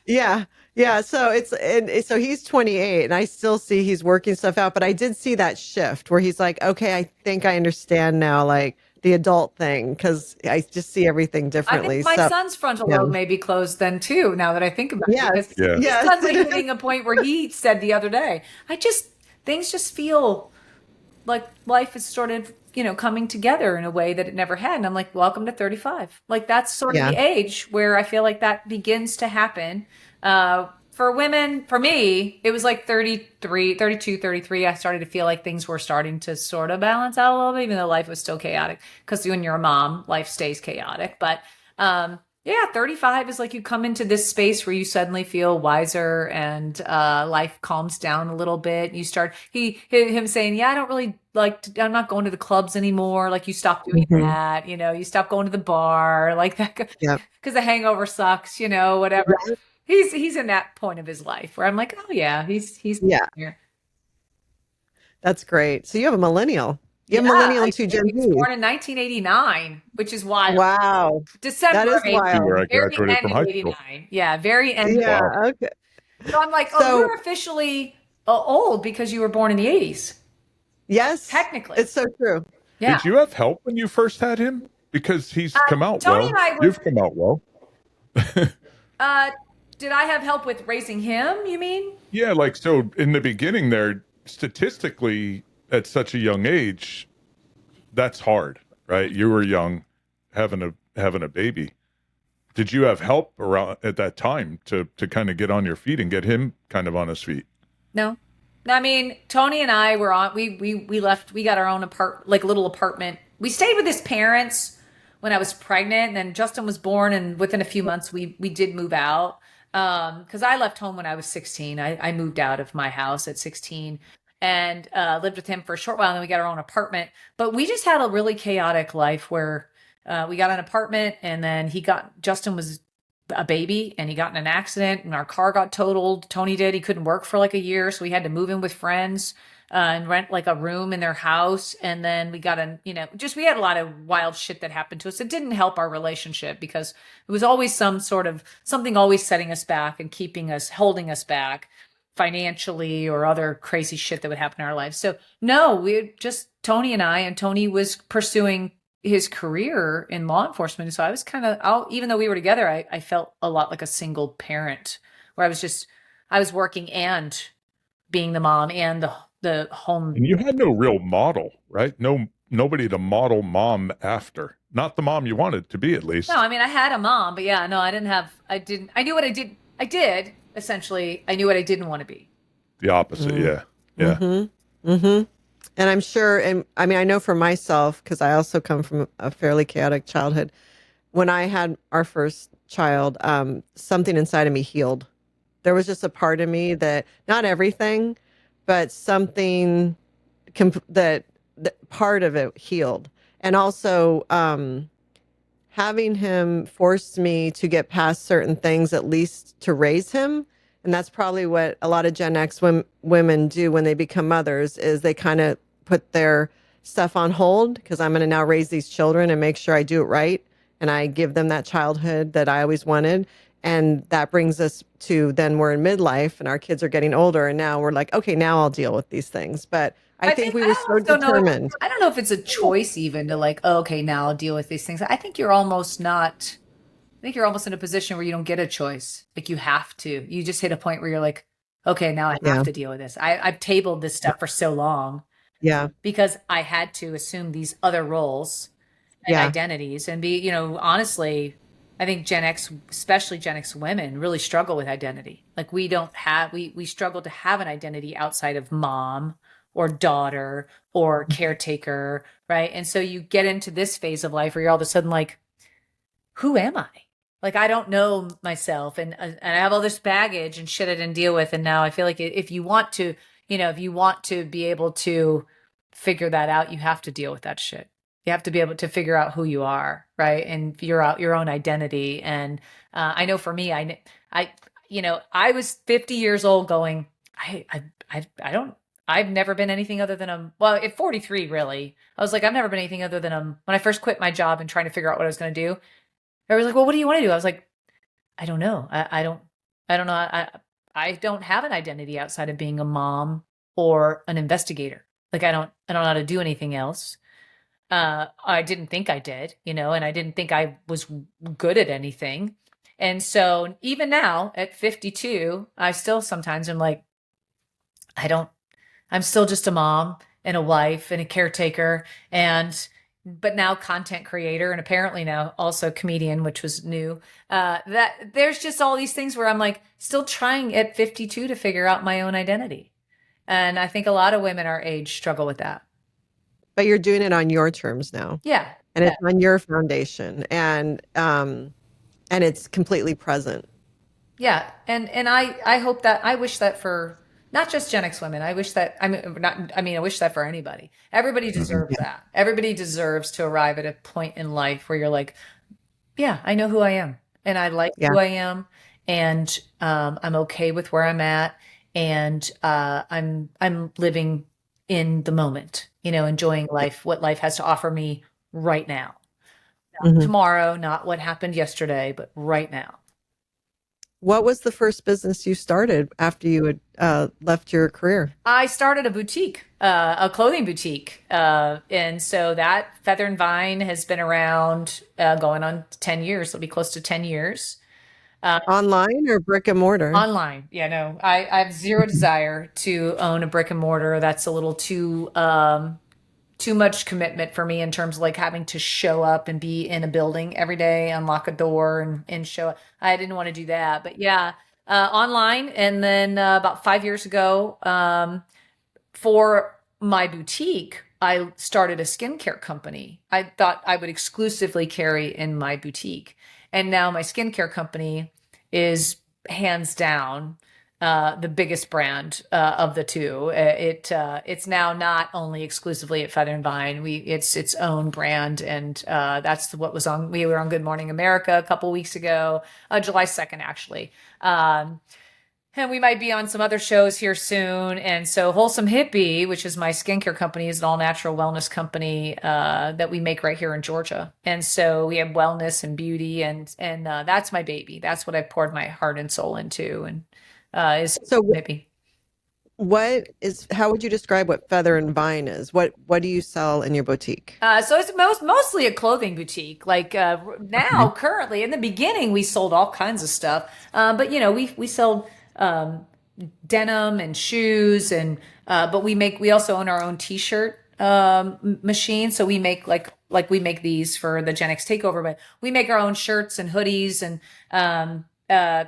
Yeah. Yeah. So so he's 28 and I still see he's working stuff out, but I did see that shift where he's like, okay, I think I understand now, like the adult thing, because I just see everything I think differently. my So, son's frontal yeah. lobe may be closed then too, now that I think about it, because Yes. Yeah. he's Yes. suddenly hitting a point where he said the other day, things just feel like life is sort of, coming together in a way that it never had. And I'm like, welcome to 35. Like that's sort of Yeah. the age where I feel like that begins to happen. For women, for me, it was like 33, 32, 33. I started to feel like things were starting to sort of balance out a little bit, even though life was still chaotic. Because when you're a mom, life stays chaotic. But yeah, 35 is like you come into this space where you suddenly feel wiser and life calms down a little bit. You start him saying, "Yeah, I don't really I'm not going to the clubs anymore. Like you stop doing Mhm. that, you stop going to the bar, like that Yeah. because the hangover sucks, whatever." He's in that point of his life where I'm like, "Oh yeah, he's Yeah. here." That's great. So you have a millennial. You Yeah, have millennial I and two do. Gen He was Z. born in 1989, which is wild. Wow. That December is of 89, Where wild. I very graduated end from of high school. 89. Yeah, very end. Wow. Yeah. Okay. So I'm like, oh, So you're officially old because you were born in the 80s, yes, technically. it's so true. Yeah. Did you have help when you first had him? Because he's come out Tony well. and I were, You've come out well. uh, did I have help with raising him, you mean? Yeah, like so in the beginning there, statistically at such a young age, that's hard, right? You were young, having a baby. Did you have help around at that time to kind of get on your feet and get him kind of on his feet? No. I mean, Tony and I were on, we left, we got our own little apartment. We stayed with his parents when I was pregnant, and then Justin was born, and within a few months we did move out. Because I left home when I was 16. I moved out of my house at 16 and lived with him for a short while, and then we got our own apartment. But we just had a really chaotic life where we got an apartment, and then Justin was a baby and he got in an accident and our car got totaled. Tony did. He couldn't work for like a year. So we had to move in with friends and rent like a room in their house. And then we got we had a lot of wild shit that happened to us. It didn't help our relationship because it was always something always setting us back and holding us back financially or other crazy shit that would happen in our lives. So no, we just Tony and I, and Tony was pursuing his career in law enforcement. So I was kind of, even though we were together, I felt a lot like a single parent where I was working and being the mom and the home. And you had no real model, right? Nobody to model mom after. Not the mom you wanted to be, at No, least. I mean, I had a mom, but yeah, no, I knew what I did, essentially. I knew what I didn't want to be. The opposite, Mm. yeah. Yeah. Mm-hmm. Mm-hmm. And I'm sure, and I mean, I know for myself, because I also come from a fairly chaotic childhood. When I had our first child, something inside of me healed. There was just a part of me that, not everything, but something that part of it healed. And also, having him forced me to get past certain things, at least to raise him. And that's probably what a lot of Gen X women do when they become mothers, is they kind of put their stuff on hold, because I'm going to now raise these children and make sure I do it right. And I give them that childhood that I always wanted. And that brings us to, then we're in midlife and our kids are getting older. And now we're like, okay, now I'll deal with these things. But I I think think we were I so almost don't know. determined. I don't know if it's a choice even to like, oh, okay, now I'll deal with these things. I think you're almost not. I think you're almost in a position where you don't get a choice. Like you have to. You just hit a point where you're like, okay, now I have Yeah. to deal with this. I've tabled this stuff for so long Yeah. because I had to assume these other roles and Yeah. identities and be, honestly, I think Gen X, especially Gen X women, really struggle with identity. Like we struggle to have an identity outside of mom or daughter or caretaker, right? And so you get into this phase of life where you're all of a sudden like, who am I? Like I don't know myself, and I have all this baggage and shit I didn't deal with, and now I feel like if you want to, if you want to be able to figure that out, you have to deal with that shit. You have to be able to figure out who you are, right, and figure out your own identity. And I know for me, I was 50 years old, going, I don't. I've never been anything other than well, at 43, really. I was like, I've never been anything other than when I first quit my job and trying to figure out what I was going to do. I was like, well, what do you want to do? I was like, I don't know. I don't, I don't know. I don't have an identity outside of being a mom or an investigator. Like I don't know how to do anything else. I didn't think I did, you know, and I didn't think I was good at anything. And so even now at 52, I still sometimes am like, I'm still just a mom and a wife and a caretaker but now content creator and apparently now also comedian, which was new. That there's just all these things where I'm like still trying at 52 to figure out my own identity. And I think a lot of women our age struggle with that. But you're doing it on your terms now, Yeah. and Yeah. it's on your foundation, and it's completely present. Yeah. And I hope that I wish that for not just Gen X women. I wish that I wish that for anybody. Everybody deserves that. Everybody deserves to arrive at a point in life where you're like, yeah, I know who I am and I like Yeah. who I am and I'm okay with where I'm at and I'm living in the moment, you know, enjoying life, what life has to offer me right now. Not Mhm. tomorrow, not what happened yesterday, but right now. What was the first business you started after you had left your career? I started a boutique, a clothing boutique. And so that Feather and Vine has been around going on 10 years. It'll be close to 10 years. Online or brick and mortar? Online. Yeah, no, I have zero desire to own a brick and mortar. That's a little too much commitment for me in terms of like having to show up and be in a building every day, unlock a door and show up. I didn't want to do that, but yeah, online. And then about 5 years ago, for my boutique, I started a skincare company. I thought I would exclusively carry in my boutique. And now my skincare company is hands down the biggest brand of the two. It's now not only exclusively at Feather and Vine. It's its own brand, and that's what was on. We were on Good Morning America a couple weeks ago, July 2nd actually. And we might be on some other shows here soon. And so Wholesome Hippy, which is my skincare company, is an all natural wellness company that we make right here in Georgia. And so we have wellness and beauty, and that's my baby. That's what I poured my heart and soul into, and is So Hippy. how would you describe what Feather and Vine is? What do you sell in your boutique? So it's mostly a clothing boutique. Like now, currently, in the beginning, we sold all kinds of stuff. But you know, we sold denim and shoes, and but we also own our own T-shirt machine. So we make like we make these for the GenX Takeover, but we make our own shirts and hoodies, and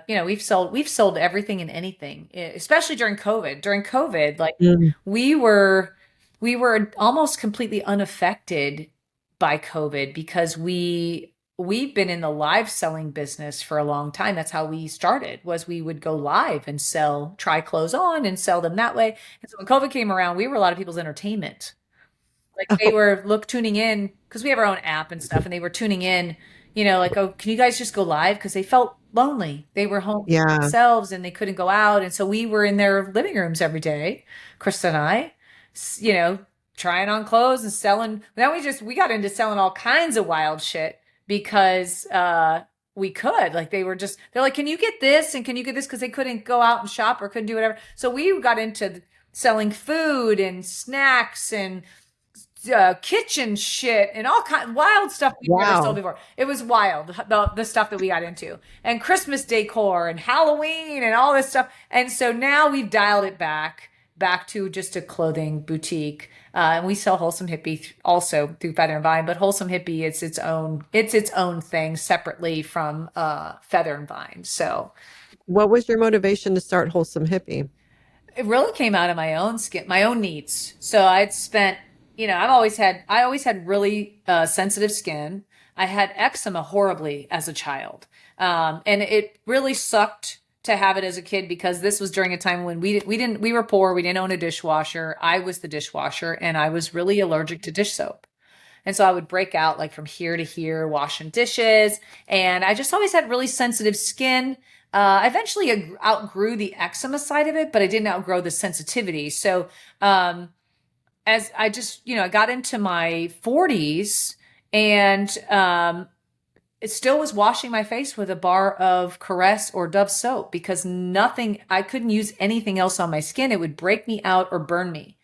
you know, we've sold everything and anything, especially during COVID. During COVID, like Mm. we were almost completely unaffected by COVID because we've been in the live selling business for a long time. That's how we started, was we would go live and try clothes on and sell them that way. And so when COVID came around, we were a lot of people's entertainment. Like they Oh, were tuning in because we have our own app and stuff, and they were tuning in, you know, like, oh, can you guys just go live? Because they felt lonely. They were home yeah. themselves and they couldn't go out. And so we were in their living rooms every day, Christa and I, you know, trying on clothes and selling. Then we got into selling all kinds of wild shit because we could. Like they're like, can you get this and can you get this? Because they couldn't go out and shop or couldn't do whatever. So we got into selling food and snacks and kitchen shit and all kind wild stuff we've never sold Wow. before. It was wild, the stuff that we got into, and Christmas decor and Halloween and all this stuff. And so now we've dialed it back to just a clothing boutique. And we sell Wholesome Hippy also through Feather and Vine, but Wholesome Hippy, it's its own thing separately from Feather and Vine. So What was your motivation to start Wholesome Hippie? it really came out of my own my own needs. So I'd spent, you know, I always had really sensitive skin. I had eczema horribly as a child. And it really sucked to have it as a kid because this was during a time when we were poor. We didn't own a dishwasher. I was the dishwasher and I was really allergic to dish soap. And so I would break out like from here to here, washing dishes. And I just always had really sensitive skin. I eventually outgrew the eczema side of it, but I didn't outgrow the sensitivity. So as I just, you know, I got into my 40s and still was washing my face with a bar of Caress or Dove soap because I couldn't use anything else on my skin. It would break me out or burn me.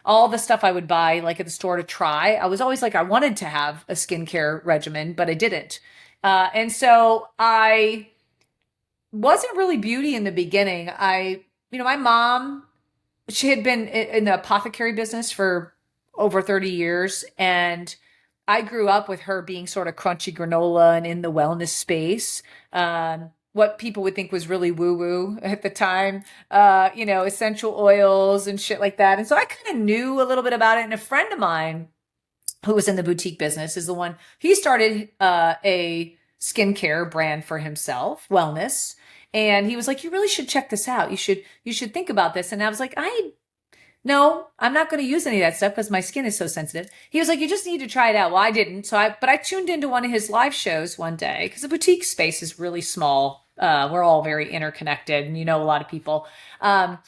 All the stuff I would buy like at the store to try, I was always like, I wanted to have a skincare regimen, but I didn't. And so I wasn't really beauty in the beginning. My mom, she had been in the apothecary business for over 30 years. And I grew up with her being sort of crunchy granola and in the wellness space. What people would think was really woo-woo at the time, essential oils and shit like that. And so I kind of knew a little bit about it. And a friend of mine who was in the boutique business is the one, he started a skincare brand for himself, wellness. And he was like, you really should check this out. You should think about this. And I was like, no, I'm not going to use any of that stuff because my skin is so sensitive. He was like, you just need to try it out. Well, I didn't. But I tuned into one of his live shows one day because the boutique space is really small. We're all very interconnected and a lot of people. And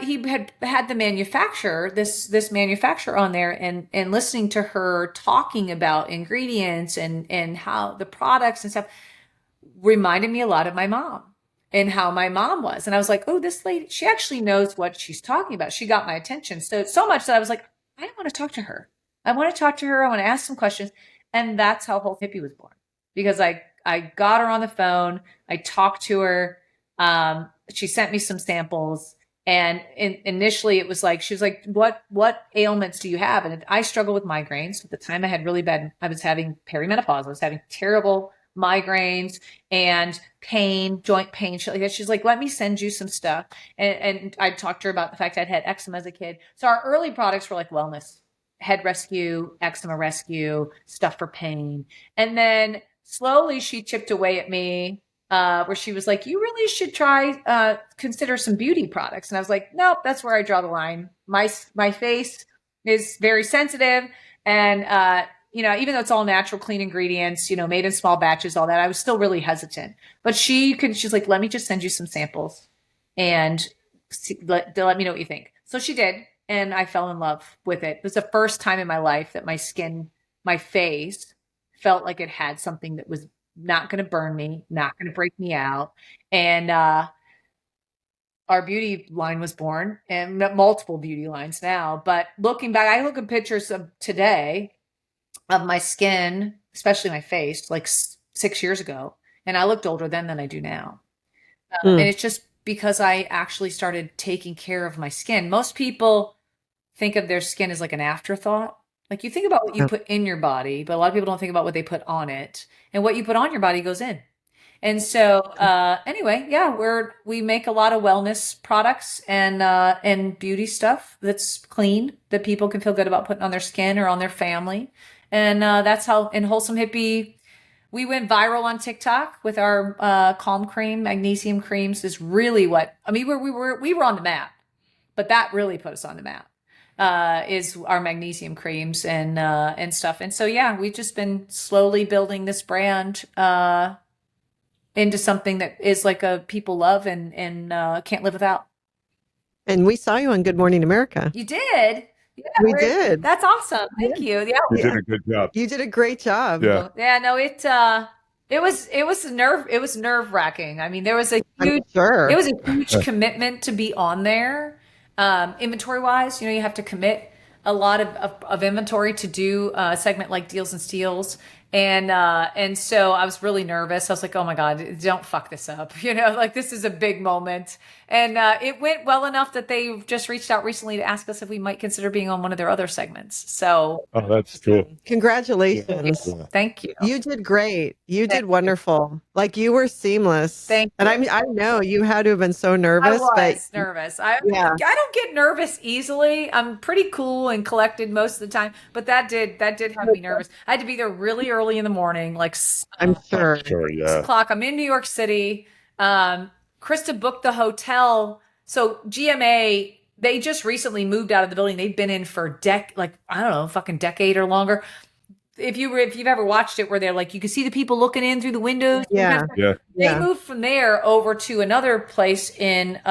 he had the manufacturer, this manufacturer on there and listening to her talking about ingredients and how the products and stuff reminded me a lot of my mom. And how my mom was. And I was like, oh, this lady, she actually knows what she's talking about. She got my attention. So much that I was like, I want to talk to her. I want to ask some questions. And that's how Wholesome Hippy was born. Because I got her on the phone. I talked to her. She sent me some samples. And initially it was like, she was like, what ailments do you have? And I struggle with migraines. At the time I was having perimenopause. I was having terrible migraines and pain, joint pain, shit like that. She's like, let me send you some stuff. And I talked to her about the fact I'd had eczema as a kid. So our early products were like wellness, head rescue, eczema rescue, stuff for pain. And then slowly she chipped away at me, where she was like, you really should consider some beauty products. And I was like, nope, that's where I draw the line. My face is very sensitive. And, even though it's all natural, clean ingredients, made in small batches, all that, I was still really hesitant. But she's like, let me just send you some samples and let me know what you think. So she did. And I fell in love with it. It was the first time in my life that my face felt like it had something that was not going to burn me, not going to break me out. And, our beauty line was born and multiple beauty lines now. But looking back, I look at pictures of today of my skin, especially my face, like 6 years ago. And I looked older then than I do now. And it's just because I actually started taking care of my skin. Most people think of their skin as like an afterthought. Like you think about what you put in your body, but a lot of people don't think about what they put on it. And what you put on your body goes in. And so anyway, yeah, we make a lot of wellness products and beauty stuff that's clean that people can feel good about putting on their skin or on their family. And that's how in Wholesome Hippy, we went viral on TikTok with our calm cream, magnesium creams is really we were on the map, but that really put us on the map. Is our magnesium creams and stuff. And so yeah, we've just been slowly building this brand into something that is like people love and can't live without. And we saw you on Good Morning America. You did. Yeah, we did. That's awesome. Thank you. Yeah, you did a good job. You did a great job. Yeah. Yeah. No, it was nerve wracking. I mean, there was a huge commitment to be on there. Inventory wise, you have to commit a lot of inventory to do a segment like Deals and Steals. And so I was really nervous. I was like, oh my God, don't fuck this up. Like this is a big moment. And it went well enough that they just reached out recently to ask us if we might consider being on one of their other segments. So that's cool. Congratulations. Thank you. You did great. You did wonderful. Like you were seamless. Thank you. And I know you had to have been so nervous. I was nervous. I don't get nervous easily. I'm pretty cool and collected most of the time, but that did have me nervous. I had to be there really early in the morning, like I'm sure. 6 o'clock. I'm in New York City. Christa booked the hotel. So GMA, they just recently moved out of the building. They've been in for fucking decade or longer. If you've ever watched it where they're like, you can see the people looking in through the windows. Yeah. They moved from there over to another place in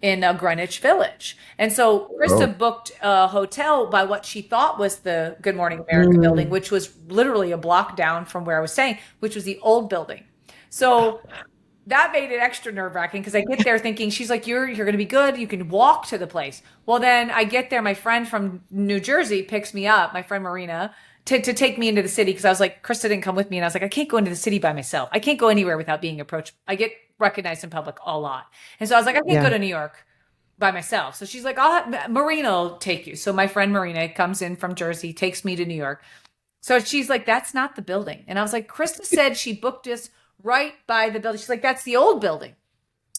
in Greenwich Village. And so Christa booked a hotel by what she thought was the Good Morning America building, which was literally a block down from where I was staying, which was the old building. So that made it extra nerve-wracking because I get there thinking, she's like, you're going to be good. You can walk to the place. Well, then I get there. My friend from New Jersey picks me up, my friend Marina, to take me into the city because I was like, Christa didn't come with me. And I was like, I can't go into the city by myself. I can't go anywhere without being approached. I get recognized in public a lot. And so I was like, I can't go to New York by myself. So she's like, Marina will take you. So my friend Marina comes in from Jersey, takes me to New York. So she's like, that's not the building. And I was like, Christa said she booked us right by the building. She's like, that's the old building.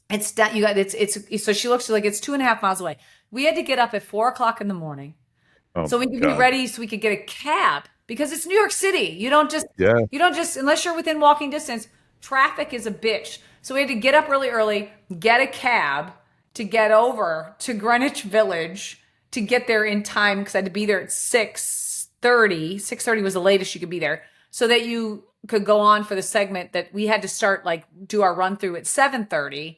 It's that you got it's so she looks like it's 2.5 miles away. We had to get up at 4:00 in the morning. So we could be ready so we could get a cab because it's New York City. You don't just unless you're within walking distance, traffic is a bitch. So we had to get up really early, get a cab to get over to Greenwich Village to get there in time because I had to be there at 6:30. 6:30 was the latest you could be there so that you could go on for the segment that we had to start, like do our run through at 7:30.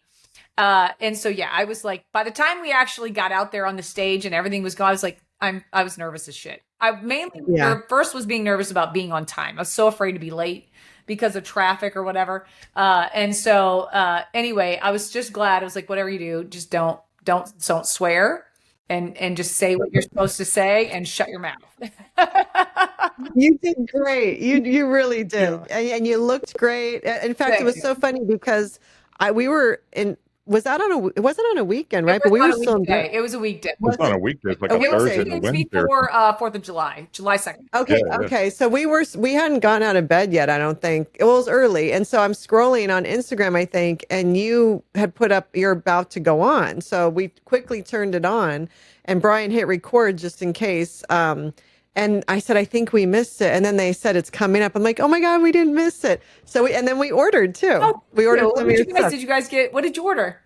And so, yeah, I was like, by the time we actually got out there on the stage and everything was gone, I was like, I was nervous as shit. I mainly first was being nervous about being on time. I was so afraid to be late because of traffic or whatever. And so, anyway, I was just glad. I was like, whatever you do, just don't swear and just say what you're supposed to say and shut your mouth. You did great. You really did. And you looked great. In fact, it was so funny because we were in, was that it wasn't on a weekend, right? But we were still in bed. It was a weekday. It was on a weekday, like a Thursday and a Wednesday. Before 4th of July, July 2nd. Okay. So we hadn't gone out of bed yet, I don't think. It was early. And so I'm scrolling on Instagram, I think, and you had put up, you're about to go on. So we quickly turned it on and Brian hit record just in case. And I said, I think we missed it. And then they said it's coming up. I'm like, oh my God, we didn't miss it. So and then we ordered too. We ordered some of your stuff. Did you guys get, what did you order?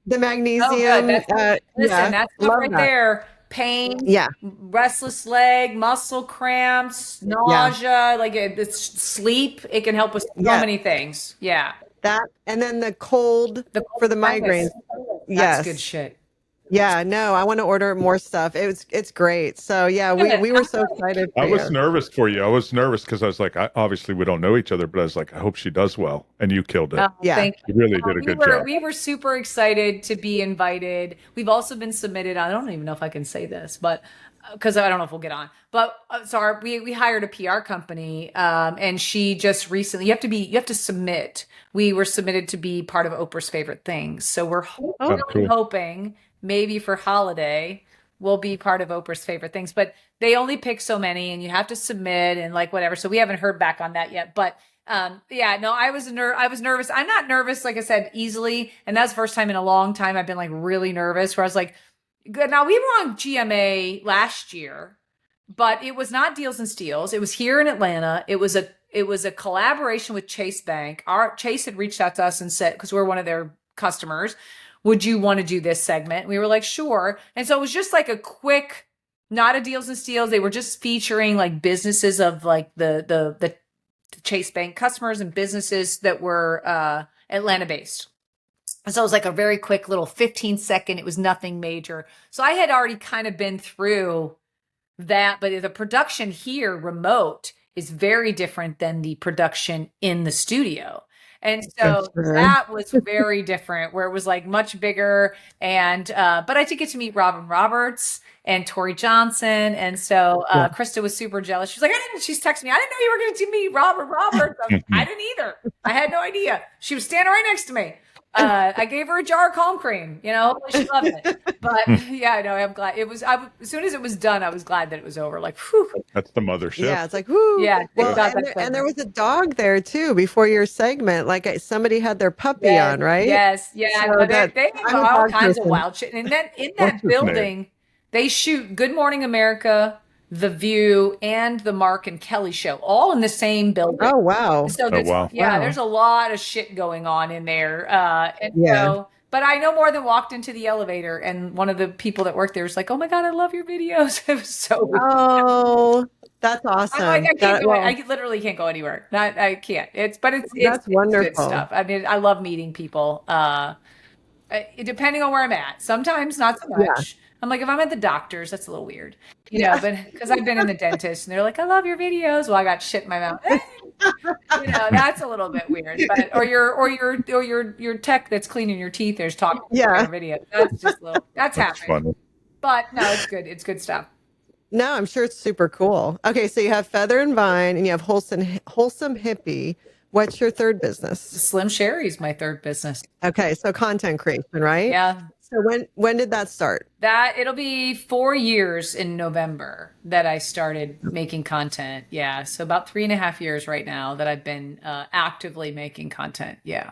The magnesium. Listen, that's stuff right there. Pain, restless leg, muscle cramps, nausea, like it's sleep. It can help with so many things. Yeah. That, and then the cold for the migraines. That's good shit. Yeah, no, I want to order more stuff. It's great. So yeah, we were so excited. I was nervous for you. I was nervous because I was like, obviously we don't know each other, but I was like, I hope she does well. And you killed it. Thank you. You really did a good job. We were super excited to be invited. We've also been submitted. I don't even know if I can say this, but because I don't know if we'll get on. But so we hired a PR company, and she just recently. You have to submit. We were submitted to be part of Oprah's Favorite Things. So we're hoping. Maybe for holiday, we'll be part of Oprah's Favorite Things, but they only pick so many and you have to submit and like whatever. So we haven't heard back on that yet, but I was nervous. I'm not nervous, like I said, easily. And that's the first time in a long time I've been like really nervous where I was like, good. Now we were on GMA last year, but it was not Deals and Steals. It was here in Atlanta. It was a collaboration with Chase Bank. Chase had reached out to us and said, because we're one of their customers, would you want to do this segment? We were like, sure. And so it was just like a quick, not a Deals and Steals. They were just featuring like businesses of like the Chase Bank customers and businesses that were Atlanta based. And so it was like a very quick little 15-second. It was nothing major. So I had already kind of been through that, but the production here remote is very different than the production in the studio. And so that was very different where it was like much bigger. And, but I did get to meet Robin Roberts and Tori Johnson. And so Christa was super jealous. She's like, she's texting me, I didn't know you were going to meet Robin Roberts. I didn't either. I had no idea. She was standing right next to me. I gave her a jar of comb cream, hopefully she loved it. But yeah, no, I'm glad it was, as soon as it was done, I was glad that it was over. Like, whew. That's the mothership. Yeah. It's like, whoo. Yeah. Well, and there was a dog there too, before your segment, like somebody had their puppy on, right? Yes. Yeah. So they have all kinds of wild shit. And then in that building, they shoot Good Morning America, The View, and the Mark and Kelly show, all in the same building. Oh, wow. So there's a lot of shit going on in there. So, but I no more than walked into the elevator and one of the people that worked there was like, oh my God, I love your videos. It was so Oh, that's awesome. I'm like, I literally can't go anywhere. I can't. It's that's wonderful. good stuff. I mean, I love meeting people. Depending on where I'm at. Sometimes not so Yeah. much. I'm like, if I'm at the doctor's, that's a little weird, but because I've been in the dentist and they're like, I love your videos. Well, I got shit in my mouth. That's a little bit weird. But or your tech that's cleaning your teeth is talking Yeah. on a video. That's just a little. That's That's happened. funny. But no, it's good. It's good stuff. No, I'm sure it's super cool. Okay, so you have Feather and Vine and you have Wholesome Hippie. What's your third business? Slim Sherry's my third business. Okay, so content creation, right? Yeah. So when did that start? That it'll be 4 years in November that I started making content. Yeah. So about 3.5 years right now that I've been actively making content. Yeah.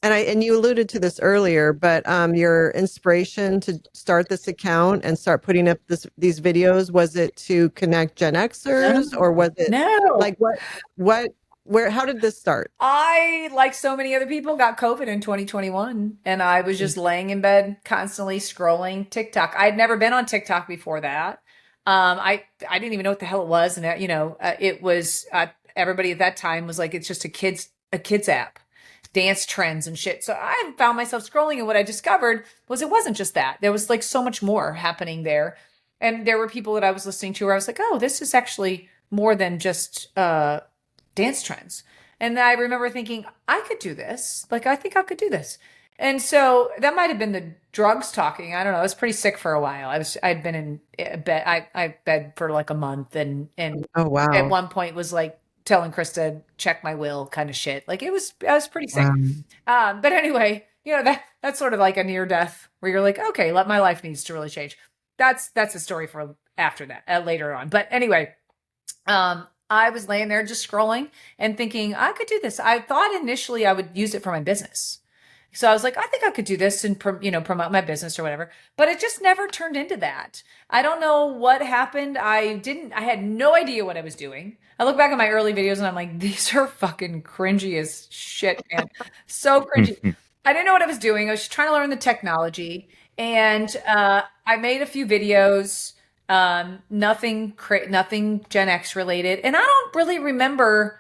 And you alluded to this earlier, but your inspiration to start this account and start putting up these videos, was it to connect Gen Xers, or was it No. like how did this start? I, like so many other people, got COVID in 2021 and I was just laying in bed constantly scrolling TikTok. I'd never been on TikTok before that. I didn't even know what the hell it was. And it was, everybody at that time was like, it's just a kids app, dance trends and shit. So I found myself scrolling, and what I discovered was it wasn't just that. There was like so much more happening there. And there were people that I was listening to where I was like, oh, this is actually more than just, dance trends. And I remember thinking, I could do this. Like, I think I could do this. And so that might have been the drugs talking. I don't know. I was pretty sick for a while. I'd been in bed. I bed for like a month, and Oh wow. at one point was like telling Christa, check my will kind of shit. Like I was pretty sick. Wow. But anyway, that's sort of like a near death where you're like, okay, my life needs to really change. That's a story for after that, later on. But anyway, I was laying there just scrolling and thinking I could do this. I thought initially I would use it for my business. So I was like, I think I could do this and promote my business or whatever. But it just never turned into that. I don't know what happened. I had no idea what I was doing. I look back at my early videos and I'm like, these are fucking cringy as shit, man. So cringy. I didn't know what I was doing. I was trying to learn the technology. And I made a few videos. Nothing Gen X related. And I don't really remember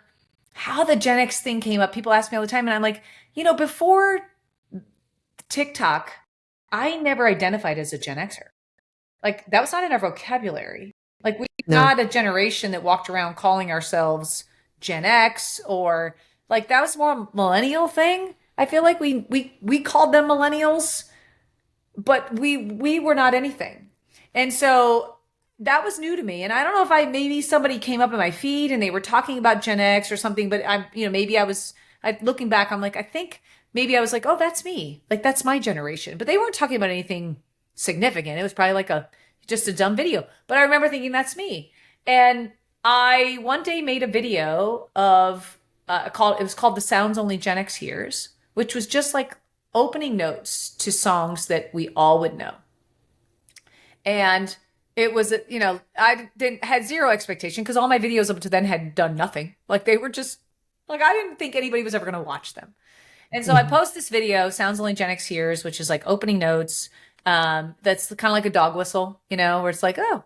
how the Gen X thing came up. People ask me all the time, and I'm like, before TikTok, I never identified as a Gen Xer. Like that was not in our vocabulary. Like we're not a generation that walked around calling ourselves Gen X, or like that was more a millennial thing. I feel like we called them millennials, but we were not anything. And so that was new to me. And I don't know if maybe somebody came up in my feed and they were talking about Gen X or something, but maybe looking back, I'm like, I think maybe I was like, oh, that's me. Like, that's my generation. But they weren't talking about anything significant. It was probably like just a dumb video. But I remember thinking, that's me. And I one day made a video of, it was called The Sounds Only Gen X Hears, which was just like opening notes to songs that we all would know. And it was, I had zero expectation because all my videos up to then had done nothing. Like they were just like, I didn't think anybody was ever going to watch them. And so I post this video, Sounds Only Gen X Hears, which is like opening notes. That's kind of like a dog whistle, where it's like, oh.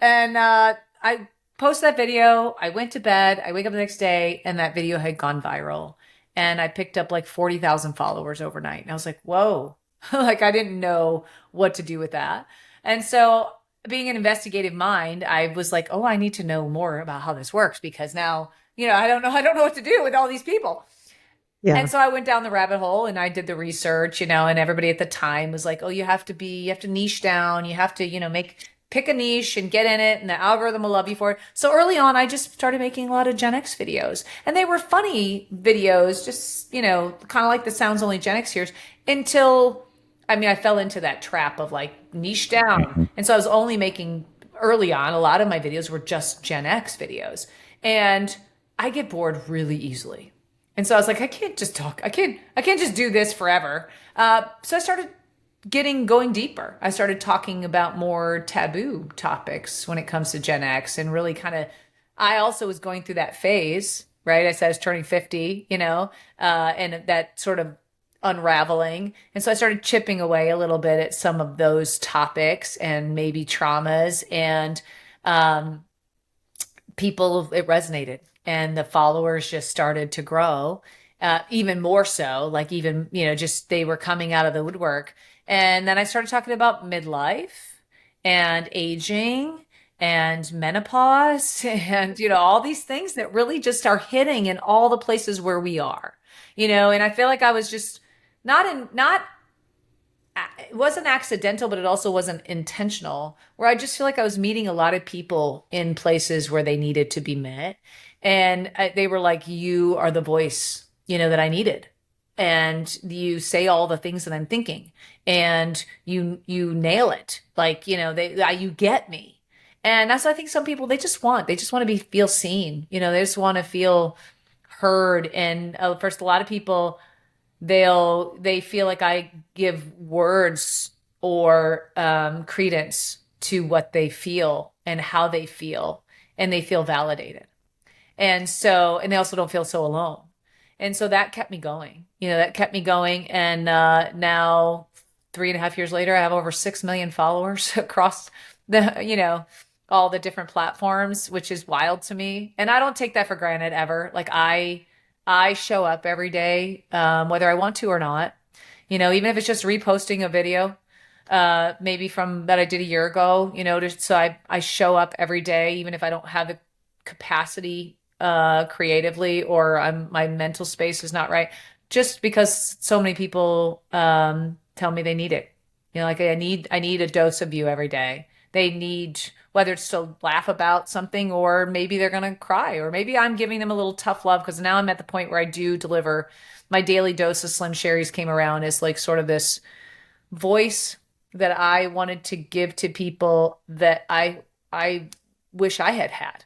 And I post that video. I went to bed. I wake up the next day and that video had gone viral. And I picked up like 40,000 followers overnight. And I was like, whoa, like I didn't know what to do with that. And so being an investigative mind, I was like, oh, I need to know more about how this works because now, I don't know what to do with all these people. Yeah. And so I went down the rabbit hole and I did the research, and everybody at the time was like, oh, you have to niche down. You have to, pick a niche and get in it, and the algorithm will love you for it. So early on, I just started making a lot of Gen X videos, and they were funny videos, just, kind of like the Sounds Only Gen X Hears, until, I fell into that trap of like niche down. And so I was only making, early on, a lot of my videos were just Gen X videos, and I get bored really easily. And so I was like, I can't just talk. I can't just do this forever. So I started going deeper. I started talking about more taboo topics when it comes to Gen X, and really I also was going through that phase, right? I said I was turning 50, and that sort of unraveling. And so I started chipping away a little bit at some of those topics and maybe traumas, and it resonated. And the followers just started to grow. even more so, like even, just they were coming out of the woodwork. And then I started talking about midlife and aging and menopause and, all these things that really just are hitting in all the places where we are, and I feel like I was just not it wasn't accidental, but it also wasn't intentional, where I just feel like I was meeting a lot of people in places where they needed to be met. And they were like, you are the voice, that I needed. And you say all the things that I'm thinking, and you nail it. Like, you get me. And that's what I think some people, they just want to feel seen. They just want to feel heard. And first, a lot of people, they feel like I give words or credence to what they feel and how they feel, and they feel validated. And they also don't feel so alone. And so that kept me going. And now 3.5 years later, I have over 6 million followers across all the different platforms, which is wild to me. And I don't take that for granted ever. Like I show up every day, whether I want to or not, even if it's just reposting a video, maybe from that I did a year ago, so I show up every day, even if I don't have the capacity, creatively, or my mental space is not right, just because so many people, tell me they need it. Like I need a dose of you every day. They need, whether it's to laugh about something, or maybe they're going to cry, or maybe I'm giving them a little tough love, because now I'm at the point where I do deliver my daily dose of Slim Sherry's came around as like sort of this voice that I wanted to give to people that I wish I had had.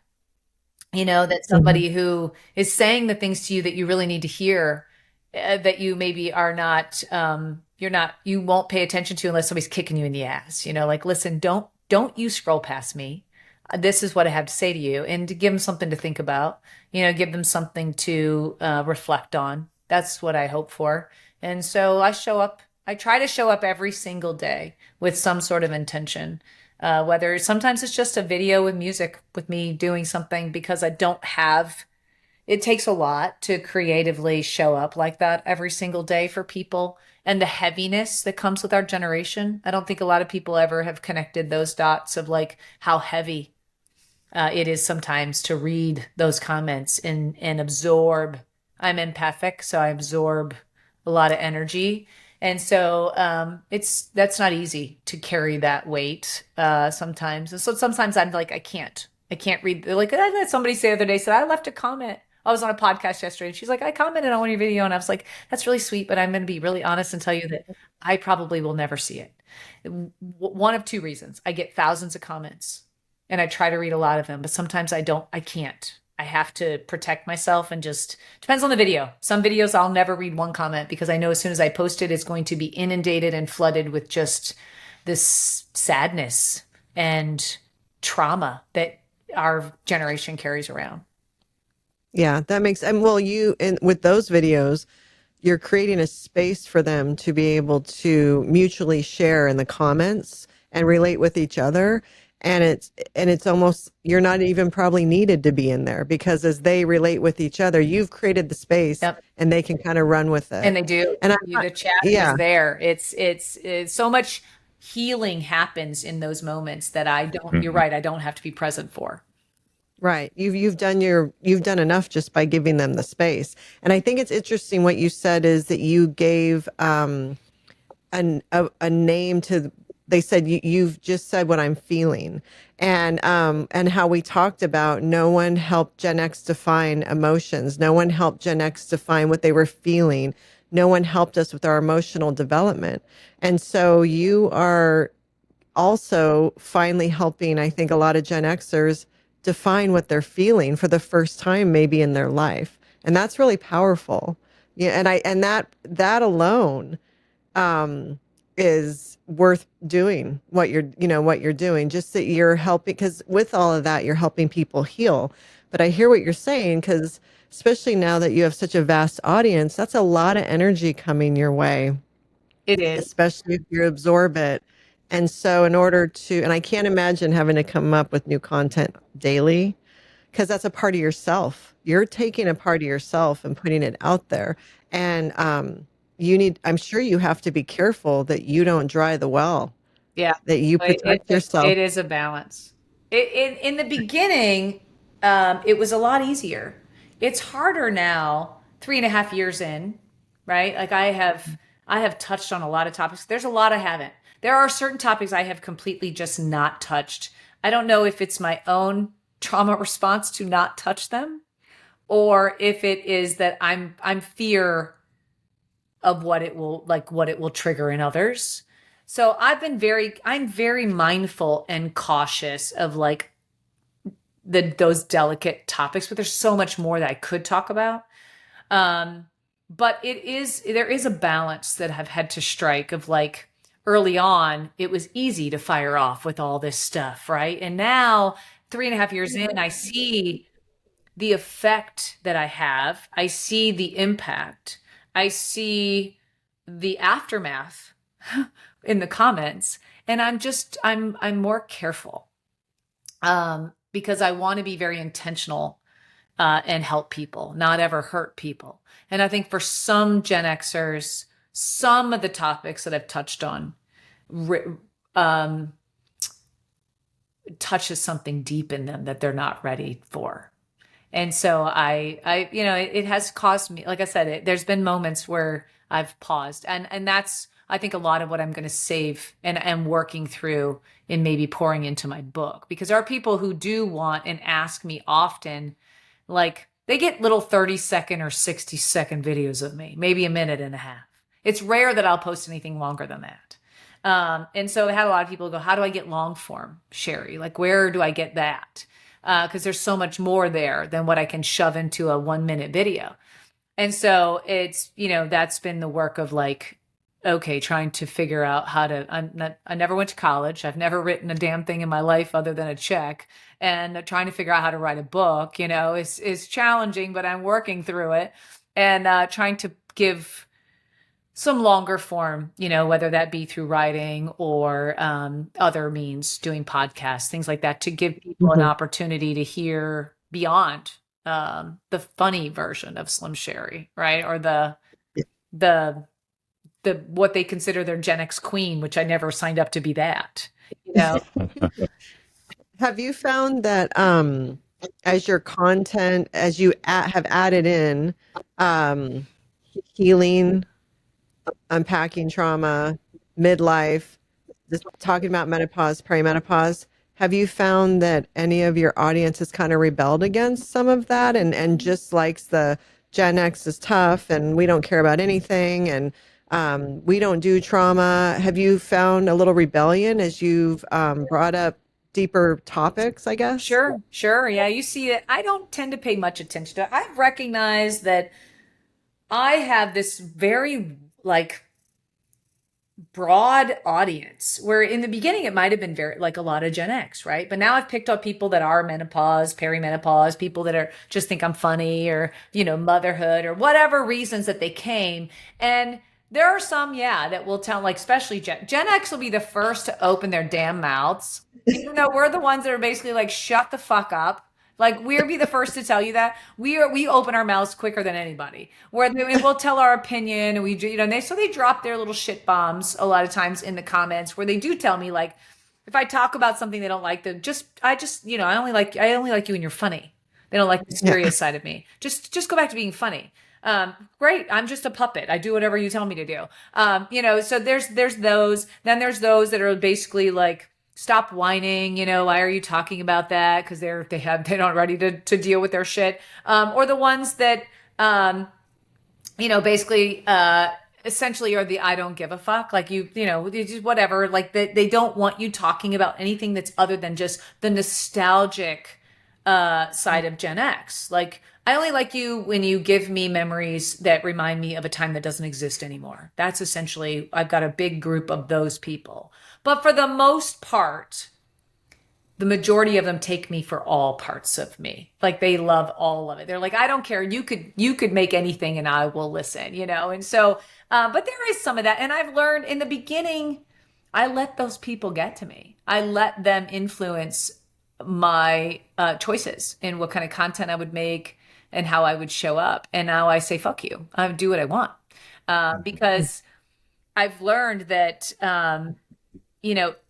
That somebody who is saying the things to you that you really need to hear, that you maybe are not, you won't pay attention to unless somebody's kicking you in the ass. Like, listen, don't you scroll past me. This is what I have to say to you, and to give them something to think about, give them something to reflect on. That's what I hope for. And so I try to show up every single day with some sort of intention. Whether sometimes it's just a video with music with me doing something, because it takes a lot to creatively show up like that every single day for people, and the heaviness that comes with our generation. I don't think a lot of people ever have connected those dots of like how heavy it is sometimes to read those comments and absorb. I'm empathic, so I absorb a lot of energy. And so that's not easy to carry that weight sometimes. And so sometimes I'm like, I can't read. Like, I had somebody say the other day, said, I left a comment. I was on a podcast yesterday, and she's like, I commented on one of your video, and I was like, that's really sweet, but I'm going to be really honest and tell you that I probably will never see it. One of two reasons. I get thousands of comments, and I try to read a lot of them, but sometimes I can't. I have to protect myself, and just depends on the video. Some videos I'll never read one comment, because I know as soon as I post it, it's going to be inundated and flooded with just this sadness and trauma that our generation carries around. Yeah, that makes, and well, with those videos, you're creating a space for them to be able to mutually share in the comments and relate with each other. And it's almost, you're not even probably needed to be in there, because as they relate with each other, you've created the space. Yep. And they can kind of run with it. And they do. And the chat is there. It's so much healing happens in those moments that you're right, I don't have to be present for. Right. You've done enough just by giving them the space. And I think it's interesting what you said is that you gave a name to, they said you've just said what I'm feeling, and how we talked about no one helped Gen X define emotions. No one helped Gen X define what they were feeling. No one helped us with our emotional development. And so you are also finally helping, I think, a lot of Gen Xers define what they're feeling for the first time maybe in their life. And that's really powerful. Yeah, and that alone is worth doing what you're doing, just that you're helping, because with all of that, you're helping people heal. But I hear what you're saying, because especially now that you have such a vast audience, that's a lot of energy coming your way. It is. Especially if you absorb it. And so in order to, and I can't imagine having to come up with new content daily, because that's a part of yourself. You're taking a part of yourself and putting it out there. And I'm sure you have to be careful that you don't dry the well, Yeah, that you protect yourself. it is a balance. In the beginning, it was a lot easier. It's harder now, 3.5 years in, right? Like I have touched on a lot of topics. There's a lot I haven't. There are certain topics I have completely just not touched. I don't know if it's my own trauma response to not touch them, or if it is that I'm fear of what it will trigger in others. So I'm very mindful and cautious of like those delicate topics, but there's so much more that I could talk about. But there is a balance that I've had to strike of like early on, it was easy to fire off with all this stuff, right? And now 3.5 years in, I see the effect that I have. I see the impact. I see the aftermath in the comments, and I'm more careful because I want to be very intentional and help people, not ever hurt people. And I think for some Gen Xers, some of the topics that I've touched on touches something deep in them that they're not ready for. And so it has caused me, like I said, there's been moments where I've paused, and that's, I think, a lot of what I'm going to save and am working through in maybe pouring into my book, because there are people who do want and ask me often, like they get little 30-second or 60-second videos of me, maybe a minute and a half. It's rare that I'll post anything longer than that. And so I had a lot of people go, how do I get long form, Sherri? Like, where do I get that? Because there's so much more there than what I can shove into a 1-minute video. And so it's, that's been the work of like, okay, trying to figure out how to, I never went to college. I've never written a damn thing in my life other than a check, and trying to figure out how to write a book, is challenging, but I'm working through it, and trying to give some longer form, whether that be through writing or other means, doing podcasts, things like that, to give people an opportunity to hear beyond the funny version of Slim Sherri, right? Or the what they consider their Gen X queen, which I never signed up to be that. Have you found that as your content, as you have added in healing, unpacking trauma, midlife, just talking about menopause, perimenopause, have you found that any of your audience has kind of rebelled against some of that and just likes the Gen X is tough and we don't care about anything and we don't do trauma? Have you found a little rebellion as you've brought up deeper topics, I guess? Sure. Yeah, you see it. I don't tend to pay much attention to it. I've recognized that I have this very like broad audience, where in the beginning it might have been very like a lot of Gen X, right? But now I've picked up people that are menopause, perimenopause, people that are just think I'm funny, or motherhood, or whatever reasons that they came. And there are some, that will tell, like, especially Gen X will be the first to open their damn mouths. We're the ones that are basically like, shut the fuck up. Like, we'll be the first to tell you that we open our mouths quicker than anybody. Where we'll tell our opinion, and we do, they drop their little shit bombs a lot of times in the comments, where they do tell me, like, if I talk about something they don't like, I only like you when you're funny. They don't like the serious side of me. Just go back to being funny. Great. I'm just a puppet. I do whatever you tell me to do. So there's those. Then there's those that are basically like, stop whining. Why are you talking about that? Because they're not ready to deal with their shit. Or the ones that, basically, essentially are the I don't give a fuck. Like just whatever. Like they don't want you talking about anything that's other than just the nostalgic side of Gen X. Like, I only like you when you give me memories that remind me of a time that doesn't exist anymore. That's essentially, I've got a big group of those people. But for the most part, the majority of them take me for all parts of me. Like, they love all of it. They're like, I don't care. You could make anything and I will listen, And so, but there is some of that. And I've learned in the beginning, I let those people get to me. I let them influence my choices and what kind of content I would make and how I would show up. And now I say, fuck you. I do what I want. Because I've learned that,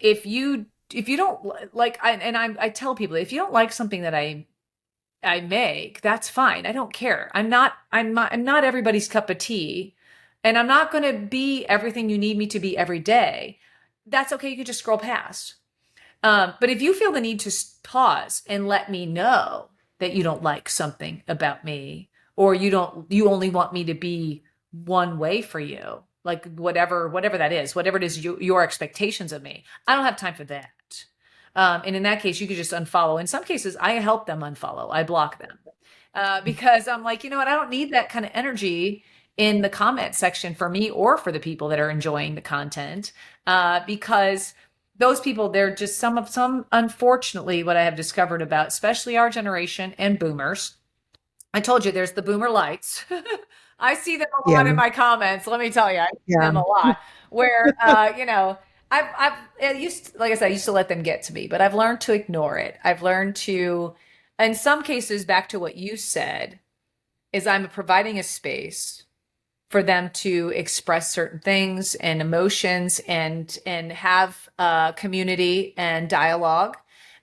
if you don't like, I tell people, if you don't like something that I make, that's fine. I don't care. I'm not everybody's cup of tea, and I'm not going to be everything you need me to be every day. That's okay. You can just scroll past. But if you feel the need to pause and let me know that you don't like something about me, or you only want me to be one way for you, like whatever that is, whatever it is, your expectations of me, I don't have time for that. And in that case, you could just unfollow. In some cases, I help them unfollow. I block them because I'm like, you know what? I don't need that kind of energy in the comment section for me or for the people that are enjoying the content, because those people, they're just some, unfortunately, what I have discovered about, especially our generation and boomers. I told you there's the boomer lights. I see them a lot in my comments. Let me tell you, I see them a lot where, I used to let them get to me, but I've learned to ignore it. I've learned to, in some cases, back to what you said, is I'm providing a space for them to express certain things and emotions and have community and dialogue.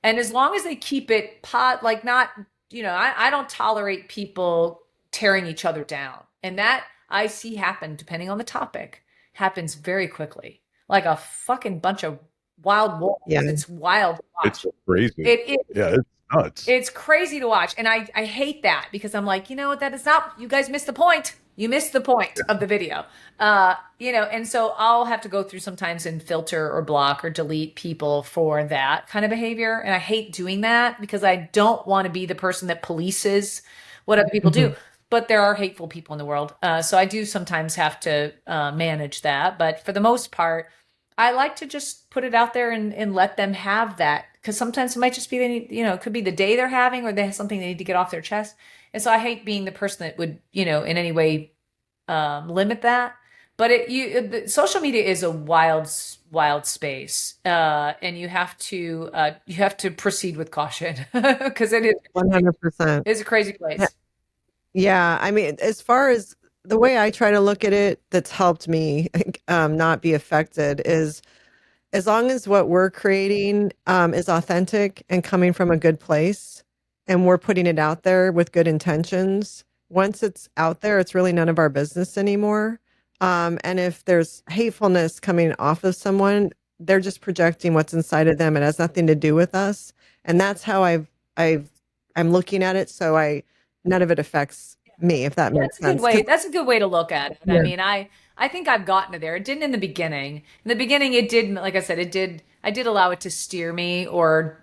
And as long as they keep it not, I don't tolerate people tearing each other down. And that I see happen, depending on the topic, happens very quickly. Like a fucking bunch of wild wolves. Yeah. It's wild to watch. It's crazy. It's nuts. It's crazy to watch. And I hate that, because I'm like, that is not, you guys missed the point. You missed the point of the video. And so I'll have to go through sometimes and filter or block or delete people for that kind of behavior. And I hate doing that because I don't want to be the person that polices what other people do. But there are hateful people in the world. So I do sometimes have to manage that. But for the most part, I like to just put it out there and let them have that. Because sometimes it might just be it could be the day they're having, or they have something they need to get off their chest. And so I hate being the person that would, in any way limit that. But social media is a wild space, and you have to proceed with caution because it is 100%. It's a crazy place. Yeah, I mean, as far as the way I try to look at it, that's helped me not be affected is, as long as what we're creating is authentic and coming from a good place, and we're putting it out there with good intentions, once it's out there, it's really none of our business anymore. And if there's hatefulness coming off of someone, they're just projecting what's inside of them. It has nothing to do with us. And that's how I'm looking at it. So none of it affects me, if that makes sense. That's a good way to look at it. Yeah. I mean, I think I've gotten to there. It didn't in the beginning. In the beginning, it did, like I said, I did allow it to steer me or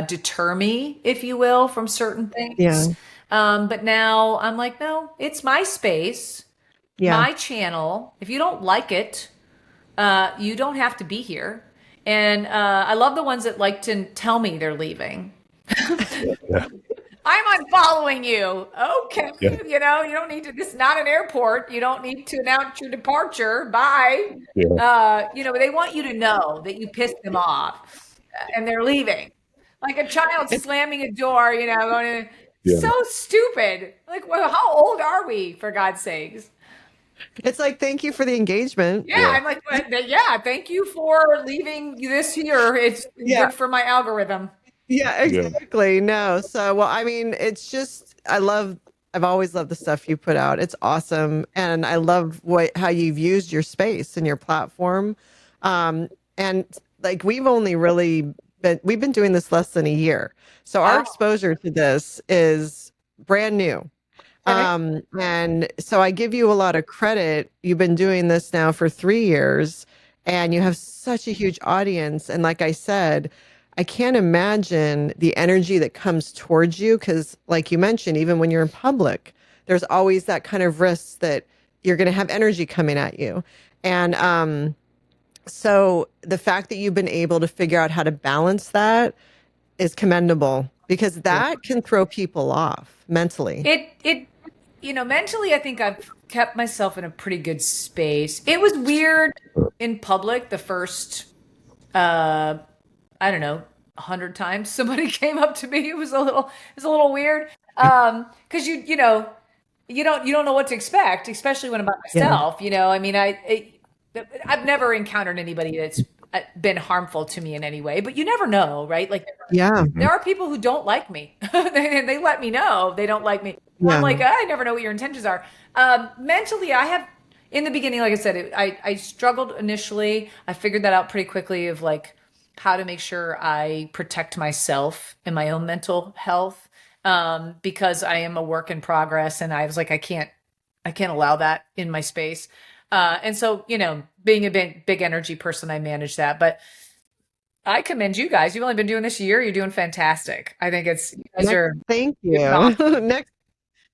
deter me, if you will, from certain things. Yeah. But now I'm like, no, it's my space, my channel. If you don't like it, you don't have to be here. And I love the ones that like to tell me they're leaving. I'm unfollowing you. Okay. Yeah. You don't need to, this is not an airport. You don't need to announce your departure. Bye. Yeah. They want you to know that you pissed them off and they're leaving. Like a child slamming a door, going, so stupid. Like, well, how old are we, for God's sakes? It's like, thank you for the engagement. Yeah. I'm like, thank you for leaving this here. It's good for my algorithm. Yeah, exactly. Yeah. No. So, well, I mean, it's just, I've always loved the stuff you put out. It's awesome. And I love how you've used your space and your platform. And like, we've been doing this less than a year. So our exposure to this is brand new. And so I give you a lot of credit. You've been doing this now for 3 years and you have such a huge audience. And like I said, I can't imagine the energy that comes towards you, because like you mentioned, even when you're in public, there's always that kind of risk that you're going to have energy coming at you. And so the fact that you've been able to figure out how to balance that is commendable, because that can throw people off mentally. Mentally, I think I've kept myself in a pretty good space. It was weird in public the first, 100 times somebody came up to me. It was a little weird. Cause you don't know what to expect, especially when I'm by Yeah. myself, I mean, I've never encountered anybody that's been harmful to me in any way, but you never know, right? Like Yeah. there are people who don't like me. They let me know they don't like me. I'm Yeah. like, I never know what your intentions are. Mentally, I have, in the beginning, like I said, I struggled initially. I figured that out pretty quickly of like how to make sure I protect myself and my own mental health, because I am a work in progress, and I was like, I can't allow that in my space. And so, being a big energy person, I manage that. But I commend you guys. You've only been doing this a year. You're doing fantastic. I think you guys are Thank you. doing awesome.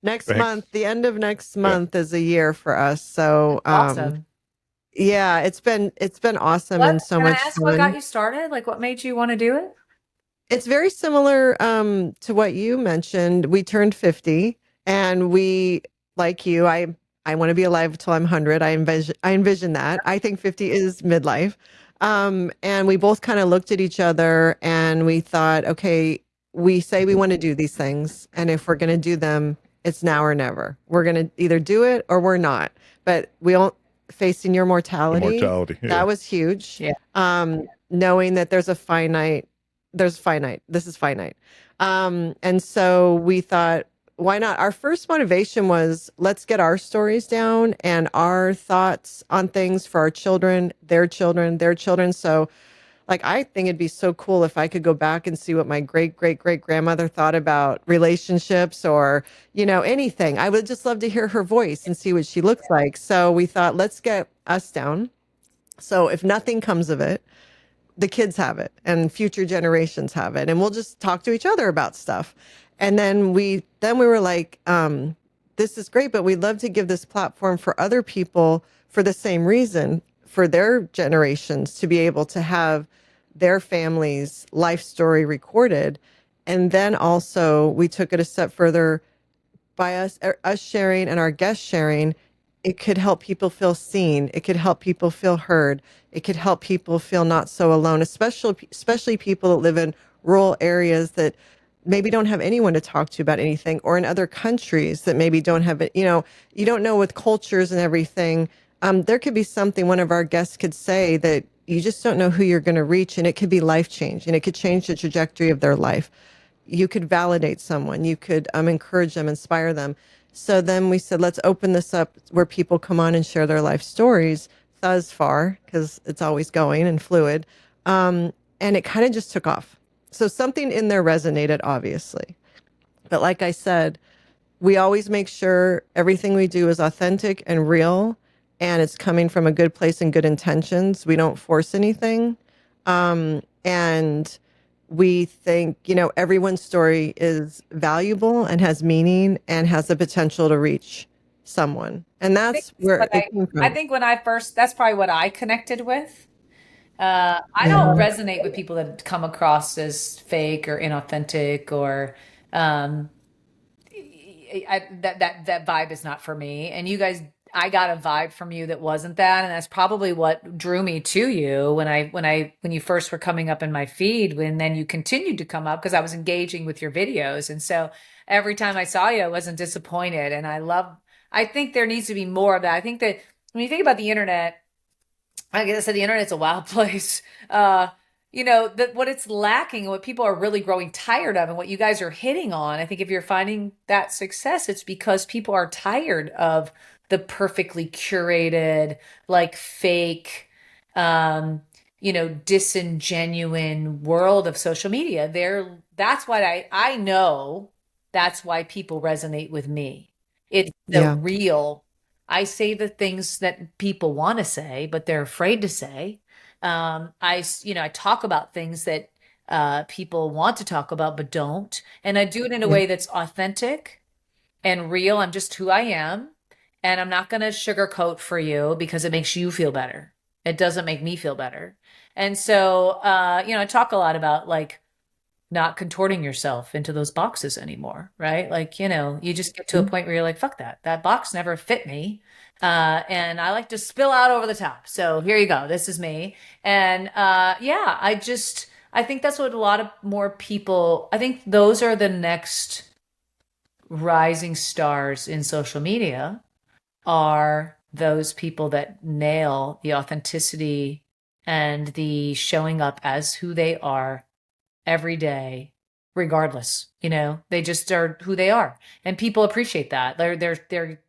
Next Thanks. month, the end of next Yeah. month is a year for us. So, Awesome. yeah, it's been awesome What and so can I much ask? What got fun. you started? Like, what made you want to do it? It's very similar to what you mentioned. We turned 50 and we, like you, I want to be alive until I'm 100. I envision that. I think 50 is midlife. And we both kind of looked at each other and we thought, okay, we say we want to do these things, and if we're going to do them, it's now or never. We're going to either do it or we're not. But we all facing your The mortality, mortality. Yeah. that was huge. Yeah. Knowing that this is finite. And so we thought, why not? Our first motivation was, let's get our stories down and our thoughts on things for our children, their children, their children. So, like, I think it'd be so cool if I could go back and see what my great great great grandmother thought about relationships, or, anything. I would just love to hear her voice and see what she looks like. So we thought, let's get us down. So if nothing comes of it, the kids have it and future generations have it, and we'll just talk to each other about stuff. And then we were like, this is great, but we'd love to give this platform for other people for the same reason, for their generations to be able to have their family's life story recorded. And then also we took it a step further by us sharing and our guests sharing. It could help people feel seen. It could help people feel heard. It could help people feel not so alone, especially people that live in rural areas that maybe don't have anyone to talk to about anything, or in other countries that maybe don't have it. You don't know, with cultures and everything. There could be something one of our guests could say that you just don't know who you're going to reach, and it could be life change, and it could change the trajectory of their life. You could validate someone, you could encourage them, inspire them. So then we said, let's open this up where people come on and share their life stories thus far, because it's always going and fluid. And it kind of just took off. So something in there resonated, obviously. But like I said, we always make sure everything we do is authentic and real, and it's coming from a good place and good intentions. We don't force anything. And we think, everyone's story is valuable and has meaning and has the potential to reach someone. And that's where But it came I from. think that's probably what I connected with. I don't Yeah. resonate with people that come across as fake or inauthentic, or that vibe is not for me. And you guys, I got a vibe from you that wasn't that, and that's probably what drew me to you when you first were coming up in my feed. When then you continued to come up because I was engaging with your videos, and so every time I saw you, I wasn't disappointed. And I think there needs to be more of that. I think that when you think about the internet, like I said, the internet's a wild place. That what it's lacking, what people are really growing tired of, and what you guys are hitting on. I think if you're finding that success, it's because people are tired of the perfectly curated, like fake, disingenuine world of social media. That's why I know that's why people resonate with me. It's the Yeah. real. I say the things that people want to say, but they're afraid to say. I talk about things that people want to talk about, but don't. And I do it in a Yeah. way that's authentic and real. I'm just who I am. And I'm not going to sugarcoat for you because it makes you feel better. It doesn't make me feel better. And so, I talk a lot about like not contorting yourself into those boxes anymore, right? Like, you just get to a point where you're like, fuck that. That box never fit me. And I like to spill out over the top. So here you go. This is me. And I think that's what a lot of more people, I think those are the next rising stars in social media, are those people that nail the authenticity and the showing up as who they are every day, regardless. They just are who they are, and people appreciate that. They're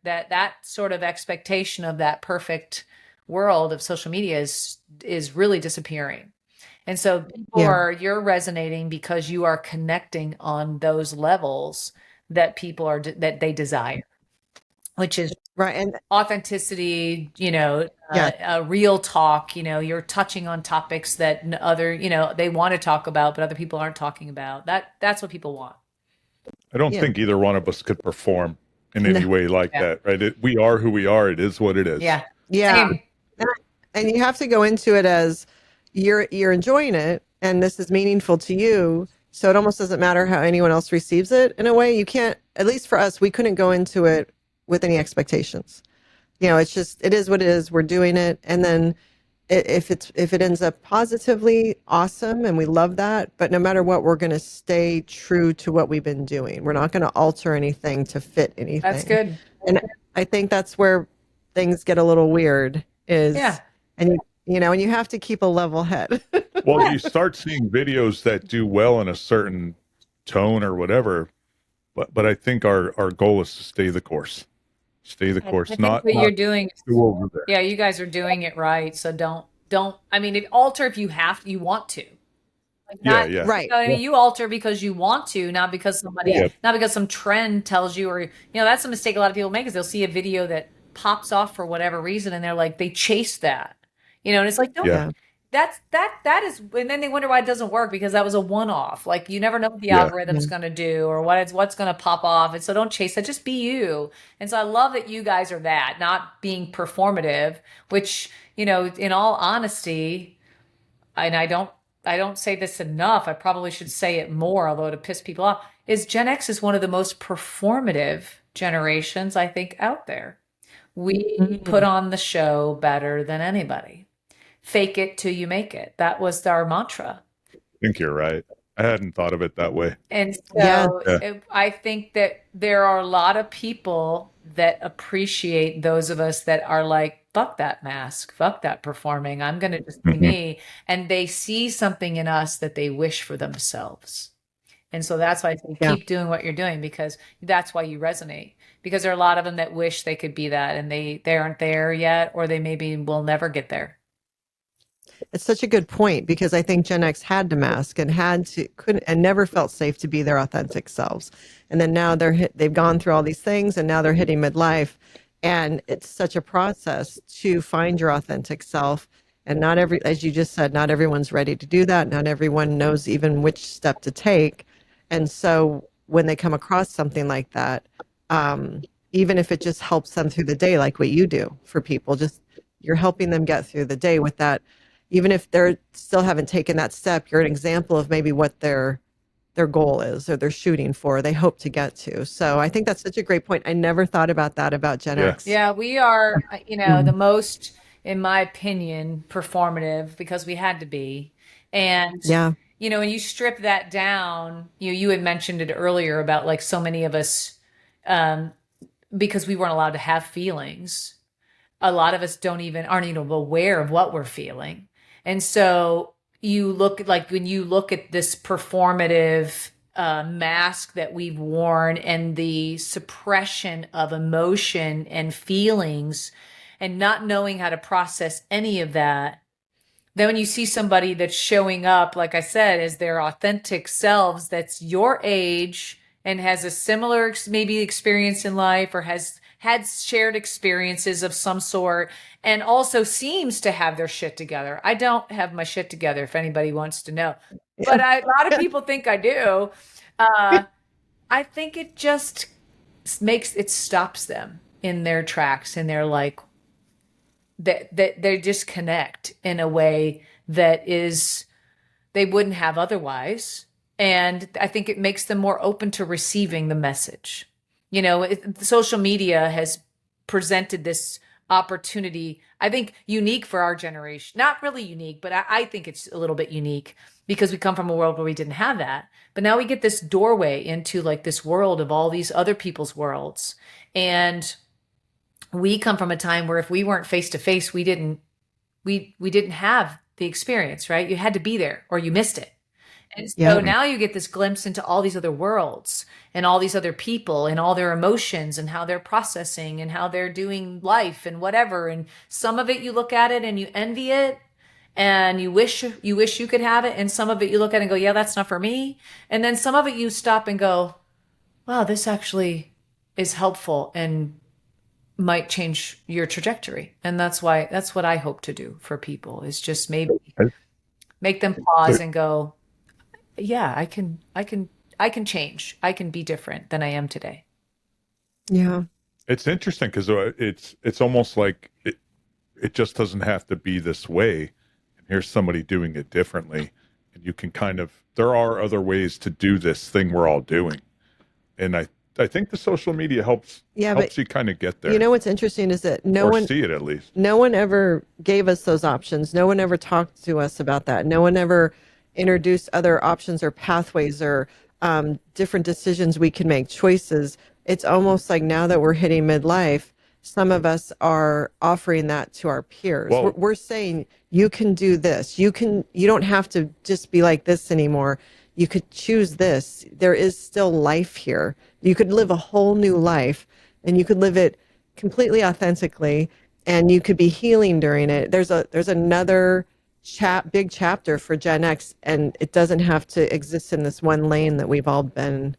that sort of expectation of that perfect world of social media is really disappearing. And so you're resonating because you are connecting on those levels that people are that they desire, which is Right. And authenticity, yeah, real talk. You're touching on topics that other, they want to talk about, but other people aren't talking about. That's what people want. I don't yeah. think either one of us could perform in No. any way like Yeah. that, right? We are who we are. It is what it is. Yeah. Yeah. Same. And you have to go into it as you're enjoying it and this is meaningful to you. So it almost doesn't matter how anyone else receives it in a way. You can't, at least for us, we couldn't go into it with any expectations. It's just, it is what it is. We're doing it. And then if it ends up positively, awesome. And we love that. But no matter what, we're going to stay true to what we've been doing. We're not going to alter anything to fit anything. That's good. And I think that's where things get a little weird is, Yeah. and and you have to keep a level head. Well, you start seeing videos that do well in a certain tone or whatever, but I think our goal is to stay the course. Stay the course, I think not what you're doing, go over there. yeah, you guys are doing it right. So don't, I mean, it alter if you want to. Like not, Yeah. Right. I mean, you alter because you want to, not because Yeah. not because some trend tells you, or, that's a mistake a lot of people make is they'll see a video that pops off for whatever reason. And they're like, they chase that, and it's like, no, Yeah. that is, and then they wonder why it doesn't work because that was a one-off. Like you never know what the Yeah. algorithm's going to do or what's going to pop off. And so don't chase that, just be you. And so I love that you guys are that, not being performative, which, in all honesty, and I don't say this enough, I probably should say it more, although to piss people off, is Gen X is one of the most performative generations, I think, out there. We put on the show better than anybody. Fake it till you make it. That was our mantra. I think you're right. I hadn't thought of it that way. And so Yeah. I think that there are a lot of people that appreciate those of us that are like, fuck that mask, fuck that performing. I'm going to just be me. And they see something in us that they wish for themselves. And so that's why I say keep doing what you're doing, because that's why you resonate. Because there are a lot of them that wish they could be that and they aren't there yet, or they maybe will never get there. It's such a good point because I think Gen X had to mask and couldn't and never felt safe to be their authentic selves. And then now they've gone through all these things and now they're hitting midlife. And it's such a process to find your authentic self. And as you just said, not everyone's ready to do that. Not everyone knows even which step to take. And so when they come across something like that, even if it just helps them through the day, like what you do for people, just you're helping them get through the day with that. Even if they're still haven't taken that step, you're an example of maybe what their goal is or they're shooting for, they hope to get to. So I think that's such a great point. I never thought about that about Gen X. Yeah, we are, the most, in my opinion, performative because we had to be. And, when you strip that down, you had mentioned it earlier about like so many of us, because we weren't allowed to have feelings, a lot of us aren't even aware of what we're feeling. And so you look like when you look at this performative mask that we've worn and the suppression of emotion and feelings and not knowing how to process any of that, then when you see somebody that's showing up, like I said, as their authentic selves, that's your age and has a similar maybe experience in life or has had shared experiences of some sort and also seems to have their shit together. I don't have my shit together, if anybody wants to know, but a lot of people think I do. I think it just stops them in their tracks and they're like, that they just connect in a way that is they wouldn't have otherwise. And I think it makes them more open to receiving the message. Social media has presented this opportunity, I think unique for our generation, not really unique, but I think it's a little bit unique because we come from a world where we didn't have that. But now we get this doorway into like this world of all these other people's worlds. And we come from a time where if we weren't face to face, we didn't have the experience, right? You had to be there or you missed it. And so now you get this glimpse into all these other worlds and all these other people and all their emotions and how they're processing and how they're doing life and whatever. And some of it you look at it and you envy it and you wish you could have it. And some of it you look at it and go, yeah, that's not for me. And then some of it you stop and go, wow, this actually is helpful and might change your trajectory. And that's what I hope to do for people, is just maybe make them pause and go, yeah, I can change. I can be different than I am today. Yeah. It's interesting because it's almost like it just doesn't have to be this way. And here's somebody doing it differently. And you can there are other ways to do this thing we're all doing. And I think the social media helps you kind of get there. You know what's interesting is that see it at least. No one ever gave us those options. No one ever talked to us about that. No one ever introduced other options or pathways or different decisions we can make, choices. It's almost like now that we're hitting midlife, some of us are offering that to our peers. We're saying, you can do this. You don't have to just be like this anymore. You could choose this. There is still life here. You could live a whole new life, and you could live it completely authentically, and you could be healing during it. There's another big chapter for Gen X, and it doesn't have to exist in this one lane that we've all been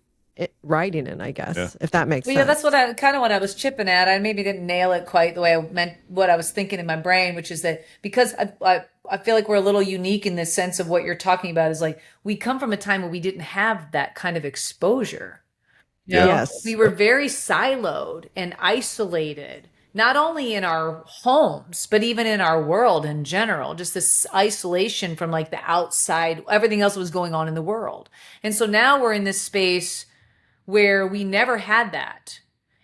riding in, I guess, if that makes sense. Yeah, that's what I was chipping at. I maybe didn't nail it quite the way I meant, what I was thinking in my brain, which is that because I feel like we're a little unique in the sense of what you're talking about, is like we come from a time where we didn't have that kind of exposure. Yes. We were very siloed and isolated, not only in our homes, but even in our world in general, just this isolation from like the outside, everything else was going on in the world. And so now we're in this space where we never had that.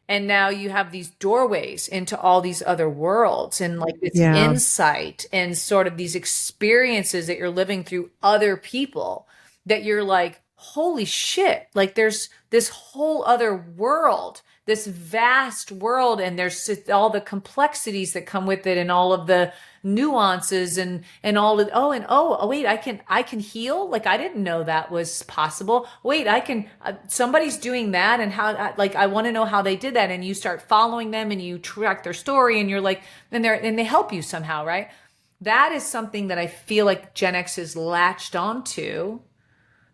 And now you have these doorways into all these other worlds and like this insight and sort of these experiences that you're living through other people, that you're like, holy shit, like there's this whole other world, this vast world, and there's all the complexities that come with it and all of the nuances and all of, wait, I can heal. Like, I didn't know that was possible. Wait, I can, somebody's doing that. And how, like, I want to know how they did that. And you start following them and you track their story and you're like, and they help you somehow. Right. That is something that I feel like Gen X is latched onto.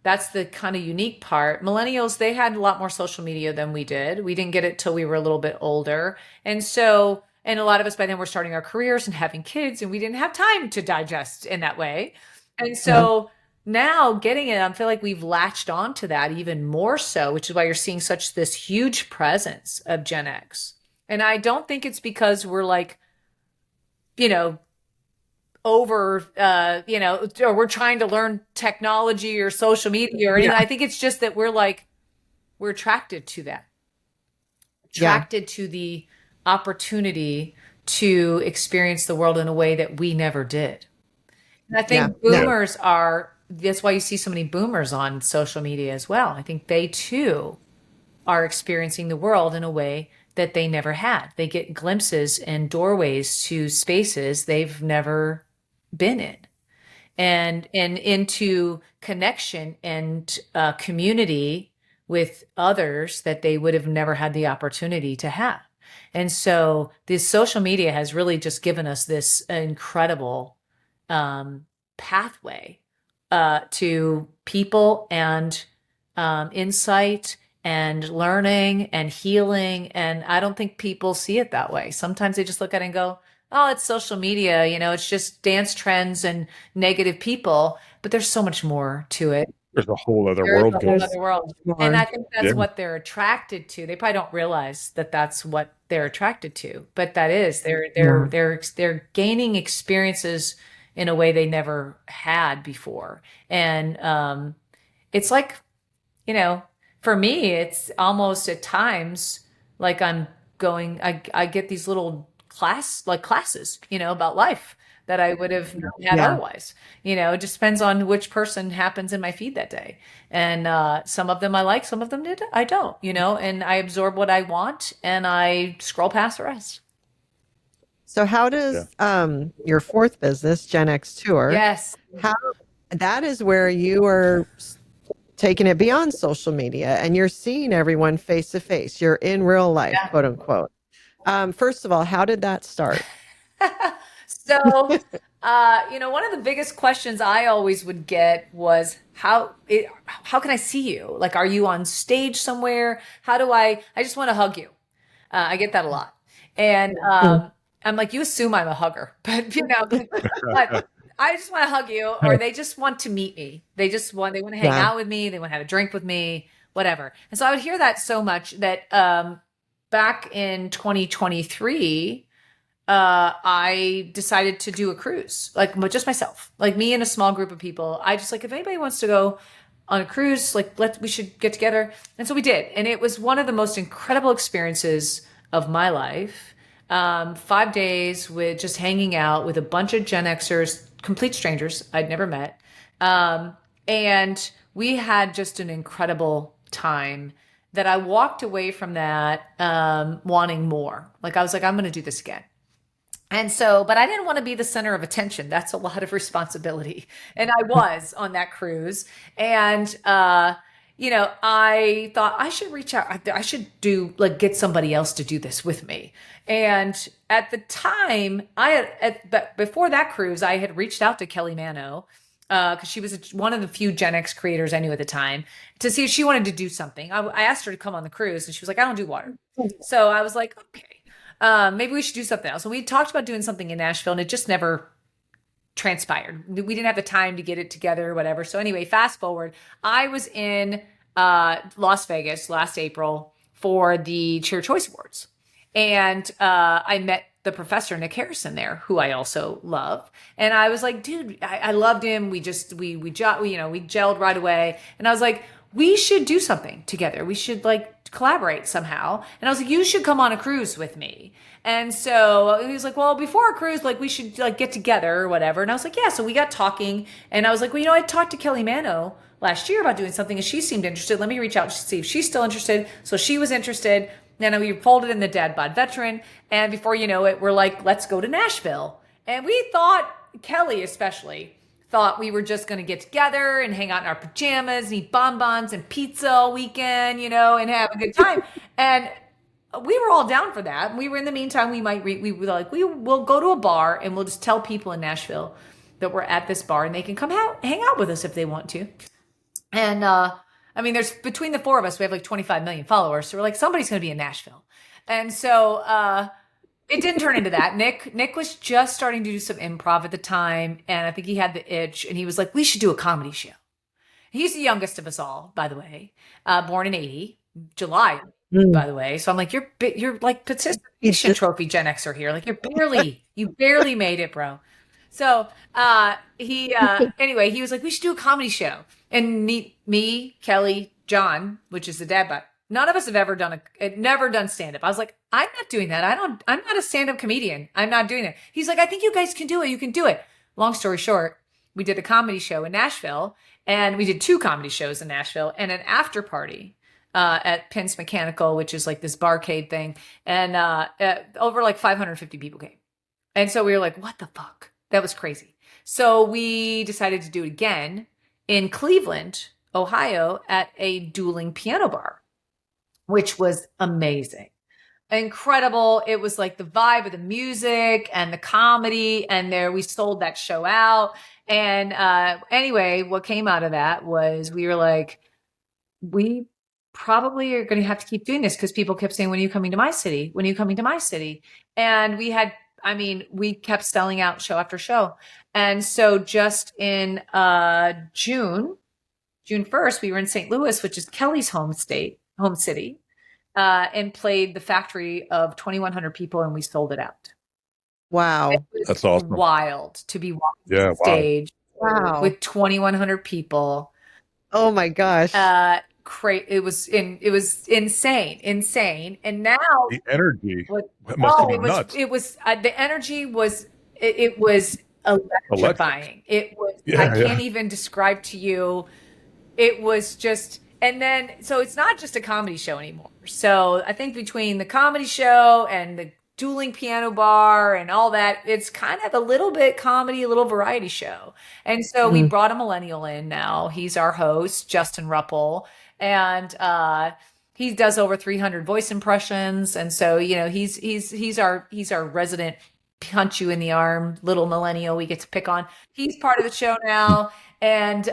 That's the kind of unique part. Millennials, they had a lot more social media than we did. We didn't get it till we were a little bit older. And so, and a lot of us by then were starting our careers and having kids, and we didn't have time to digest in that way. And so now getting it, I feel like we've latched onto that even more so, which is why you're seeing such this huge presence of Gen X. And I don't think it's because we're like, over, or we're trying to learn technology or social media or anything. I think it's just that we're attracted to that. Attracted to the opportunity to experience the world in a way that we never did. And I think boomers that's why you see so many boomers on social media as well. I think they too are experiencing the world in a way that they never had. They get glimpses and doorways to spaces they've never been in, and into connection and community with others that they would have never had the opportunity to have. And so this social media has really just given us this incredible pathway to people and insight and learning and healing. And I don't think people see it that way. Sometimes they just look at it and go, oh, it's social media, it's just dance trends and negative people, but there's so much more to it. There's a whole other world. And I think that's what they're attracted to. They probably don't realize that that's what they're attracted to, but that is, they're gaining experiences in a way they never had before. And it's like, for me, it's almost at times like I'm going, I get these little classes, about life that I would have had otherwise. It just depends on which person happens in my feed that day. And some of them I like, some of them I don't, and I absorb what I want and I scroll past the rest. So how does your fourth business, GenX Tour, Yes, how that is where you are taking it beyond social media and you're seeing everyone face to face. You're in real life, quote unquote. First of all, how did that start? So, one of the biggest questions I always would get was how can I see you? Like, are you on stage somewhere? How do I just want to hug you. I get that a lot. And I'm like, you assume I'm a hugger, but but I just want to hug you, or they just want to meet me. They want to hang out with me. They want to have a drink with me, whatever. And so I would hear that so much that back in 2023, I decided to do a cruise, like just myself, like me and a small group of people. I just like, if anybody wants to go on a cruise, like we should get together. And so we did. And it was one of the most incredible experiences of my life. 5 days with just hanging out with a bunch of Gen Xers, complete strangers I'd never met. And we had just an incredible time that I walked away from that wanting more. Like I was like, I'm going to do this again. And so, but I didn't want to be the center of attention. That's a lot of responsibility. And I was on that cruise. And, I thought I should reach out. I should get somebody else to do this with me. And at the time before that cruise, I had reached out to Kelly Mano, because she was one of the few Gen X creators I knew at the time, to see if she wanted to do something. I asked her to come on the cruise and she was like, I don't do water. So I was like, okay, maybe we should do something else. And we talked about doing something in Nashville and it just never transpired. We didn't have the time to get it together or whatever. So anyway, fast forward, I was in Las Vegas last April for the Cheer Choice Awards. And I met the professor, Nick Harrison, there, who I also love. And I was like, dude, I loved him. We gelled right away. And I was like, we should do something together. We should collaborate somehow. And I was like, you should come on a cruise with me. And so he was like, well, before a cruise, we should get together or whatever. And I was like, yeah. So we got talking and I was like, well, I talked to Kelly Mano last year about doing something and she seemed interested. Let me reach out to see if she's still interested. So she was interested. Then we folded in the Dad Bod Veteran. And before you know it, we're like, let's go to Nashville. And we thought, Kelly especially, thought we were just going to get together and hang out in our pajamas and eat bonbons and pizza all weekend, and have a good time. And we were all down for that. We were, in the meantime, we will go to a bar and we'll just tell people in Nashville that we're at this bar and they can come hang out with us if they want to. And, there's between the four of us, we have 25 million followers. So we're like, somebody's going to be in Nashville. And so, it didn't turn into that. Nick was just starting to do some improv at the time. And I think he had the itch and he was like, we should do a comedy show. He's the youngest of us all, by the way, born in 80, July, by the way. So I'm like, you're like participation trophy Gen Xer here. Like you barely made it, bro. So, anyway, he was like, we should do a comedy show. And me, Kelly, John, which is the dad bod. None of us have ever never done stand-up. I was like, I'm not doing that. I'm not a stand-up comedian. I'm not doing that. He's like, I think you guys can do it. You can do it. Long story short, we did a comedy show in Nashville and we did 2 comedy shows in Nashville and an after party at Pence Mechanical, which is this barcade thing. And over 550 people came. And so we were like, what the fuck? That was crazy. So we decided to do it again in Cleveland, Ohio at a dueling piano bar, which was amazing. Incredible. It was the vibe of the music and the comedy. And there we sold that show out. And anyway, what came out of that was we were like, we probably are going to have to keep doing this because people kept saying, when are you coming to my city? When are you coming to my city? And we kept selling out show after show. And so just in June 1st, we were in St. Louis, which is Kelly's home city, and played the factory of 2,100 people, and we sold it out. Wow. That's awesome. Wild to be walking on stage with 2,100 people. Oh my gosh. It was insane. And now the energy must be nuts. The energy was Electric. electrifying. It was, I Yeah, yeah. can't even describe to you. It was just, and then, so it's not just a comedy show anymore. So I think between the comedy show and the dueling piano bar and all that, it's kind of a little bit comedy, a little variety show. And so we brought a millennial in now. He's our host, Justin Ruppel. And, he does over 300 voice impressions. And so, you know, he's our resident punch you in the arm little millennial we get to pick on. He's part of the show now. And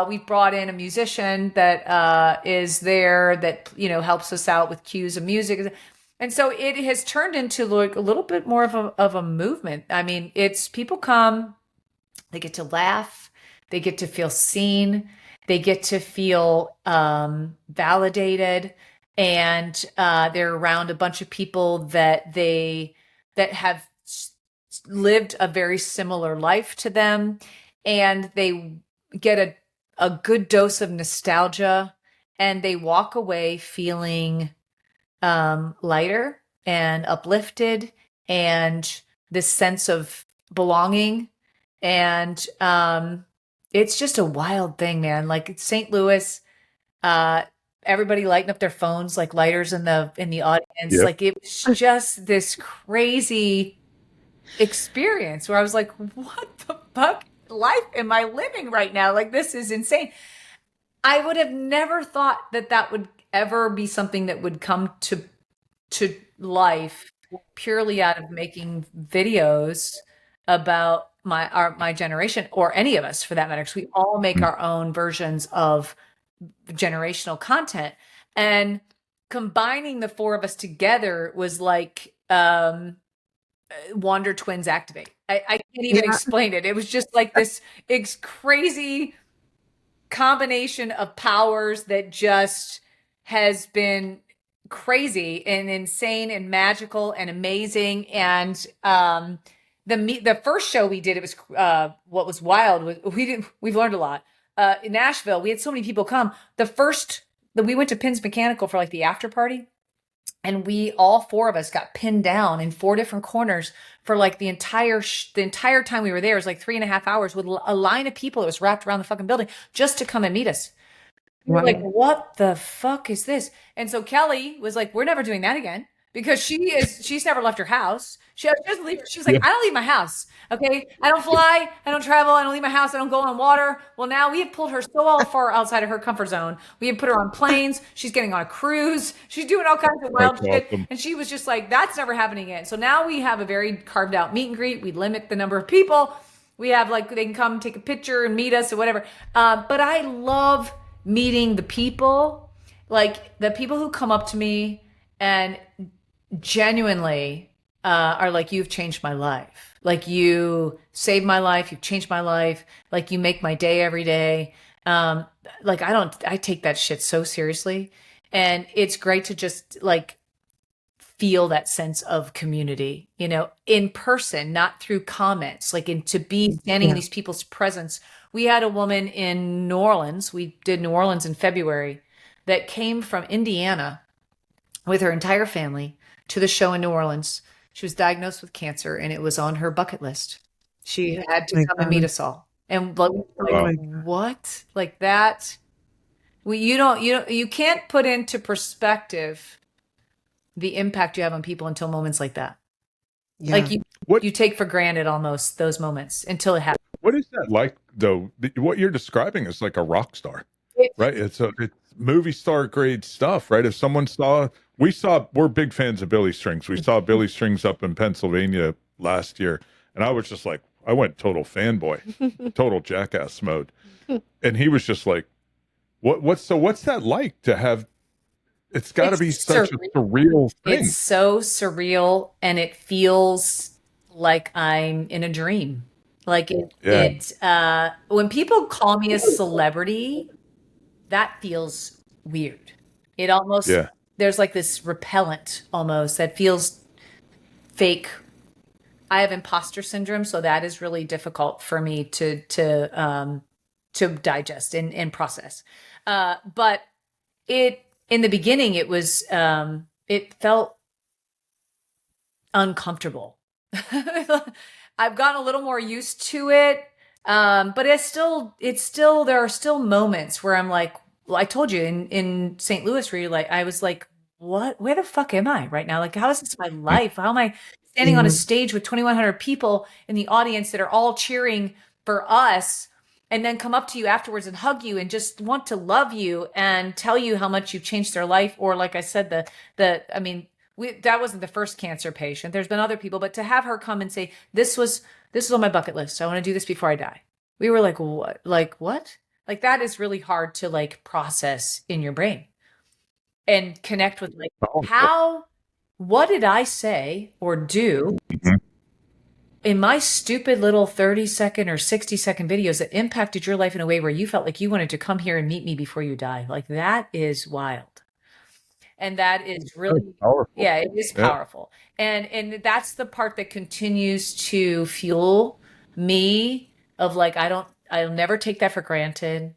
we've brought in a musician that is there that, you know, helps us out with cues of music. And so it has turned into like a little bit more of a movement. I mean, it's people come, they get to laugh, they get to feel seen, they get to feel validated, and they're around a bunch of people that have lived a very similar life to them, and they get a good dose of nostalgia, and they walk away feeling lighter and uplifted, and this sense of belonging. And it's just a wild thing, man. Like St. Louis, everybody lighting up their phones like lighters in the audience. Yep. Like it was just this crazy experience where I was like, what the fuck life am I living right now? Like, this is insane. I would have never thought that would ever be something that would come to life purely out of making videos about my generation, or any of us for that matter, because we all make our own versions of generational content. And combining the four of us together was like Wonder Twins activate. I can't even explain it. It was just like this crazy combination of powers that just has been crazy and insane and magical and amazing. And the first show we did, it was what was wild was we've learned a lot. In Nashville, we had so many people come. We went to Pins Mechanical for like the after party. And all four of us got pinned down in 4 different corners for like the entire time we were there. It was like 3.5 hours with a line of people that was wrapped around the fucking building just to come and meet us. We were like, what the fuck is this? And so Kelly was like, we're never doing that again, because she's never left her house. She doesn't leave. She's like, I don't leave my house. Okay. I don't fly. I don't travel. I don't leave my house. I don't go on water. Well, now we have pulled her so far outside of her comfort zone. We have put her on planes. She's getting on a cruise. She's doing all kinds of wild shit. Awesome. And she was just like, that's never happening again. So now we have a very carved out meet and greet. We limit the number of people. We have like, they can come take a picture and meet us or whatever. But I love meeting the people, like the people who come up to me and genuinely are like, you've changed my life. Like, you saved my life. You've changed my life. Like, you make my day every day. Like, I take that shit so seriously. And it's great to just like feel that sense of community, you know, in person, not through comments, like to be standing in these people's presence. We had a woman in New Orleans. We did New Orleans in February, that came from Indiana with her entire family to the show in New Orleans. She was diagnosed with cancer, and it was on her bucket list. She had to come and meet us all. And like, what? Like that? You can't put into perspective the impact you have on people until moments like that. Yeah. Like you take for granted almost those moments until it happens. What is that like though? What you're describing is like a rock star, right? It's movie star grade stuff, right? If someone we're big fans of Billy Strings. We saw Billy Strings up in Pennsylvania last year, and I was just like, I went total fanboy, total jackass mode. And he was just like, what's that like to have? It's got to be such a surreal thing. It's so surreal, and it feels like I'm in a dream. Like when people call me a celebrity, that feels weird. It almost, there's like this repellent almost that feels fake. I have imposter syndrome, so that is really difficult for me to digest and process. But in the beginning, it was, it felt uncomfortable. I've gotten a little more used to it. But it's still, there are still moments where I'm like, well, I told you in St. Louis where you're like, I was like, where the fuck am I right now? Like, how is this my life? How am I standing on a stage with 2,100 people in the audience that are all cheering for us, and then come up to you afterwards and hug you and just want to love you and tell you how much you've changed their life? Or like I said, I mean, that wasn't the first cancer patient. There's been other people, but to have her come and say, this was on my bucket list. I want to do this before I die. We were like, what? Like, what? Like, that is really hard to like process in your brain and connect with, like, what did I say or do in my stupid little 30-second or 60-second videos that impacted your life in a way where you felt like you wanted to come here and meet me before you die? Like, that is wild. And that is really powerful. Yeah, it is powerful. And that's the part that continues to fuel me, of like, I'll never take that for granted.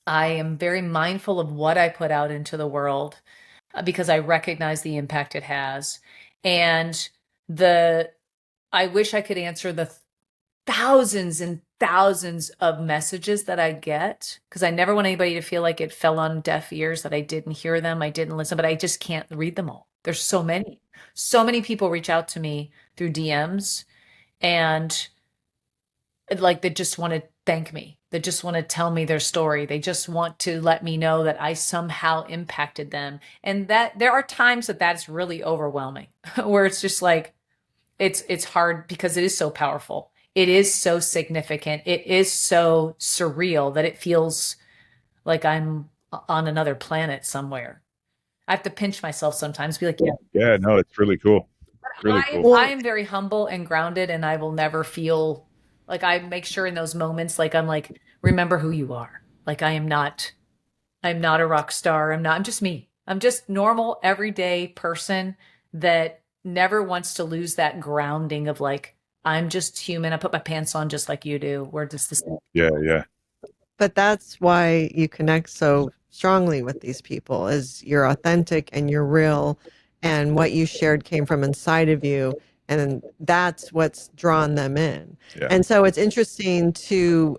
I am very mindful of what I put out into the world, because I recognize the impact it has. And I wish I could answer the thousands and thousands of messages that I get, because I never want anybody to feel like it fell on deaf ears, that I didn't hear them, I didn't listen, but I just can't read them all. There's so many people reach out to me through DMs, and like, they just want to thank me. They just want to tell me their story. They just want to let me know that I somehow impacted them. And that there are times that that's really overwhelming, where it's just like, it's hard, because it is so powerful. It is so significant. It is so surreal that it feels like I'm on another planet somewhere. I have to pinch myself sometimes, be like, Yeah, no, it's really cool. Really cool. I am very humble and grounded, and I will never feel like, I make sure in those moments, like, I'm like, remember who you are. Like, I'm not a rock star. I'm just me. I'm just normal, everyday person that never wants to lose that grounding of like, I'm just human. I put my pants on just like you do. We're just the same. Yeah. But that's why you connect so strongly with these people, is you're authentic and you're real, and what you shared came from inside of you, and that's what's drawn them in. Yeah. And so it's interesting to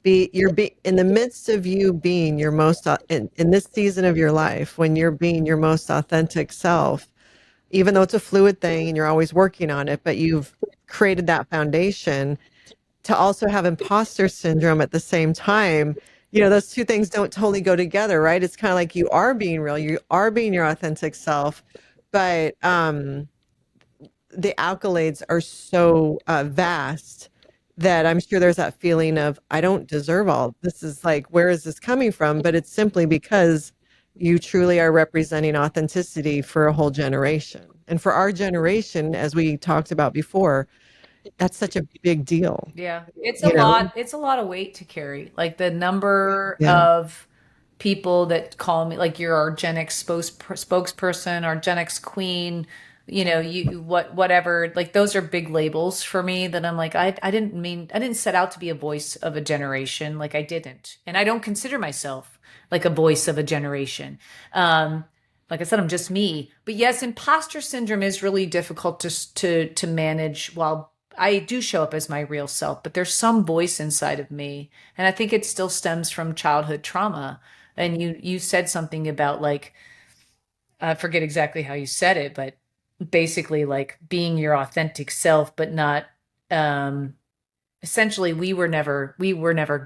be in the midst of you being your most in this season of your life, when you're being your most authentic self, even though it's a fluid thing and you're always working on it, but you've created that foundation to also have imposter syndrome at the same time. Those two things don't totally go together, right? It's kind of like, you are being real, you are being your authentic self, but the accolades are so vast that I'm sure there's that feeling of, I don't deserve all this. Is like, where is this coming from? But it's simply because you truly are representing authenticity for a whole generation. And for our generation, as we talked about before, that's such a big deal. Yeah. It's a lot of weight to carry. Like, the number of people that call me, like, you're our GenX spokesperson, our GenX queen, whatever, like, those are big labels for me that I'm like, I didn't set out to be a voice of a generation. Like, I didn't. And I don't consider myself like a voice of a generation. Like I said, I'm just me. But yes, imposter syndrome is really difficult to manage while I do show up as my real self, but there's some voice inside of me. And I think it still stems from childhood trauma. And you said something about, like, I forget exactly how you said it, but basically, like, being your authentic self, but not, essentially, we were never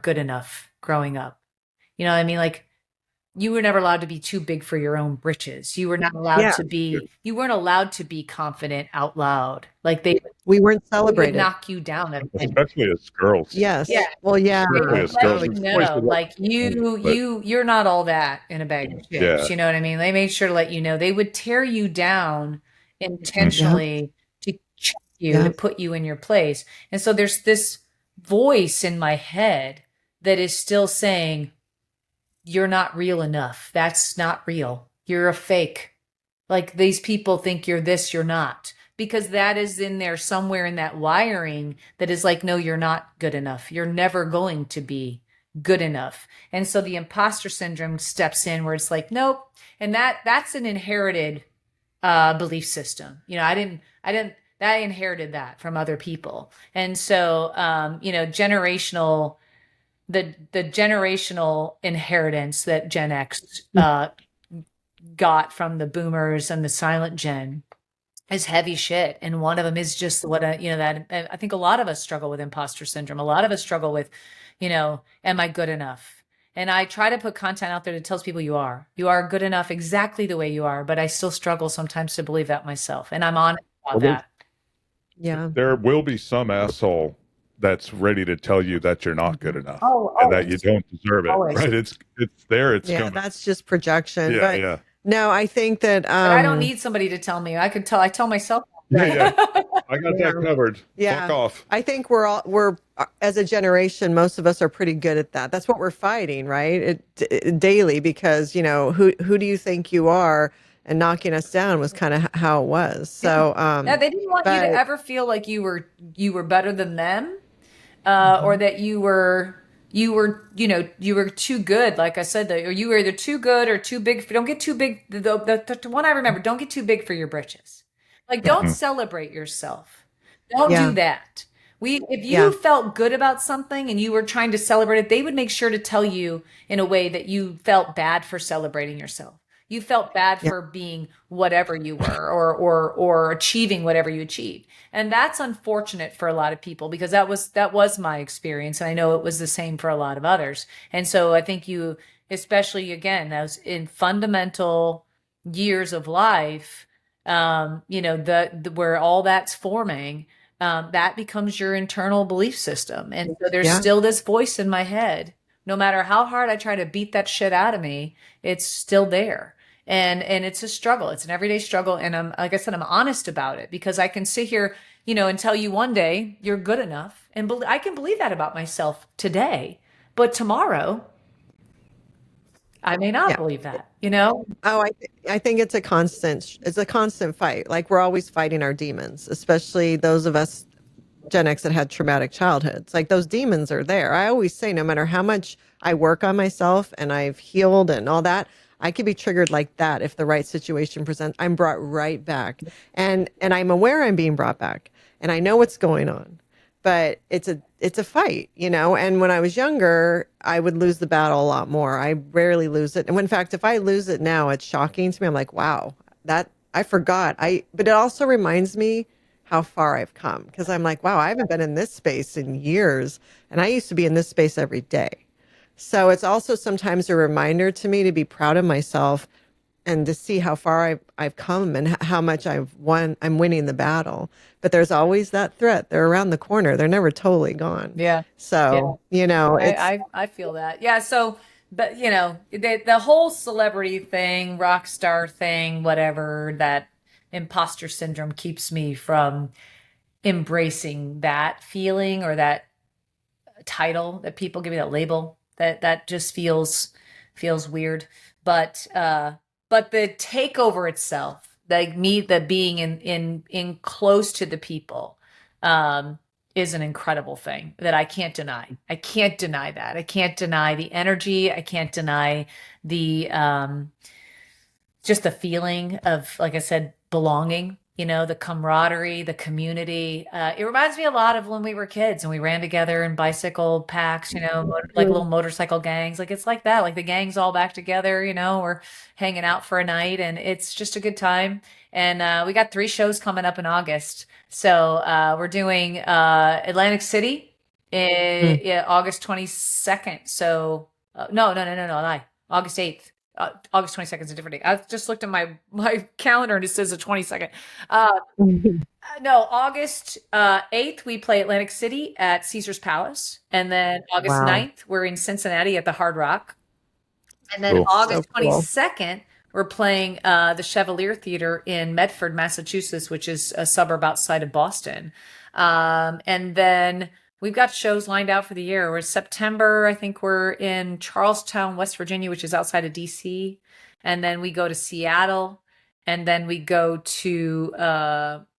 good enough growing up. You know what I mean? Like, you were never allowed to be too big for your own britches. You were not allowed to be, you weren't allowed to be confident out loud. Like, we weren't would celebrated. knock you down. Especially as girls. Yes. Yeah. Well, yeah. Especially as girls. Let you know, like, you're not all that in a bag of chips. Yeah. You know what I mean? They made sure to let you know. They would tear you down intentionally to check you, to put you in your place. And so there's this voice in my head that is still saying, you're not real enough. That's not real. You're a fake. Like, these people think you're this, you're not. Because that is in there somewhere in that wiring that is like, no, you're not good enough. You're never going to be good enough. And so the imposter syndrome steps in, where it's like, nope. And that's an inherited belief system. I didn't I inherited that from other people. And so, generational, the generational inheritance that Gen X got from the boomers and the silent gen is heavy shit. And one of them is just what, that I think a lot of us struggle with imposter syndrome. A lot of us struggle with, am I good enough? And I try to put content out there that tells people you are good enough exactly the way you are, but I still struggle sometimes to believe that myself. And I'm honest about that. Yeah. There will be some asshole that's ready to tell you that you're not good enough and that you don't deserve it. Always. Right? It's there. It's Yeah, coming. that's just projection. Yeah, but yeah. no, I think that But I don't need somebody to tell me. I tell myself. Yeah. I got that covered. Yeah. Fuck off. I think we're as a generation, most of us are pretty good at that. That's what we're fighting, right? Daily, because who do you think you are, and knocking us down was kind of how it was. So Yeah, they didn't want you to ever feel like you were better than them, or that you were too good. Like I said, or you were either too good or too big. Don't get too big. The one I remember: don't get too big for your britches. Like, don't celebrate yourself. Don't do that. If you felt good about something and you were trying to celebrate it, they would make sure to tell you in a way that you felt bad for celebrating yourself. You felt bad for being whatever you were, or achieving whatever you achieved. And that's unfortunate for a lot of people, because that was my experience. And I know it was the same for a lot of others. And so I think you, especially again, as in fundamental years of life, where all that's forming, that becomes your internal belief system. And so there's still this voice in my head. No matter how hard I try to beat that shit out of me, it's still there. And it's a struggle. It's an everyday struggle. And like I said, I'm honest about it, because I can sit here, and tell you one day you're good enough. And I can believe that about myself today, but tomorrow I may not believe that, Oh, I think it's a constant fight. Like, we're always fighting our demons, especially those of us Gen X that had traumatic childhoods. Like, those demons are there. I always say, no matter how much I work on myself and I've healed and all that, I could be triggered like that if the right situation presents. I'm brought right back, and I'm aware I'm being brought back, and I know what's going on. But it's a fight, And when I was younger, I would lose the battle a lot more. I rarely lose it, and in fact, if I lose it now, it's shocking to me. I'm like, wow, that I forgot. But it also reminds me how far I've come, because I'm like, wow, I haven't been in this space in years, and I used to be in this space every day. So it's also sometimes a reminder to me to be proud of myself and to see how far I've come and how much I've won. I'm winning the battle, but there's always that threat. They're around the corner. They're never totally gone. Yeah. So, I feel that. Yeah. So, but the whole celebrity thing, rock star thing, whatever, that imposter syndrome keeps me from embracing that feeling, or that title that people give me, that label, that just feels weird. But the takeover itself, like me, the being in close to the people, is an incredible thing that I can't deny. I can't deny that. I can't deny the energy. I can't deny the just the feeling of, like I said, belonging. The camaraderie, the community. It reminds me a lot of when we were kids and we ran together in bicycle packs, like little motorcycle gangs. Like, it's like that. Like, the gang's all back together, we're hanging out for a night, and it's just a good time. And we got 3 shows coming up in August. So we're doing Atlantic City in August 22nd. So no, lie. August 8th. August 22nd is a different day. I just looked at my calendar and it says the 22nd. No, August 8th, we play Atlantic City at Caesar's Palace. And then August 9th, we're in Cincinnati at the Hard Rock. And then August 22nd, we're playing the Chevalier Theater in Medford, Massachusetts, which is a suburb outside of Boston. And then we've got shows lined out for the year. We're September, I think we're in Charlestown, West Virginia, which is outside of DC. And then we go to Seattle. And then we go to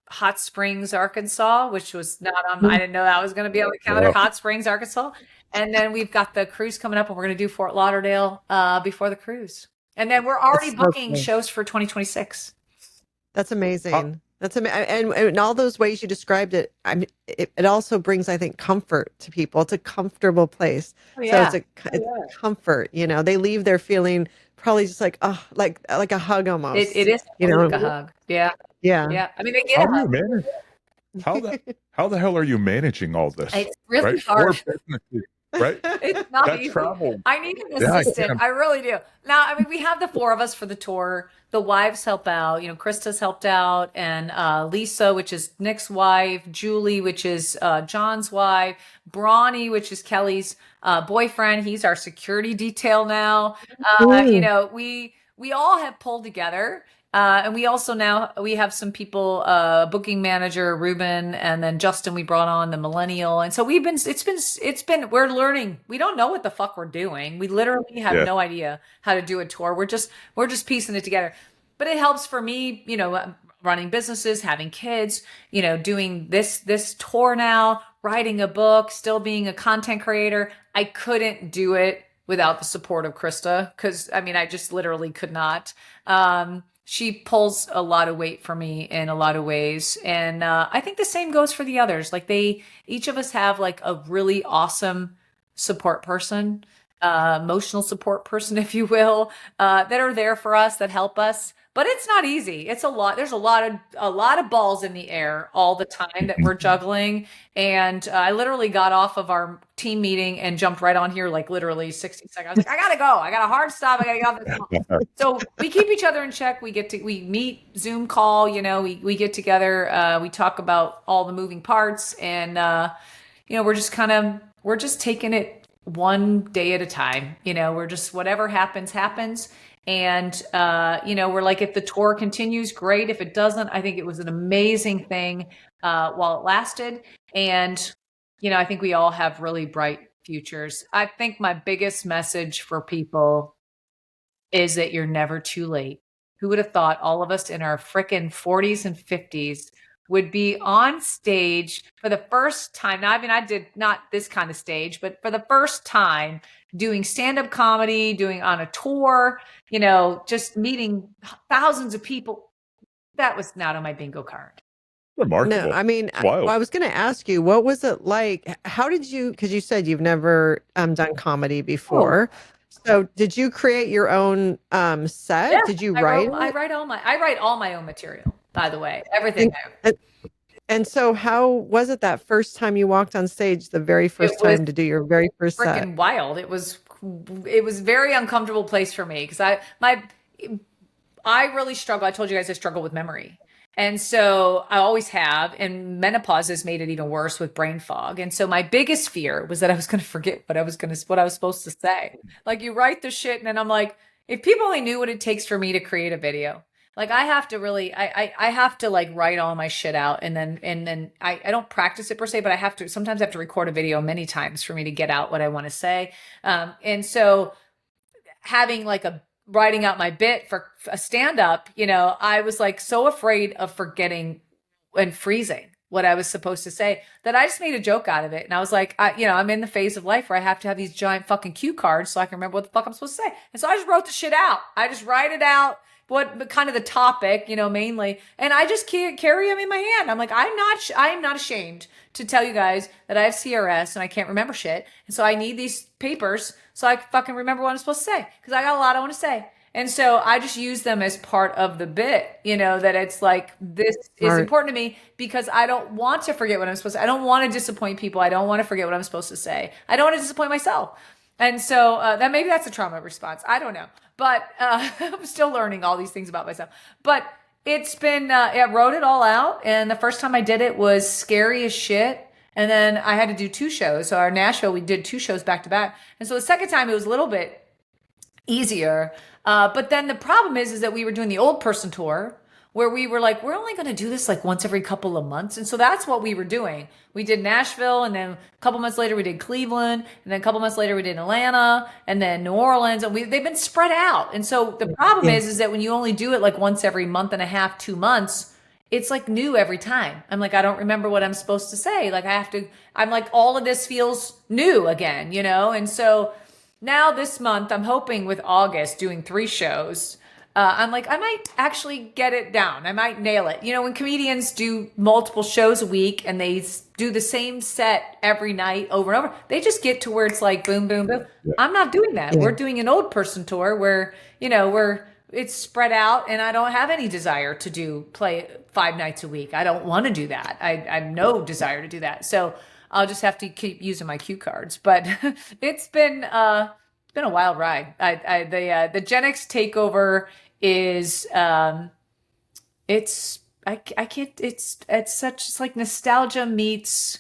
Hot Springs, Arkansas, which was not on, I didn't know that was going to be on the calendar. Hot Springs, Arkansas. And then we've got the cruise coming up, and we're going to do Fort Lauderdale before the cruise. And then we're already booking shows for 2026. That's amazing. That's and all those ways you described it. I mean, it also brings, I think, comfort to people. It's a comfortable place, Oh, so yeah. it's comfort. You know, they leave there feeling probably just like, oh, like a hug It almost. is You like a know, hug. Yeah. yeah. Yeah. I mean, they get How a do you hug. manage? How the hell are you managing all this? It's really Right? Four hard. businesses, right? It's not That easy. travel. I need an Yeah, I assistant. can't. I really do. Now, I mean, we have the four of us for the tour. The wives help out. You know, Christa's helped out, and Lisa, which is Nick's wife, Julie, which is John's wife, Brawny, which is Kelly's boyfriend. He's our security detail now. You Mm. know, we all have pulled together. And we also now we have some people, booking manager Ruben, and then Justin we brought on, the millennial, and so it's been we're learning. We don't know what the fuck we're doing. We literally have Yeah. no idea how to do a tour. We're just piecing it together. But it helps for me, you know, running businesses, having kids, you know, doing this tour now, writing a book, still being a content creator. I couldn't do it without the support of Christa, because I mean, I just literally could not. She pulls a lot of weight for me in a lot of ways. And I think the same goes for the others. Like each of us have like a really awesome support person, emotional support person, if you will, that are there for us, that help us. But it's not easy. It's a lot. There's a lot of balls in the air all the time that we're juggling. And I literally got off of our team meeting and jumped right on here, like literally 60 seconds. I was like, I gotta go. I got a hard stop. I gotta get off this call. So we keep each other in check. We meet, Zoom call. You know, we get together. We talk about all the moving parts, and you know, we're just taking it one day at a time. You know, we're just whatever happens. And, you know, we're like, if the tour continues, great. If it doesn't, I think it was an amazing thing while it lasted. And, you know, I think we all have really bright futures. I think my biggest message for people is that you're never too late. Who would have thought all of us in our frickin' 40s and 50s would be on stage for the first time? Now, I mean, I did not this kind of stage, but for the first time doing stand-up comedy, doing on a tour, you know, just meeting thousands of people. That was not on my bingo card. No, Remarkable. I mean, Wild. well, I was going to ask you, what was it like? How did you, because you said you've never done comedy Oh, before. So did you create your own set? yeah. Did you write I it? write all my own material, by the way. Everything. And, and so how was it that first time you walked on stage, the very It first was time to do your very first set? freaking wild. It was a very uncomfortable place for me, because I really struggle. I told you guys I struggle with memory. And so I always have, and menopause has made it even worse with brain fog. And so my biggest fear was that I was going to forget what I was supposed to say. Like, you write the shit, and then I'm like, if people only knew what it takes for me to create a video. Like, I have to really, I have to like write all my shit out, and then I don't practice it per se, but sometimes I have to record a video many times for me to get out what I want to say. And so having like writing out my bit for a stand-up, you know, I was like so afraid of forgetting and freezing what I was supposed to say that I just made a joke out of it. And I was like, you know, I'm in the phase of life where I have to have these giant fucking cue cards so I can remember what the fuck I'm supposed to say. And so I just wrote the shit out. I just write it out, what kind of the topic, you know, mainly. And I just carry them in my hand. I'm like, I'm not ashamed to tell you guys that I have CRS and I can't remember shit. And so I need these papers so I can fucking remember what I'm supposed to say, because I got a lot I want to say. And so I just use them as part of the bit, you know, that it's like, this is important to me because I don't want to forget what I'm supposed to. I don't want to disappoint people. I don't want to forget what I'm supposed to say. I don't want to disappoint myself. And so maybe that's a trauma response. I don't know. But I'm still learning all these things about myself. But it's been, I wrote it all out. And the first time I did it was scary as shit. And then I had to do 2 shows. So our Nashville, we did 2 shows back to back. And so the second time it was a little bit easier. But then the problem is that we were doing the old person tour, where we were like, we're only going to do this like once every couple of months. And so that's what we were doing. We did Nashville, and then a couple months later we did Cleveland, and then a couple months later we did Atlanta, and then New Orleans, and they've been spread out. And so the problem is that when you only do it like once every month and a half, 2 months, it's like new every time. I'm like, I don't remember what I'm supposed to say. Like, I'm like, all of this feels new again, you know? And so now this month, I'm hoping with August doing 3 shows, I'm like, I might actually get it down. I might nail it. You know, when comedians do multiple shows a week and they do the same set every night over and over, they just get to where it's like boom, boom, boom. I'm not doing that. Yeah. We're doing an old person tour where, you know, it's spread out, and I don't have any desire to play 5 nights a week. I don't want to do that. I have no desire to do that. So I'll just have to keep using my cue cards. But it's been a wild ride. The GenX Takeover is it's like nostalgia meets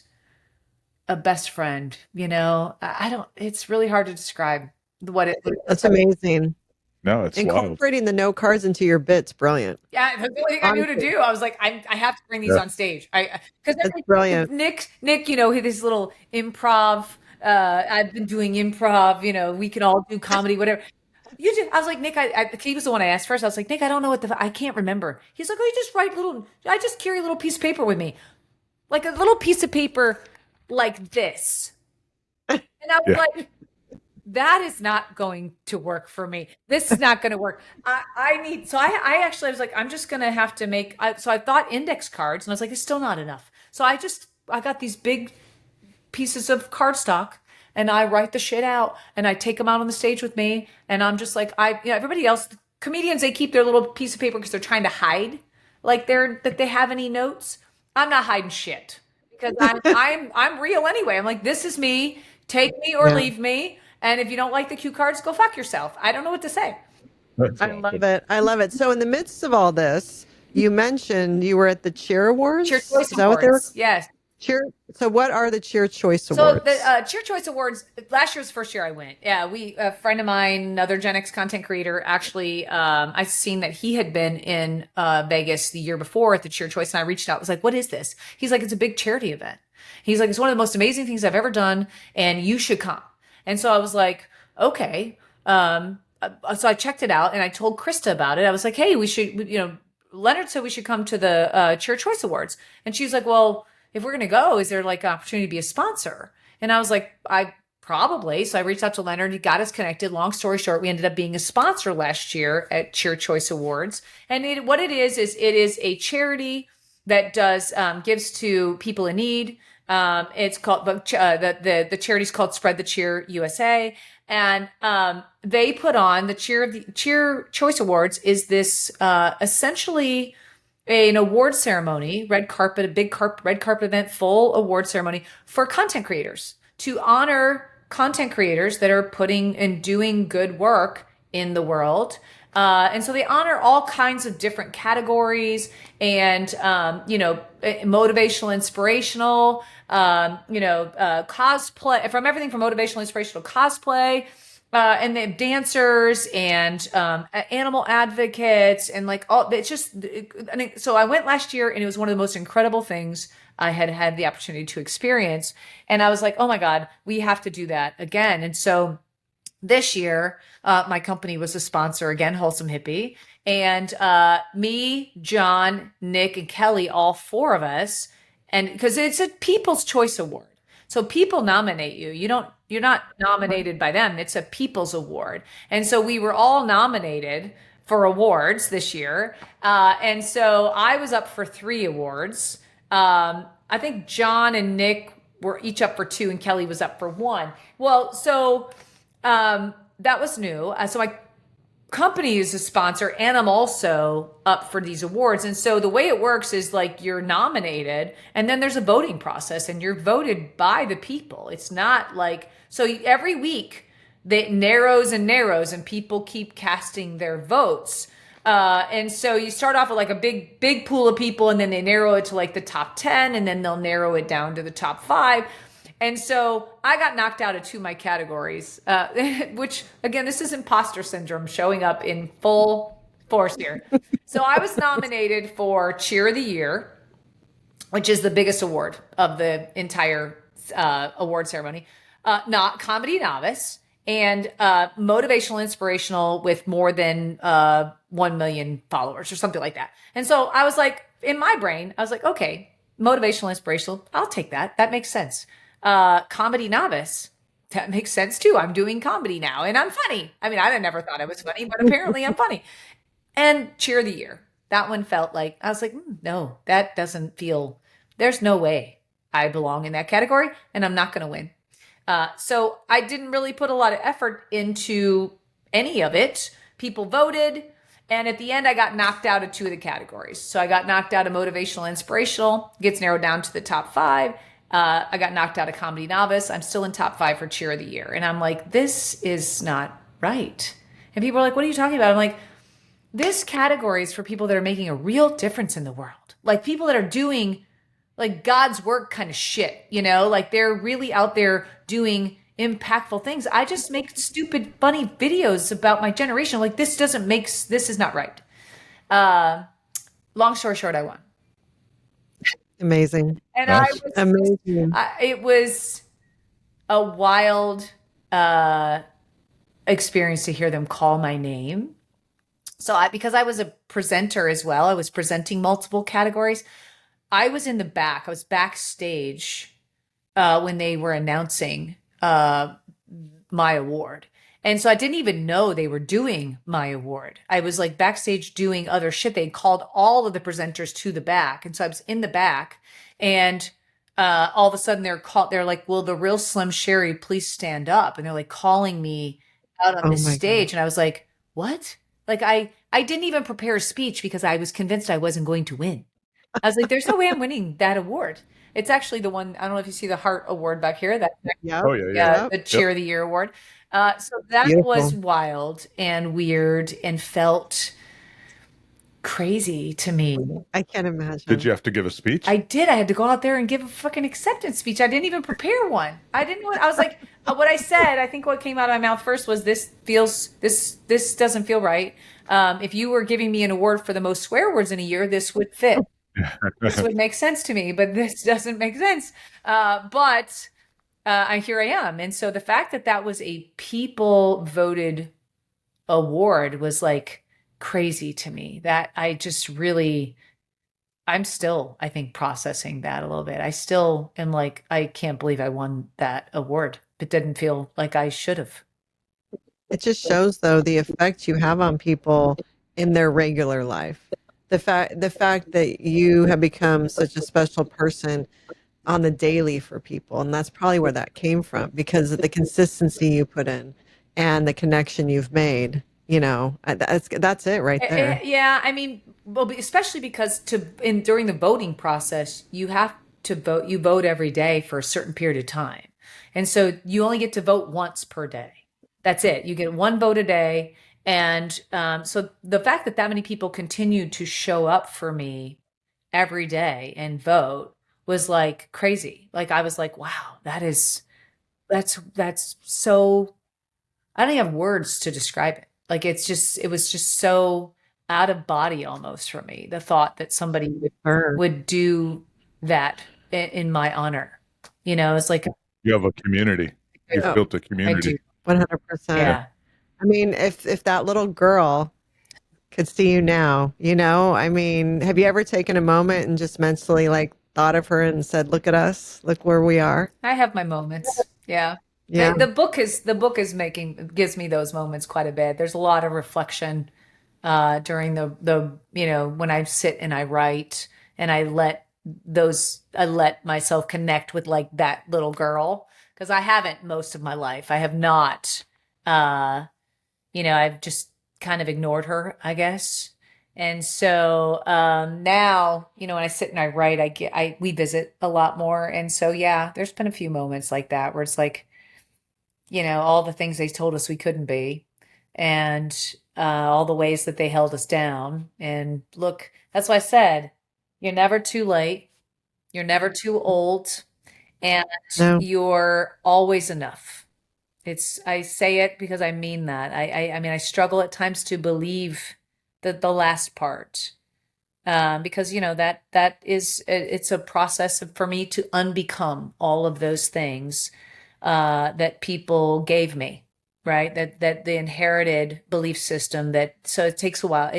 a best friend. You know, I don't. It's really hard to describe what it. That's amazing. No, it's wild. Incorporating the no cards into your bits, brilliant. Yeah, that's the only thing I knew to do. I was like, I have to bring these on stage. Because That's brilliant. Nick, you know, his little improv. I've been doing improv. You know, we can all do comedy, whatever. I was like, Nick, he was the one I asked first. I was like, Nick, I don't know I can't remember. He's like, oh, you just I just carry a little piece of paper with me. Like a little piece of paper like this. And I was like, that is not going to work for me. This is not going to work. I was like, I'm just going to have to so I thought index cards, and I was like, it's still not enough. So I got these big pieces of cardstock, and I write the shit out, and I take them out on the stage with me. And I'm just like, everybody else, comedians, they keep their little piece of paper because they're trying to hide that they have any notes. I'm not hiding shit because I'm real anyway. I'm like, this is me. Take me or leave me. And if you don't like the cue cards, go fuck yourself. I don't know what to say. I love it. I love it. So in the midst of all this, you mentioned you were at the Cheer Awards. Cheer Choice Is that Awards. what they were? Yes. So what are the Cheer Choice Awards? So the Cheer Choice Awards, last year was the first year I went. Yeah, a friend of mine, another Gen X content creator, actually, I seen that he had been in Vegas the year before at the Cheer Choice, and I reached out. I was like, what is this? He's like, it's a big charity event. He's like, it's one of the most amazing things I've ever done, and you should come. And so I was like, okay. So I checked it out, and I told Christa about it. I was like, hey, we should, Leonard said we should come to the Cheer Choice Awards. And she's like, well, if we're going to go, is there like an opportunity to be a sponsor? And I was like, probably. So I reached out to Leonard. He got us connected. Long story short, we ended up being a sponsor last year at Cheer Choice Awards. And what it is it is a charity that does gives to people in need. It's called the charity's called Spread the Cheer USA, and they put on the Cheer Choice Awards. Is this essentially an award ceremony, a big red carpet event, full award ceremony for content creators to honor content creators that are putting and doing good work in the world. And so they honor all kinds of different categories and, motivational, inspirational, cosplay, from everything from motivational, inspirational cosplay, and they have dancers and animal advocates and so I went last year, and it was one of the most incredible things I had the opportunity to experience. And I was like, oh my God, we have to do that again. And so this year, my company was a sponsor again, Wholesome Hippy, and me, John, Nick, and Kelly, all four of us, and because it's a People's Choice Award, so people nominate you. You're not nominated by them. It's a People's Award, and so we were all nominated for awards this year, and so I was up for 3 awards. I think John and Nick were each up for 2, and Kelly was up for 1. Well, so. That was new. So my company is a sponsor, and I'm also up for these awards. And so the way it works is like you're nominated, and then there's a voting process, and you're voted by the people. It's not like, so every week it narrows and narrows, and people keep casting their votes. And so you start off with like a big pool of people, and then they narrow it to like the top 10, and then they'll narrow it down to the top 5. And so I got knocked out of 2 of my categories, which again, this is Imposter Syndrome showing up in full force here. So I was nominated for Cheer of the Year, which is the biggest award of the entire award ceremony, not Comedy Novice, and motivational, inspirational with more than 1 million followers or something like that. And so I was like, in my brain, I was like, okay, motivational, inspirational, I'll take that. That makes sense. Comedy Novice, that makes sense too. I'm doing comedy now, and I'm funny. I mean, I never thought I was funny, but apparently I'm funny. And cheer of the year. That one felt like, I was like, no, that doesn't feel, there's no way I belong in that category and I'm not going to win. So I didn't really put a lot of effort into any of it. People voted. And at the end, I got knocked out of 2 of the categories. So I got knocked out of motivational, inspirational, gets narrowed down to the top 5. I got knocked out of comedy novice. I'm still in top 5 for cheer of the year. And I'm like, this is not right. And people are like, what are you talking about? I'm like, this category is for people that are making a real difference in the world. Like people that are doing like God's work kind of shit, you know, like they're really out there doing impactful things. I just make stupid, funny videos about my generation. Like this is not right. Long story short, I won. Amazing. And Amazing. It was a wild experience to hear them call my name. So because I was a presenter as well, I was presenting multiple categories. I was in the back. I was backstage when they were announcing my award. And so I didn't even know they were doing my award. I was like backstage doing other shit. They called all of the presenters to the back. And so I was in the back and all of a sudden they're like, will the real Slim Sherri please stand up? And they're like calling me out on this stage. And I was like, what? Like I didn't even prepare a speech because I was convinced I wasn't going to win. I was like, there's no way I'm winning that award. It's actually the one, I don't know if you see the Heart Award back here. The Cheer of the Year Award. So that Beautiful. was wild and weird and felt crazy to me. I can't imagine. Did you have to give a speech? I did. I had to go out there and give a fucking acceptance speech. I didn't even prepare one. I didn't know. I was like, what I said, I think what came out of my mouth first was this doesn't feel right. If you were giving me an award for the most swear words in a year, this would fit. This would make sense to me, but this doesn't make sense. But here I am. And so the fact that was a people voted award was like crazy to me. That I just really, I'm still, I think, processing that a little bit. I still am like, I can't believe I won that award. It didn't feel like I should have. It just shows, though, the effect you have on people in their regular life. The fact that you have become such a special person on the daily for people, and that's probably where that came from, because of the consistency you put in and the connection you've made. You know, that's it right there. Yeah, I mean, well, especially because during the voting process, you have to vote. You vote every day for a certain period of time, and so you only get to vote once per day. That's it. You get 1 vote a day. And so the fact that many people continued to show up for me every day and vote was like crazy. Like I was like, wow, that's so, I don't have words to describe it. Like it was just so out of body almost for me. The thought that somebody would do that in my honor, you know, it's like. You have a community. You've built a community. I do. 100%. Yeah. I mean, if that little girl could see you now, you know, I mean, have you ever taken a moment and just mentally like thought of her and said, look at us, look where we are? I have my moments. Yeah. Yeah. The book gives me those moments quite a bit. There's a lot of reflection during the when I sit and I write and I let myself connect with like that little girl, because I haven't most of my life. I have not I've just kind of ignored her, I guess. And so now, when I sit and I write, we visit a lot more. And so, yeah, there's been a few moments like that where it's like, all the things they told us we couldn't be, and all the ways that they held us down. And look, that's why I said, you're never too late. You're never too old. And you're always enough. I say it because I mean that. I mean, I struggle at times to believe that the last part, because it's a process for me to unbecome all of those things that people gave me, right? That the inherited belief system so it takes a while.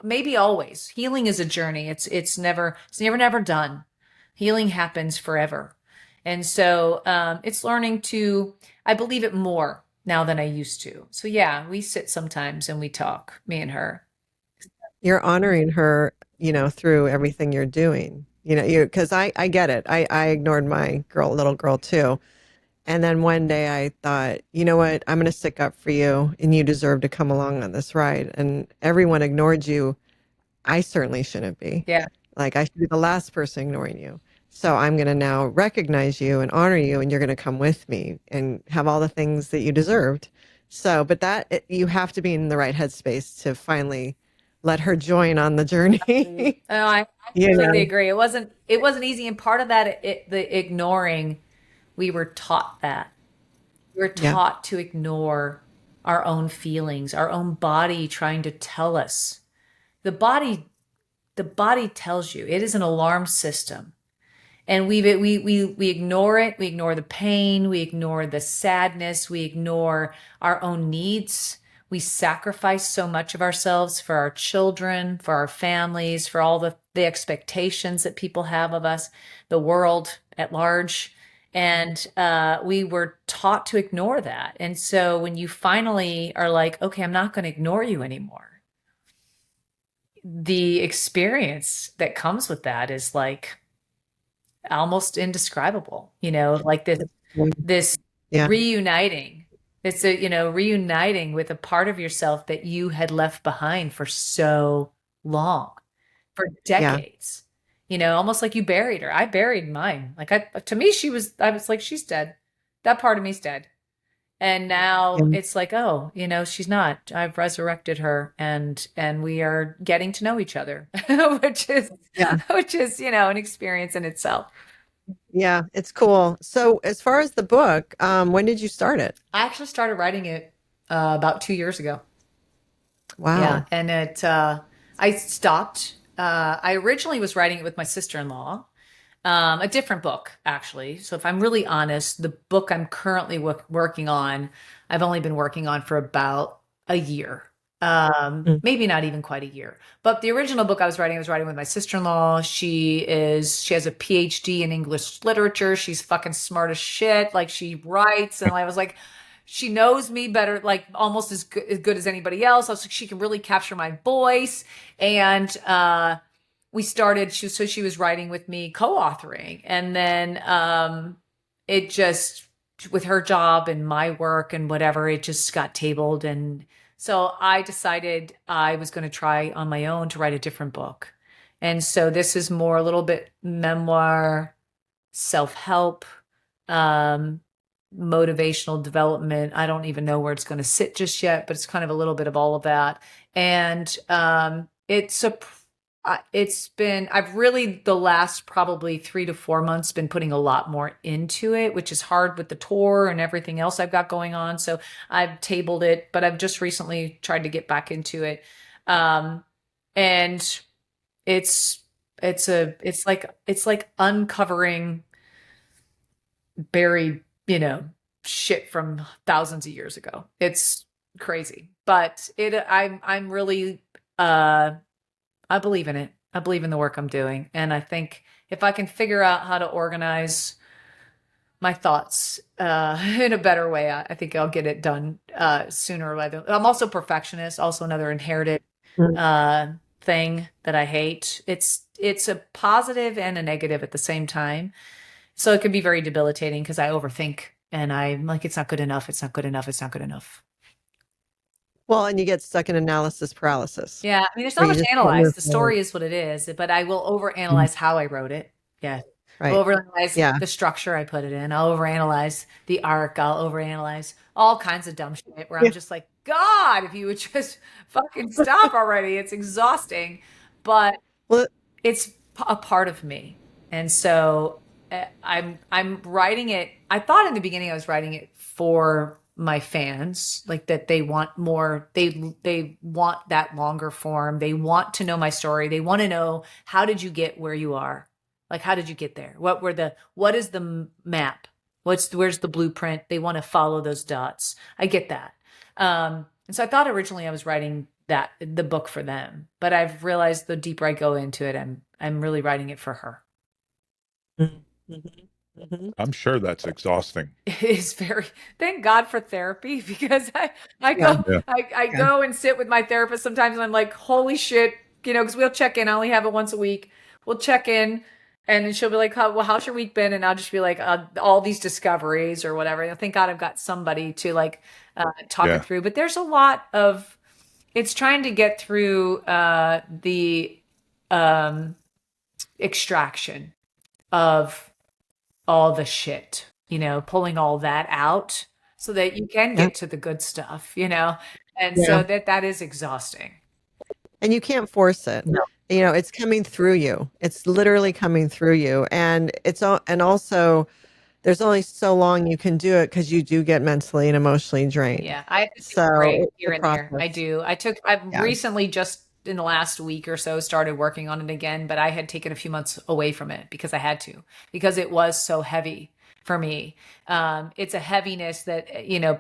Maybe always healing is a journey. It's never done. Healing happens forever. And so it's learning to, I believe it more now than I used to. So yeah, we sit sometimes and we talk, me and her. You're honoring her, through everything you're doing. Because I get it. I ignored my little girl too. And then one day I thought, you know what? I'm going to stick up for you and you deserve to come along on this ride. And everyone ignored you. I certainly shouldn't be. Yeah. Like, I should be the last person ignoring you. So I'm going to now recognize you and honor you, and you're going to come with me and have all the things that you deserved. So, but you have to be in the right headspace to finally let her join on the journey. Oh, I You completely know, agree. It wasn't easy. And part of that, the ignoring, we were taught that. We were yeah, taught to ignore our own feelings, our own body trying to tell us. The body, the body tells you. It is an alarm system. And we ignore it. We ignore the pain. We ignore the sadness. We ignore our own needs. We sacrifice so much of ourselves for our children, for our families, for all the expectations that people have of us, the world at large. And we were taught to ignore that. And so when you finally are like, okay, I'm not going to ignore you anymore, the experience that comes with that is like, almost indescribable, like this yeah, reuniting. It's reuniting with a part of yourself that you had left behind for so long, for yeah. decades. Almost like you buried her. I buried mine. Like to me, I was like, she's dead. That part of me's dead. And now Yeah. it's like, oh, she's not. I've resurrected her, and we are getting to know each other, which is Yeah. an experience in itself. Yeah, it's cool. So, as far as the book, when did you start it? I actually started writing it about 2 years ago. Yeah, Wow. and I stopped. I originally was writing it with my sister-in-law, a different book, actually. So if I'm really honest, the book I'm currently working on, I've only been working on for about a year. Mm. Maybe not even quite a year. But the original book I was writing with my sister-in-law. She has a PhD in English literature. She's fucking smart as shit. Like, she writes, and I was like, she knows me better, like almost as good as anybody else. I was like, she can really capture my voice. And she was writing with me, co-authoring. And then it just, with her job and my work and whatever, it just got tabled. And so I decided I was going to try on my own to write a different book. And so this is more a little bit memoir, self-help, um, motivational development. I don't even know where it's going to sit just yet, but it's kind of a little bit of all of that. And I've really, the last probably 3 to 4 months, been putting a lot more into it, which is hard with the tour and everything else I've got going on. So I've tabled it, but I've just recently tried to get back into it. And it's like uncovering buried, shit from thousands of years ago. It's crazy, but I'm really, I believe in it. I believe in the work I'm doing. And I think if I can figure out how to organize my thoughts in a better way, I think I'll get it done sooner or later. I'm also a perfectionist, also another inherited Mm. thing that I hate. It's a positive and a negative at the same time. So it can be very debilitating because I overthink and I'm like, it's not good enough. It's not good enough. It's not good enough. Well, and you get stuck in analysis paralysis, Yeah, I mean, there's where not you much just to can't analyze. move The forward. story is what it is, but I will Mm. overanalyze how I wrote it. Yeah. I'll Right. overanalyze Yeah. the structure I put it in. I'll overanalyze the arc. I'll overanalyze all kinds of dumb shit where I'm Yeah. just like, God, if you would just fucking stop already. It's exhausting, but Well, it's a part of me. And so I'm writing it. I thought in the beginning I was writing it for my fans, like that they want more, they want that longer form. They want to know my story. They want to know, how did you get where you are? Like, how did you get there? What is the map? Where's the blueprint? They want to follow those dots. I get that. And so I thought originally I was writing the book for them, but I've realized the deeper I go into it, I'm really writing it for her. mhm. Mhm. I'm sure that's exhausting. It is very, thank God for therapy, because I Yeah. go Yeah. I Yeah. go and sit with my therapist sometimes, and I'm like, holy shit, because we'll check in. I only have it once a week. We'll check in, and then she'll be like, well, how's your week been? And I'll just be like, all these discoveries or whatever. And thank God I've got somebody to like talk it Yeah. through. But there's a lot of, it's trying to get through the um, extraction of all the shit, pulling all that out so that you can Yeah. get to the good stuff. And Yeah. so that is exhausting. And you can't force it. No. It's coming through you. It's literally coming through you. And and also there's only so long you can do it because you do get mentally and emotionally drained. Yeah, I have to take a So break it's here a and there. I process. do. I've Yeah. recently, just in the last week or so, started working on it again, but I had taken a few months away from it because I had to, because it was so heavy for me. It's a heaviness that,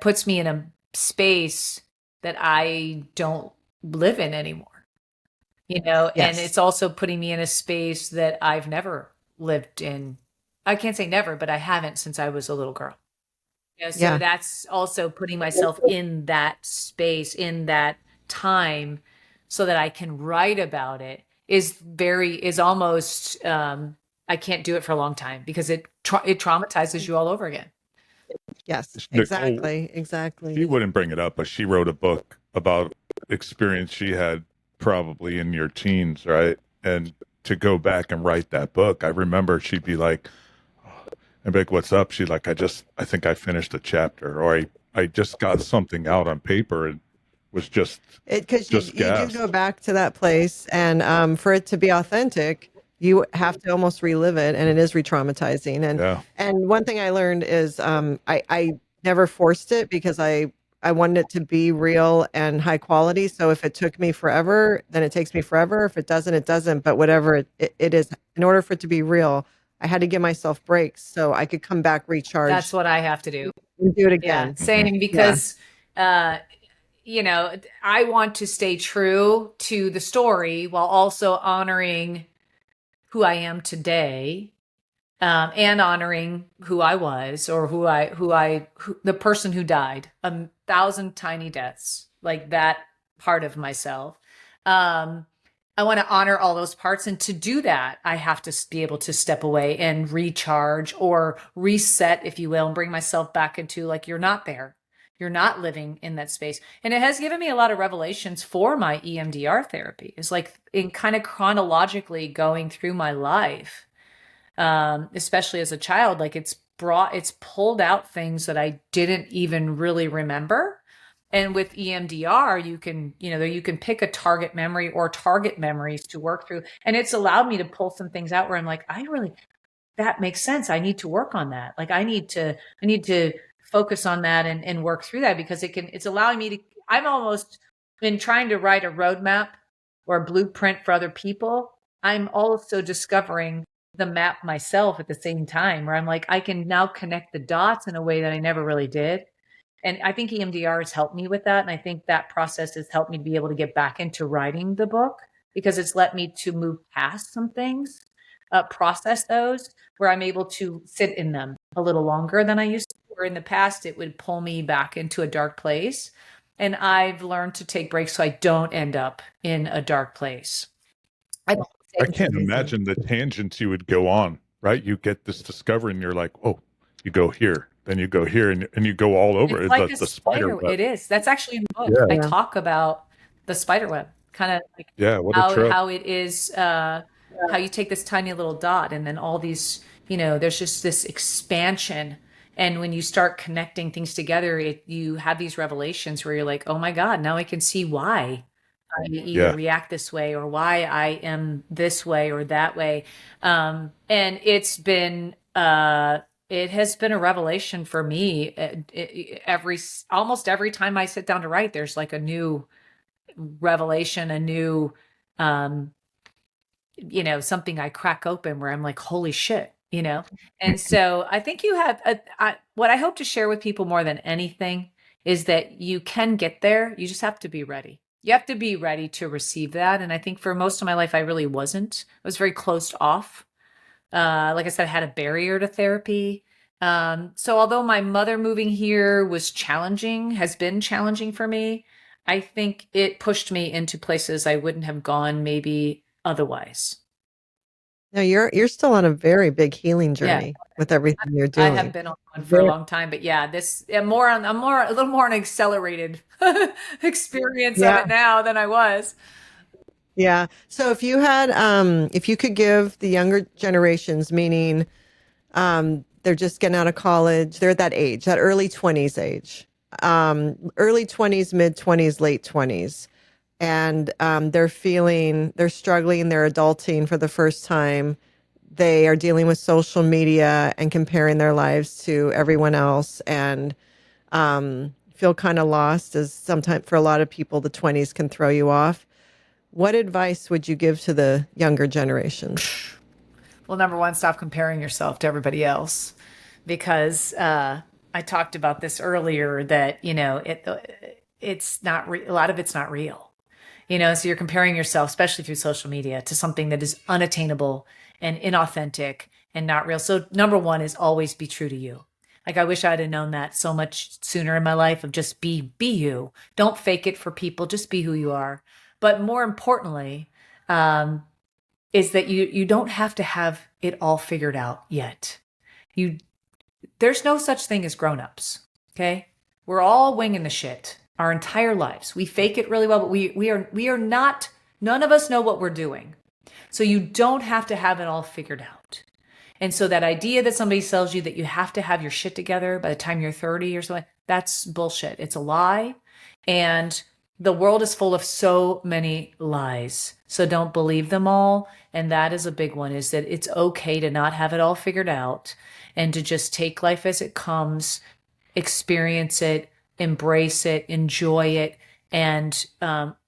puts me in a space that I don't live in anymore, and Yes. it's also putting me in a space that I've never lived in. I can't say never, but I haven't since I was a little girl. So Yeah. that's also putting myself in that space, in that time, so that I can write about it is almost, I can't do it for a long time because it traumatizes you all over again. Yes. Nicole, Exactly. she Exactly. wouldn't bring it up, but she wrote a book about experience she had probably in your teens, right? And to go back and write that book, I remember she'd be like, I'd be like, what's up? She'd like, I think I finished a chapter, or I just got something out on paper and was Because just you do go gassed. back to that place, and for it to be authentic, you have to almost relive it, and it is re-traumatizing. Yeah. And one thing I learned is I never forced it because I wanted it to be real and high quality. So if it took me forever, then it takes me forever. If it doesn't, it doesn't. But whatever it is, in order for it to be real, I had to give myself breaks so I could come back That's recharged what I have to do. and do it Yeah, again. Hmm. same, Yeah. because uh I want to stay true to the story while also honoring who I am today, and honoring who I was, or the person who died, 1,000 tiny deaths, like that part of myself. Um, I want to honor all those parts. And to do that, I have to be able to step away and recharge or reset, if you will, and bring myself back into, like, you're not there. You're not living in that space. And it has given me a lot of revelations for my EMDR therapy. It's like in kind of chronologically going through my life, especially as a child, like it's pulled out things that I didn't even really remember. And with EMDR, you can pick a target memory or target memories to work through. And it's allowed me to pull some things out where I'm like, that makes sense. I need to work on that. Like I need to focus on that and work through that, because it's allowing me to, I'm almost in trying to write a roadmap or a blueprint for other people. I'm also discovering the map myself at the same time, where I'm like, I can now connect the dots in a way that I never really did. And I think EMDR has helped me with that. And I think that process has helped me to be able to get back into writing the book, because it's let me to move past some things, process those, where I'm able to sit in them a little longer than I used to, where in the past it would pull me back into a dark place. And I've learned to take breaks so I don't end up in a dark place. I don't say I it's can't easy. imagine the tangents you would go on, right? You get this discovery and you're like, oh, you go here, then you go here, and you go all over It's it, like a the spider spider. web. It is. That's actually in the book. Yeah. I Yeah. talk about the spider web, kind of like Yeah. What a trip. how it is, how you take this tiny little dot, and then all these, there's just this expansion. And when you start connecting things together, you have these revelations where you're like, oh my God, now I can see why I either Yeah. react this way, or why I am this way or that way. And it has been a revelation for me. Almost every time I sit down to write, there's like a new revelation, a new, um, something I crack open where I'm like, holy shit. And so I think you have, what I hope to share with people more than anything is that you can get there. You just have to be ready. You have to be ready to receive that. And I think for most of my life, I really wasn't. I was very closed off. Like I said, I had a barrier to therapy. So although my mother moving here was challenging, has been challenging for me, I think it pushed me into places I wouldn't have gone maybe otherwise. Now you're still on a very big healing Yeah, journey with everything you're I have doing. been on one for a Very, long time, but yeah, I'm more a little more an accelerated experience of yeah, it now than I was. yeah. So if you could give the younger generations, meaning they're just getting out of college, they're at that age, that early 20s age, early 20s, mid 20s, late 20s, and they're struggling, they're adulting for the first time. They are dealing with social media and comparing their lives to everyone else, and feel kind of lost, as sometimes for a lot of people the 20s can throw you off. What advice would you give to the younger generations? Well, number one, stop comparing yourself to everybody else, because I talked about this earlier that it's not a lot of it's not real. So you're comparing yourself, especially through social media, to something that is unattainable and inauthentic and not real. So number one is always be true to you. Like I wish I'd have known that so much sooner in my life, of just be you. Don't fake it for people. Just be who you are. But more importantly, um, is that you don't have to have it all figured out yet. You There's no such thing as grown-ups. Okay? We're all winging the shit our entire lives. We fake it really well, but we are not, none of us know what we're doing. So you don't have to have it all figured out. And so that idea that somebody sells you that you have to have your shit together by the time you're 30 or something, that's bullshit. It's a lie. And the world is full of so many lies. So don't believe them all. And that is a big one, is that it's okay to not have it all figured out and to just take life as it comes, experience it, embrace it, enjoy it, and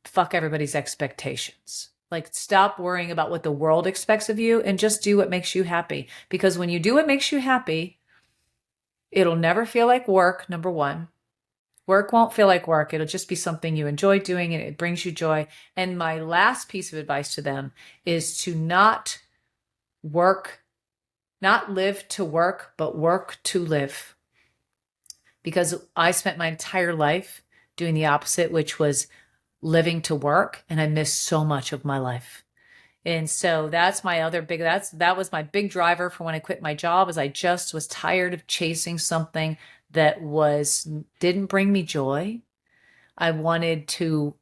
fuck everybody's expectations. Like, stop worrying about what the world expects of you and just do what makes you happy. Because when you do what makes you happy, it'll never feel like work, number one. Work won't feel like work. It'll just be something you enjoy doing and it brings you joy. And my last piece of advice to them is to not work, not live to work, but work to live. Because I spent my entire life doing the opposite, which was living to work, and I missed so much of my life. And so that's my other big, that was my big driver for when I quit my job, is I just was tired of chasing something that didn't bring me joy. I wanted to,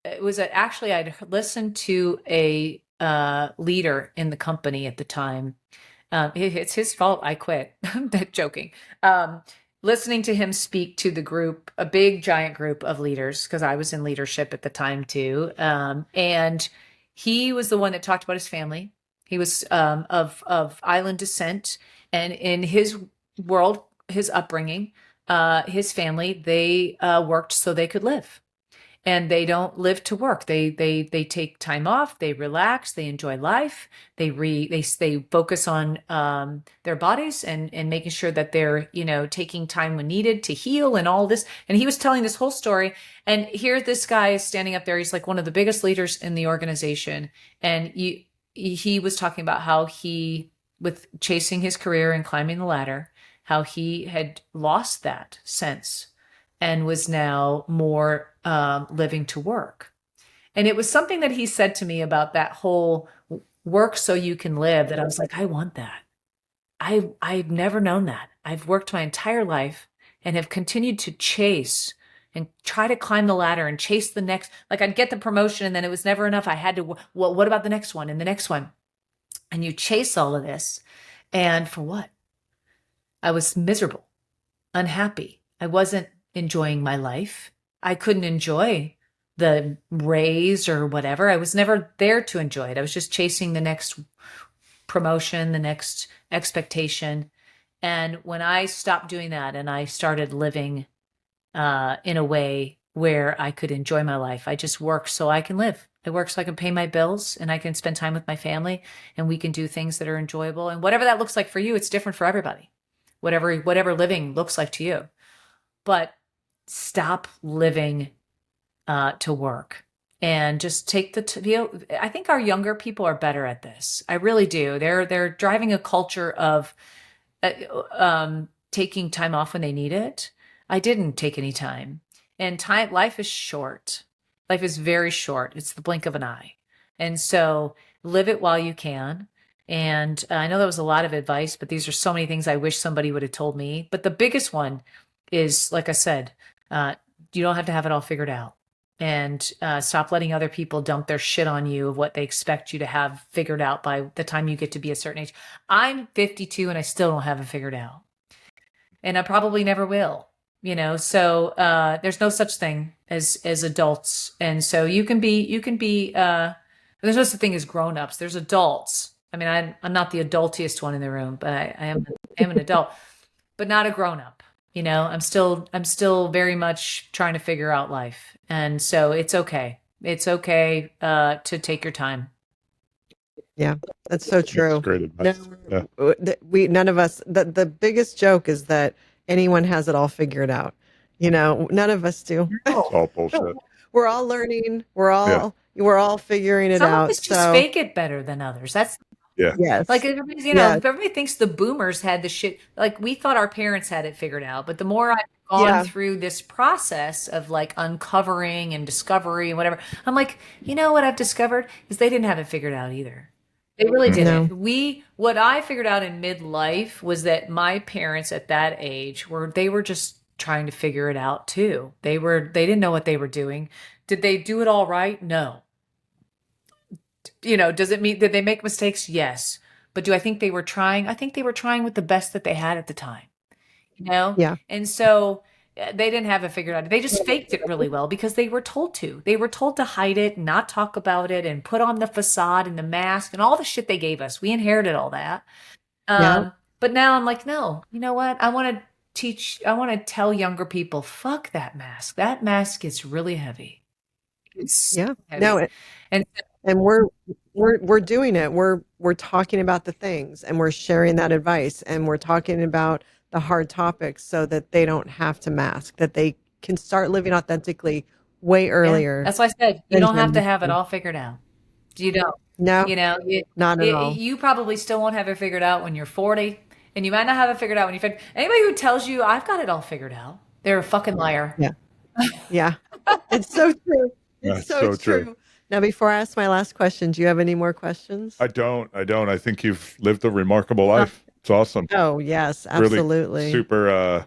actually, I'd listened to a leader in the company at the time. It's his fault I quit. I'm joking. Listening to him speak to the group, a big giant group of leaders, because I was in leadership at the time too. And he was the one that talked about his family. He was of island descent, and in his world, his upbringing, his family, they worked so they could live, and they don't live to work. They take time off, they relax, they enjoy life, they focus on their bodies and making sure that they're taking time when needed to heal and all this. And he was telling this whole story, and here this guy is standing up there. He's like one of the biggest leaders in the organization, and he was talking about how he, with chasing his career and climbing the ladder, how he had lost that sense and was now more living to work. And it was something that he said to me about that whole work so you can live, that I was like, I want that. I've never known that. I've worked my entire life and have continued to chase and try to climb the ladder and chase the next. Like, I'd get the promotion and then it was never enough. I had to, well, what about the next one and the next one? And you chase all of this. And for what? I was miserable, unhappy. I wasn't enjoying my life. I couldn't enjoy the raise or whatever. I was never there to enjoy it. I was just chasing the next promotion, the next expectation. And when I stopped doing that and I started living in a way where I could enjoy my life, I just work so I can live. I work so I can pay my bills and I can spend time with my family, and we can do things that are enjoyable. And whatever that looks like for you, it's different for everybody. Whatever living looks like to you. But stop living to work and just take I think our younger people are better at this. I really do. They're driving a culture of taking time off when they need it. I didn't take any time. And life is short. Life is very short. It's the blink of an eye. And so live it while you can. And I know that was a lot of advice, but these are so many things I wish somebody would have told me. But the biggest one is, like I said, you don't have to have it all figured out. And stop letting other people dump their shit on you of what they expect you to have figured out by the time you get to be a certain age. I'm 52 and I still don't have it figured out. And I probably never will, so there's no such thing as adults. And so you can be there's no such thing as grown-ups. There's adults. I mean, I'm not the adultiest one in the room, but I am an adult, but not a grown-up. I'm still very much trying to figure out life. And so it's okay. It's okay to take your time. Yeah, that's so true. That's great advice. None of us, the biggest joke is that anyone has it all figured out. None of us do. It's all bullshit. We're all learning. We're all figuring it Some out. of us just fake it better than others. That's yes. Like everybody's, everybody thinks the boomers had the shit. Like we thought our parents had it figured out. But the more I've gone through this process of like uncovering and discovery and whatever, I'm like, what I've discovered is they didn't have it figured out either. They really didn't. No. What I figured out in midlife was that my parents at that age they were just trying to figure it out too. They didn't know what they were doing. Did they do it all right? No. Does it mean, did they make mistakes? Yes. But do I think they were trying? I think they were trying with the best that they had at the time, Yeah. And so they didn't have it figured out. They just faked it really well because they were told to. They were told to hide it, not talk about it, and put on the facade and the mask and all the shit they gave us. We inherited all that. But now I'm like, no, you know what? I want to tell younger people, fuck that mask. That mask is really heavy. It's heavy. No, and we're doing it. We're talking about the things and we're sharing that advice and we're talking about the hard topics so that they don't have to mask, that they can start living authentically way earlier. That's why I said you don't have to have it all figured out. You don't. No, not at all. You probably still won't have it figured out when you're 40, and you might not have it figured out when you're 50. Anybody who tells you I've got it all figured out, they're a fucking liar. Yeah. It's so true. It's so true. Now, before I ask my last question, do you have any more questions? I don't. I think you've lived a remarkable life. It's awesome. Oh, yes, absolutely. Really super.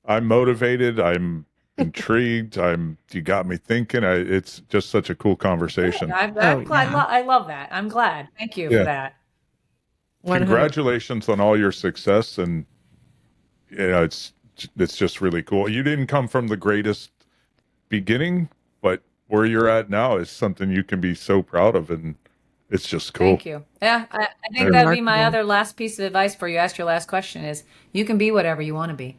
I'm motivated. I'm intrigued. You got me thinking. It's just such a cool conversation. I'm glad. I love that. I'm glad. Thank you for that. 100. Congratulations on all your success. And, it's just really cool. You didn't come from the greatest beginning, but where you're at now is something you can be so proud of, and it's just cool. Thank you. Yeah, I think that'd be my other last piece of advice for you. Ask your last question is you can be whatever you want to be.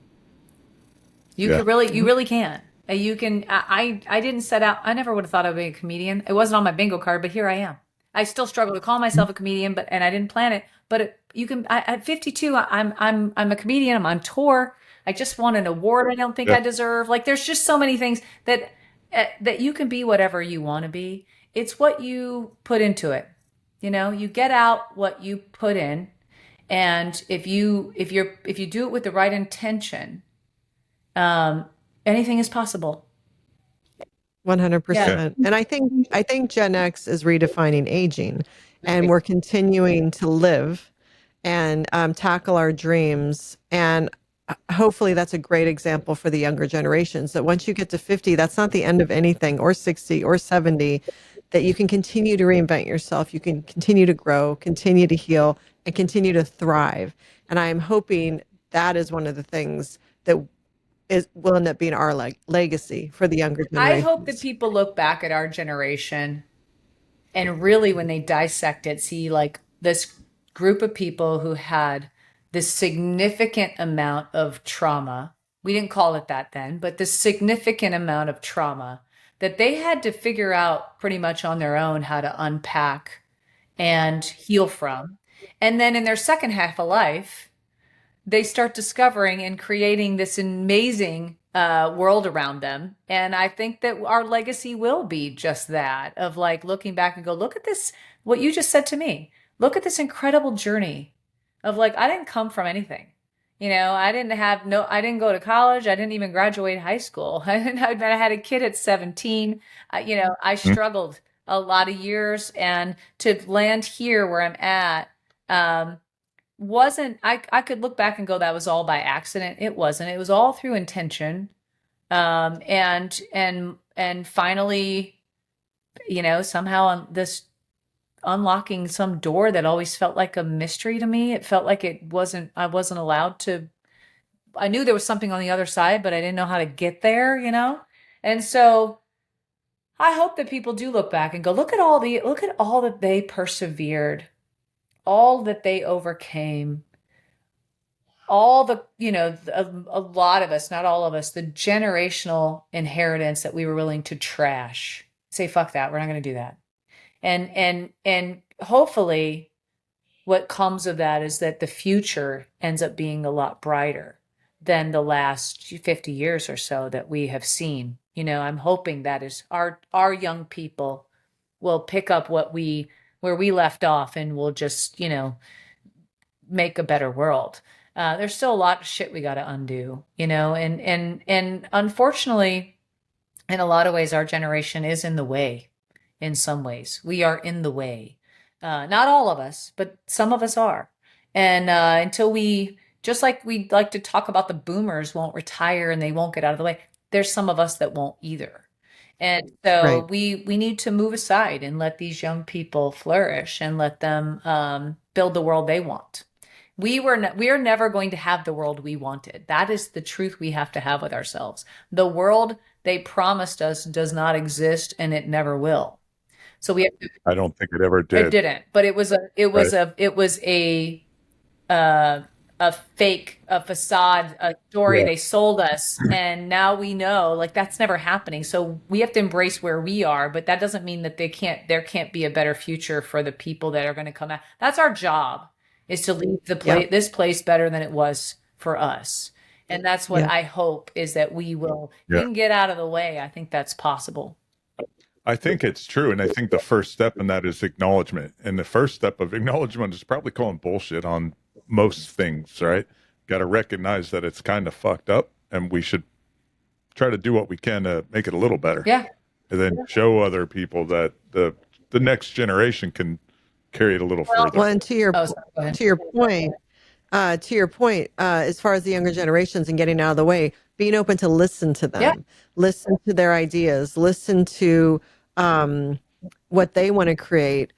You really can. You can. I didn't set out. I never would have thought I would be a comedian. It wasn't on my bingo card, but here I am. I still struggle to call myself a comedian, and I didn't plan it. But you can. At 52, I'm a comedian. I'm on tour. I just won an award I don't think I deserve. Like there's just so many things that you can be whatever you want to be. It's what you put into it. You get out what you put in, and if you do it with the right intention, anything is possible. 100%. And I think Gen X is redefining aging, and we're continuing to live and tackle our dreams. And hopefully that's a great example for the younger generations, that once you get to 50, that's not the end of anything, or 60 or 70, that you can continue to reinvent yourself. You can continue to grow, continue to heal, and continue to thrive. And I am hoping that is one of the things that will end up being our legacy for the younger generation. I hope that people look back at our generation and really, when they dissect it, see like this group of people who had this significant amount of trauma. We didn't call it that then, but this significant amount of trauma that they had to figure out pretty much on their own how to unpack and heal from. And then in their second half of life, they start discovering and creating this amazing world around them. And I think that our legacy will be just that, of like looking back and go, look at this, what you just said to me. Look at this incredible journey of like, I didn't come from anything. I didn't go to college. I didn't even graduate high school. I had a kid at 17. I struggled a lot of years, and to land here where I'm at, I could look back and go, that was all by accident. It wasn't. It was all through intention. And finally, somehow on this unlocking some door that always felt like a mystery to me. It felt like I wasn't allowed to. I knew there was something on the other side, but I didn't know how to get there, And so I hope that people do look back and go, look at all that they persevered, all that they overcame, all the, a lot of us, not all of us, the generational inheritance that we were willing to trash. Say, fuck that. We're not going to do that. And hopefully what comes of that is that the future ends up being a lot brighter than the last 50 years or so that we have seen. I'm hoping that is our young people will pick up where we left off, and will just, make a better world. There's still a lot of shit we got to undo, and unfortunately, in a lot of ways, our generation is in the way. In some ways, we are in the way. Not all of us, but some of us are. And until just like we like to talk about, the boomers won't retire and they won't get out of the way, there's some of us that won't either. And so Right. we need to move aside and let these young people flourish, and let them build the world they want. We are never going to have the world we wanted. That is the truth we have to have with ourselves. The world they promised us does not exist, and it never will. So we have to, I don't think it ever it did. didn't, but it was a fake, a facade, a story they sold us. And now we know, like, that's never happening. So we have to embrace where we are, but that doesn't mean that there can't be a better future for the people that are going to come out. That's our job, is to leave this place better than it was for us. And that's what I hope, is that we can get out of the way. I think that's possible. I think it's true. And I think the first step in that is acknowledgement. And the first step of acknowledgement is probably calling bullshit on most things, right? Got to recognize that it's kind of fucked up, and we should try to do what we can to make it a little better. Yeah. And then show other people that the next generation can carry it a little further. Well, and to your point, as far as the younger generations and getting out of the way, being open to listen to them, listen to their ideas, listen to what they want to create,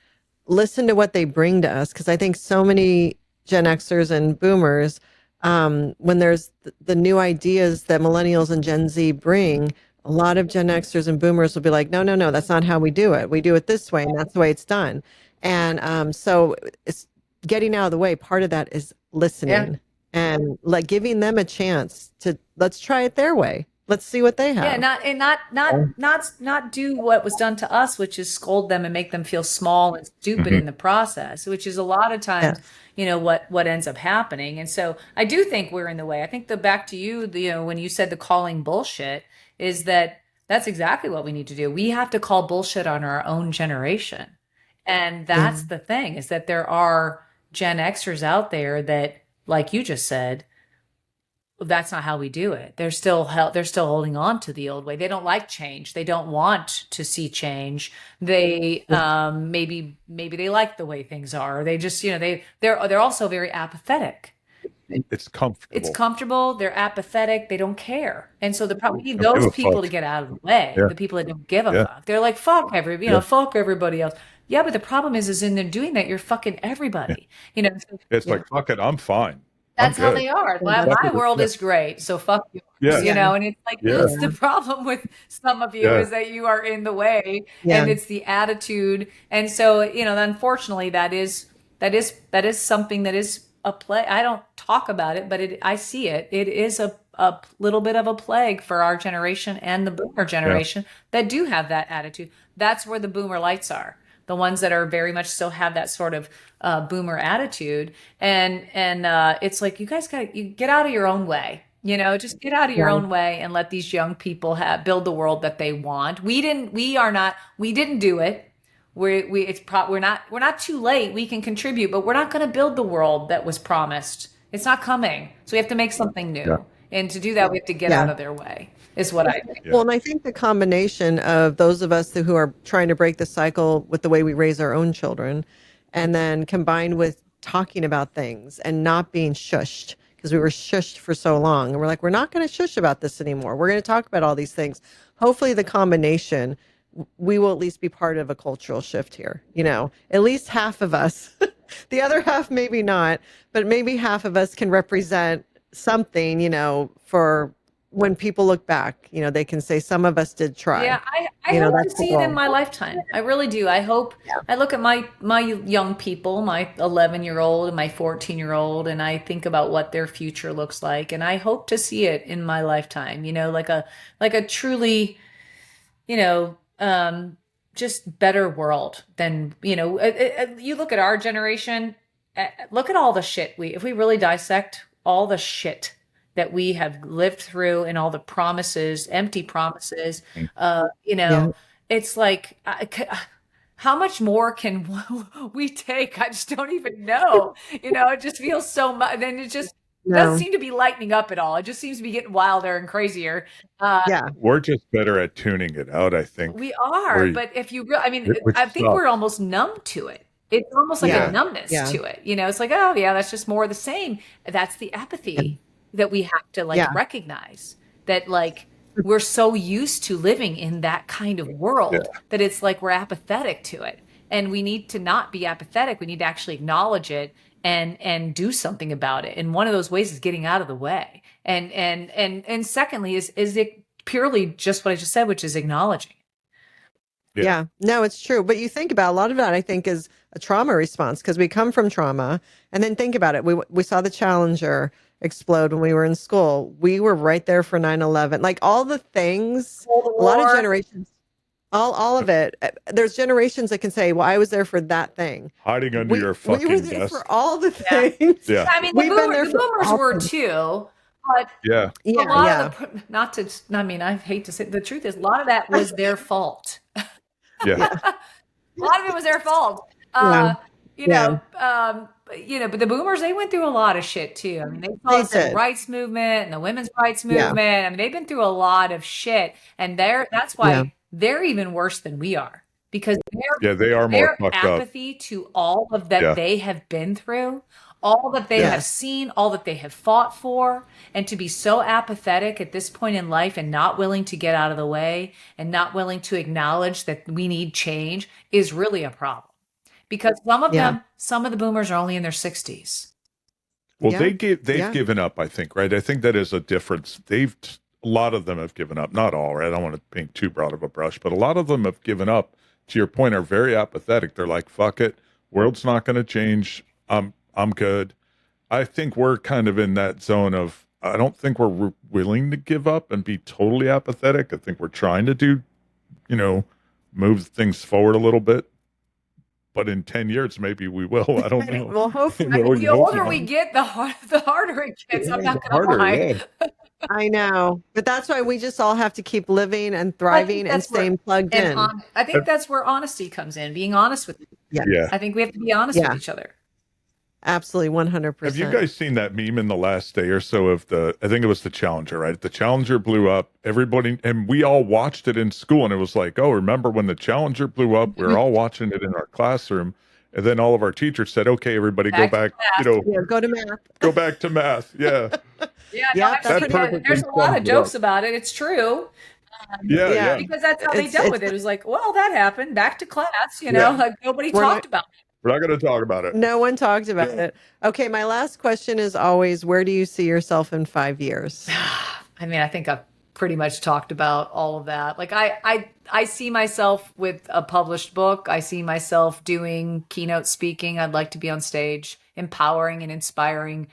listen to what they bring to us. Because I think so many Gen Xers and Boomers, when there's the new ideas that millennials and Gen Z bring, a lot of Gen Xers and Boomers will be like, no, that's not how we do it. We do it this way, and that's the way it's done. And so it's getting out of the way. Part of that is listening and like giving them a chance to, let's try it their way. Let's see what they have. Not do what was done to us, which is scold them and make them feel small and stupid in the process, which is a lot of times, what ends up happening. And so I do think we're in the way. I think back to you, when you said the calling bullshit, is that's exactly what we need to do. We have to call bullshit on our own generation. And that's the thing, is that there are Gen Xers out there that, like you just said, that's not how we do it. They're still holding on to the old way. They don't like change. They don't want to see change. They maybe they like the way things are. They just, they're also very apathetic. It's comfortable. It's comfortable. They're apathetic. They don't care. And so we need those people to get out of the way. The people that don't give a fuck. They're like, fuck fuck everybody else. Yeah, but the problem is in them doing that, you're fucking everybody. It's like, fuck it, I'm fine. That's how they are. My world is great, so fuck you. And it's like, that's the problem with some of you, is that you are in the way, and it's the attitude. And so, unfortunately, that is something that is a plague. I don't talk about it, but I see it. It is a little bit of a plague for our generation and the boomer generation that do have that attitude. That's where the boomer lights are. The ones that are very much still have that sort of boomer attitude. And it's like, you guys you get out of your own way. You know, just get out of your Yeah. own way and let these young people build the world that they want. We didn't do it. We're not too late. We can contribute, but we're not going to build the world that was promised. It's not coming. So we have to make something Yeah. new. And to do that, we have to get Yeah. out of their way, is what I think. Yeah. Well, and I think the combination of those of us who are trying to break the cycle with the way we raise our own children, and then combined with talking about things and not being shushed, because we were shushed for so long. And we're like, we're not going to shush about this anymore. We're going to talk about all these things. Hopefully, the combination, we will at least be part of a cultural shift here. You know, at least half of us, the other half, maybe not, but maybe half of us can represent something, you know, for when people look back, you know, they can say some of us did try. Yeah, I You know, hope to that's the see it in goal. my lifetime. I really do. I hope I look at my young people, my 11-year-old and my 14-year-old, and I think about what their future looks like, and I hope to see it in my lifetime. You know, like a truly, you know, just better world than, you know, you look at our generation, look at all the shit if we really dissect all the shit that we have lived through and all the promises, empty promises, you Yeah. know, it's like, how much more can we take? I just don't even know. You know, it just feels so much. Then it just doesn't No. seem to be lightening up at all. It just seems to be getting wilder and crazier. Yeah. We're just better at tuning it out, I think. We are, but if you really, I mean, Which I think we're sucks. almost numb to it. It's almost like a Yeah. numbness Yeah. to it. You know, it's like, oh yeah, that's just more of the same. That's the apathy that we have to like Yeah. recognize, that like we're so used to living in that kind of world that it's like we're apathetic to it. And we need to not be apathetic. We need to actually acknowledge it and do something about it. And one of those ways is getting out of the way. And secondly is it purely just what I just said, which is acknowledging. Yeah. No, it's true. But you think about a lot of that, I think, is a trauma response because we come from trauma. And then think about it. We saw the Challenger explode when we were in school. We were right there for 9/11. Like all the things, a lot of War. generations, all of it. There's generations that can say, well, I was there for that thing. Hiding under your We were fucking there desk. for all the Yeah. things. Yeah. I mean, We've been there the for boomers all were things. too, but Yeah. a Yeah. lot Yeah. of the, not to, I mean, I hate to say, the truth is a lot of that was their fault. Yeah. A lot of it was their fault. Yeah. You Yeah. know, but the boomers, they went through a lot of shit too. I mean, they saw They the civil did. rights movement and the women's rights Yeah. movement. I mean, they've been through a lot of shit, and that's Yeah. why they're even worse than we are, because Yeah, they are more their fucked up. apathy to all of that Yeah. they have been through, all that they Yeah. have seen, all that they have fought for, and to be so apathetic at this point in life and not willing to get out of the way and not willing to acknowledge that we need change is really a problem. Because Yeah. some of the boomers are only in their 60s. Well, Yeah. they've Yeah. given up, I think, right? I think that is a difference. A lot of them have given up. Not all, right? I don't want to paint too broad of a brush, but a lot of them have given up. To your point, are very apathetic. They're like, "Fuck it, world's not going to change. I'm good." I think we're kind of in that zone of. I don't think we're willing to give up and be totally apathetic. I think we're trying to do, move things forward a little bit. But in 10 years, maybe we will. I don't know. Well, hopefully. I mean, you the hope older not. we get, the harder it gets. I'm not going to Harder, lie. yeah. I know, but that's why we just all have to keep living and I think thriving and that's where, staying plugged in. I think that's where honesty comes in, being honest with Yeah. Yeah. I think we have to be honest Yeah. with each other. Absolutely, 100%. Have you guys seen that meme in the last day or so of I think it was the Challenger, right? The Challenger blew up. Everybody, and we all watched it in school, and it was like, oh, remember when the Challenger blew up? We were all watching it in our classroom. And then all of our teachers said, okay, everybody go back, Yeah, go to math. go back to math. Yeah. Yeah, Yeah, no, I've that's seen perfectly it. There's a lot of sums it jokes up. about it. It's true. Yeah. Yeah. Because that's how they It's- dealt with it's- it. It was like, well, that happened. Back to class, you know, Yeah. like nobody We're talked not- about it. We're not going to talk about it. No one talked about Yeah. it. Okay, my last question is always, where do you see yourself in 5 years? I mean, I think I've pretty much talked about all of that. Like I see myself with a published book. I see myself doing keynote speaking. I'd like to be on stage, empowering and inspiring,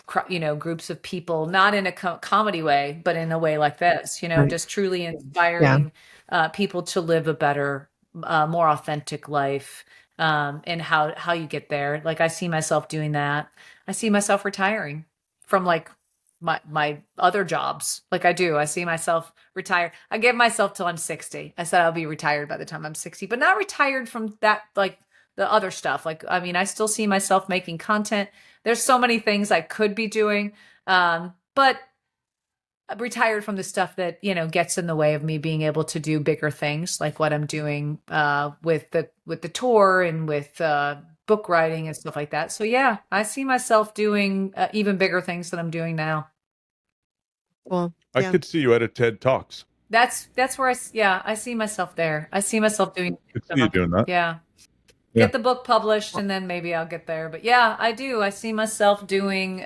groups of people, not in a comedy way, but in a way like this, Right. just truly inspiring people to live a better, more authentic life. And how you get there. Like I see myself doing that. I see myself retiring from like my other jobs. Like I do. I see myself retired. I give myself till I'm 60. I said I'll be retired by the time I'm 60, but not retired from that, like the other stuff. Like, I mean, I still see myself making content. There's so many things I could be doing. But I'm retired from the stuff that, you know, gets in the way of me being able to do bigger things like what I'm doing with the tour and with book writing and stuff like that. So yeah, I see myself doing even bigger things than I'm doing now. Well, I yeah. could see you at a TED Talks. That's where I see myself there. I see myself doing I could see you doing that. Yeah. Yeah. Get the book published and then maybe I'll get there. But yeah, I do. I see myself doing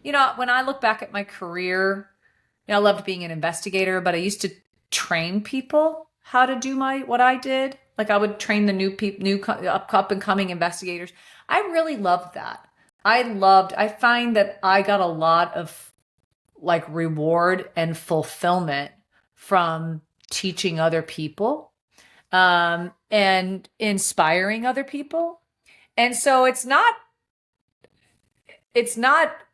you know, when I look back at my career, you know, I loved being an investigator, but I used to train people how to do what I did. Like I would train the new up and coming investigators. I really loved that. I find that I got a lot of like reward and fulfillment from teaching other people and inspiring other people. And so it's not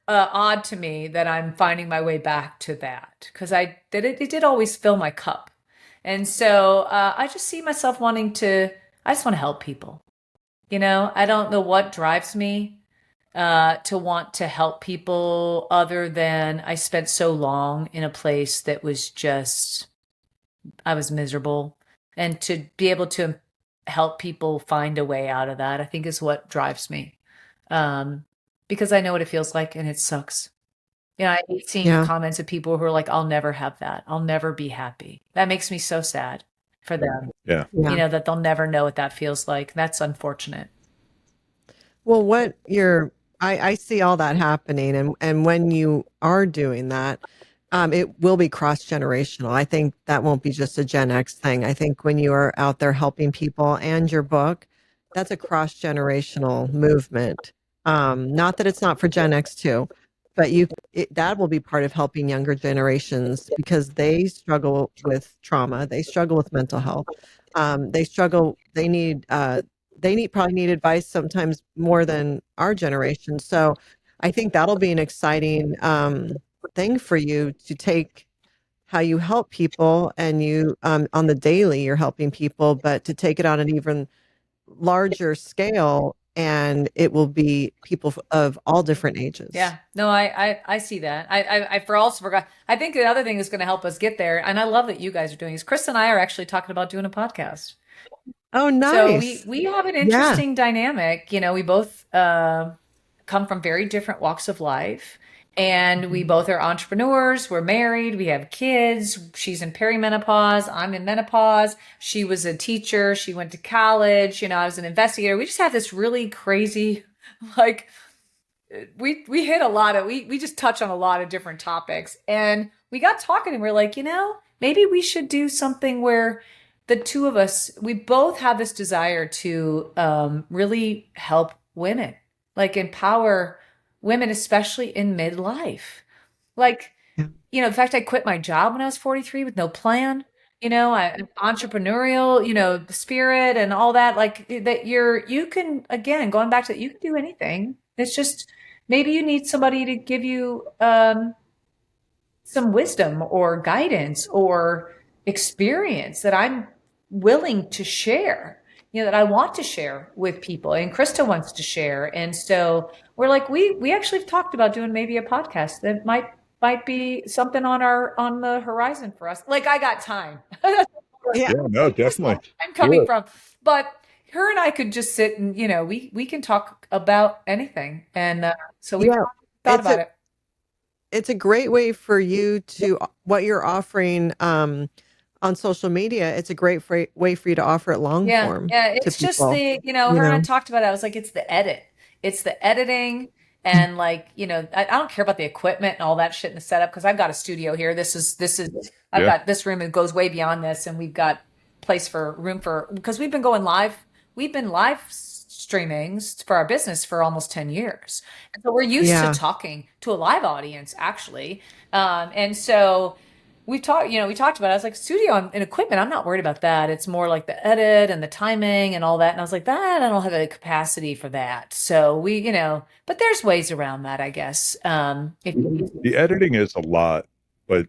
odd to me that I'm finding my way back to that because it did always fill my cup. And so I just see myself I just want to help people. You know, I don't know what drives me to want to help people other than I spent so long in a place that was just, I was miserable. And to be able to help people find a way out of that, I think is what drives me. Because I know what it feels like and it sucks. You know, I hate seeing comments of people who are like, I'll never have that. I'll never be happy. That makes me so sad for them. Yeah. You know, that they'll never know what that feels like. That's unfortunate. Well, I see all that happening, and when you are doing that, it will be cross-generational. I think that won't be just a Gen X thing. I think when you are out there helping people and your book, that's a cross-generational movement. Not that it's not for Gen X too, but that will be part of helping younger generations because they struggle with trauma, they struggle with mental health, they probably need advice sometimes more than our generation. So I think that'll be an exciting thing for you to take how you help people and you on the daily you're helping people, but to take it on an even larger scale and it will be people of all different ages. Yeah, no, I see that. I also forgot. I think the other thing that's going to help us get there, and I love that you guys are doing is Chris and I are actually talking about doing a podcast. Oh, nice. So we have an interesting dynamic. You know, we both come from very different walks of life. And we both are entrepreneurs. We're married. We have kids. She's in perimenopause. I'm in menopause. She was a teacher. She went to college. You know, I was an investigator. We just have this really crazy, like, we hit a lot of, we just touch on a lot of different topics. And we got talking and we're like, you know, maybe we should do something where the two of us, we both have this desire to really help women, like empower women, especially in midlife. Like, you know, in fact, I quit my job when I was 43 with no plan. You know, I'm entrepreneurial, you know, spirit and all that. Like that you can, again, going back to that, you can do anything. It's just maybe you need somebody to give you some wisdom or guidance or experience that I'm willing to share, you know, that I want to share with people and Christa wants to share. And so we're like, we actually have talked about doing maybe a podcast that might be something on the horizon for us. Like I got time. Yeah, no, definitely. I'm coming from, but her and I could just sit and, you know, we can talk about anything. And so we thought about it. It's a great way for you to what you're offering on social media. It's a great way for you to offer it long form. Yeah, it's just the, you know, her and I talked about it. I was like, it's the edit. It's the editing. And like, you know, I don't care about the equipment and all that shit in the setup because I've got a studio here. This is I've got this room. It goes way beyond this. And we've got room for, because we've been going live. We've been live streaming for our business for almost 10 years. And so we're used to talking to a live audience actually. And so we talked about it. I was like, studio and equipment, I'm not worried about that. It's more like the edit and the timing and all that. And I was like, that I don't have the capacity for that. So but there's ways around that, I guess. If The editing is a lot, but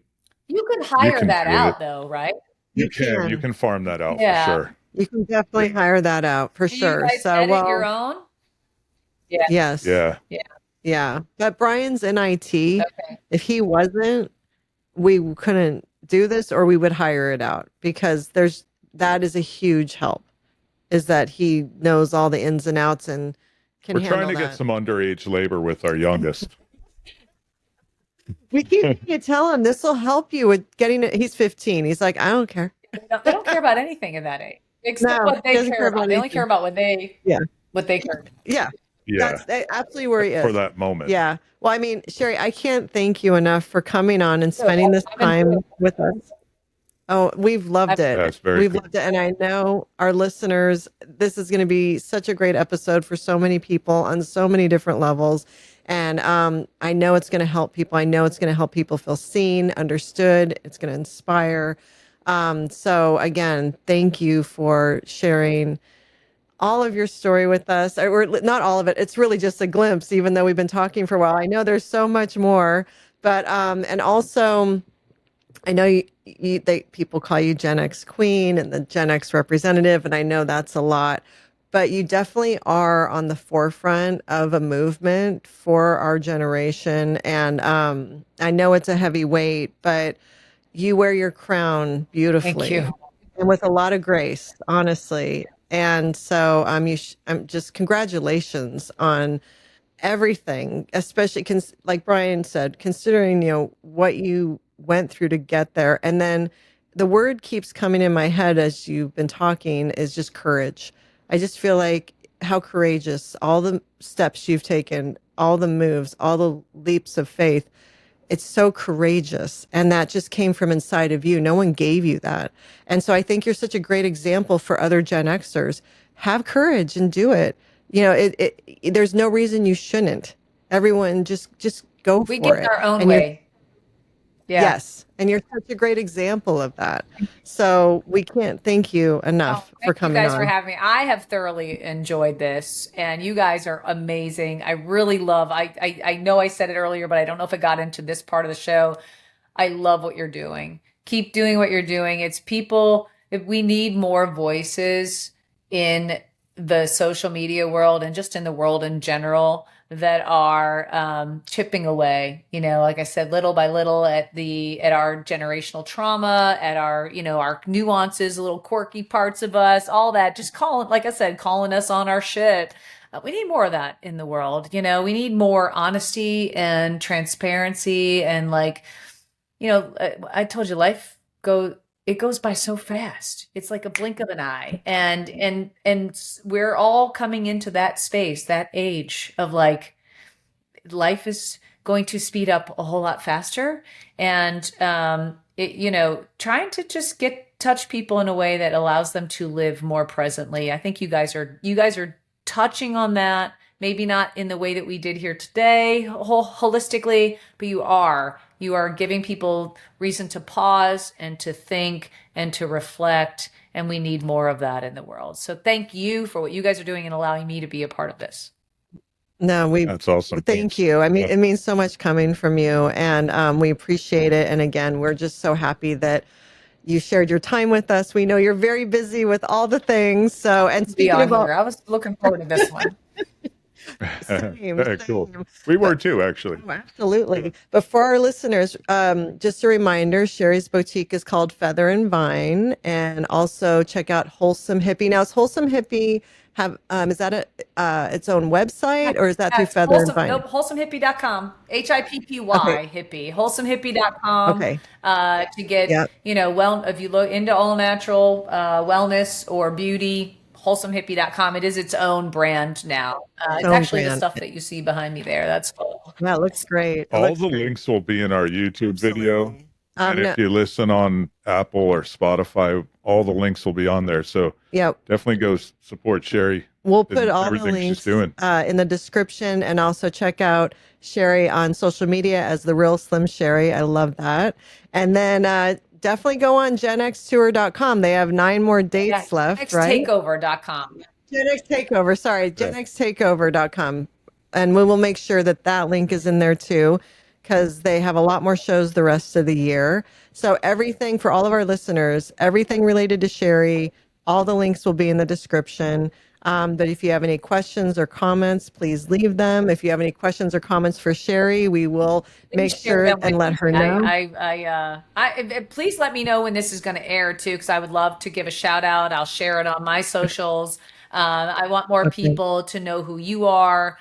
you could you hire can that do it. out though, right? You can farm that out for Yeah. sure. You can definitely hire that out for Do you sure. guys So, edit your own? Yeah. yes. Yeah. Yeah. But Brian's in IT. Okay. If he wasn't, we couldn't do this, or we would hire it out, because that is a huge help, is that he knows all the ins and outs and can We're handle trying to that. get some underage labor with our youngest. We keep trying to tell him this will help you with getting it. He's 15. He's like, I don't care. They don't care about anything at that age, except No, what he they doesn't care care about. about They only anything. care about what they care. Yeah. Yeah. That's absolutely where he is. For that moment. Yeah. Well, I mean, Sherri, I can't thank you enough for coming on and spending this time with us. Oh, we've loved it. That's very We've cool. loved it. And I know our listeners, this is going to be such a great episode for so many people on so many different levels. And I know it's going to help people. I know it's going to help people feel seen, understood. It's going to inspire. So again, thank you for sharing all of your story with us, or not all of it. It's really just a glimpse, even though we've been talking for a while. I know there's so much more, but and also, I know people call you Gen X Queen and the Gen X representative, and I know that's a lot, but you definitely are on the forefront of a movement for our generation. And I know it's a heavy weight, but you wear your crown beautifully. Thank you. And with a lot of grace, honestly. And so I'm just congratulations on everything, especially like Brian said, considering, what you went through to get there. And then the word keeps coming in my head as you've been talking is just courage. I just feel like how courageous, all the steps you've taken, all the moves, all the leaps of faith. It's so courageous. And that just came from inside of you. No one gave you that. And so I think you're such a great example for other Gen Xers. Have courage and do it. There's no reason you shouldn't. Everyone just go for it. We get our own way. Yeah. Yes. And you're such a great example of that. So we can't thank you enough for coming on. Thank you guys for having me. I have thoroughly enjoyed this, and you guys are amazing. I really love, I know I said it earlier, but I don't know if it got into this part of the show. I love what you're doing. Keep doing what you're doing. It's people, if we need more voices in the social media world and just in the world in general that are chipping away, like I said, little by little at our generational trauma, at our, our nuances, little quirky parts of us, all that, just like I said, calling us on our shit. We need more of that in the world. We need more honesty and transparency. And I told you, it goes by so fast. It's like a blink of an eye. And we're all coming into that space, that age of life is going to speed up a whole lot faster. And, trying to just touch people in a way that allows them to live more presently. I think you guys are touching on that. Maybe not in the way that we did here today, holistically, but you are giving people reason to pause and to think and to reflect. And we need more of that in the world. So thank you for what you guys are doing and allowing me to be a part of this. No, that's awesome. Thank you. I mean, it means so much coming from you, and we appreciate it. And again, we're just so happy that you shared your time with us. We know you're very busy with all the things. So, and speaking of I was looking forward to this one. Same. Cool. We were too, actually. Oh, absolutely. But for our listeners, just a reminder, Sherri's boutique is called Feather and Vine, and also check out Wholesome Hippy. Now, is Wholesome Hippy is that its own website, or is that through Feather and Vine? Nope, wholesomehippy.com. HIPPY, hippie. Wholesomehippy.com. Okay. To get, if you look into all natural wellness or beauty, wholesomehippy.com. It is its own brand now. It's actually the stuff that you see behind me there. That's cool. That looks great. All the links will be in our YouTube video. And No, if you listen on Apple or Spotify, all the links will be on there. So yeah, definitely go support Sherri we'll and put all the everything she's links doing. in the description, and also check out Sherri on social media as the Real Slim Sherri. I love that. And then definitely go on genxtour.com. They have 9 more dates left, right? GenXTakeover.com. GenX Takeover. Sorry, genxtakeover.com. And we will make sure that that link is in there too, because they have a lot more shows the rest of the year. So everything for all of our listeners, everything related to Sherri, all the links will be in the description. But if you have any questions or comments, please leave them. If you have any questions or comments for Sherri, we will make Share sure them and with let me. her know. Please let me know when this is going to air too, because I would love to give a shout out. I'll share it on my socials. I want more Okay. people to know who you are,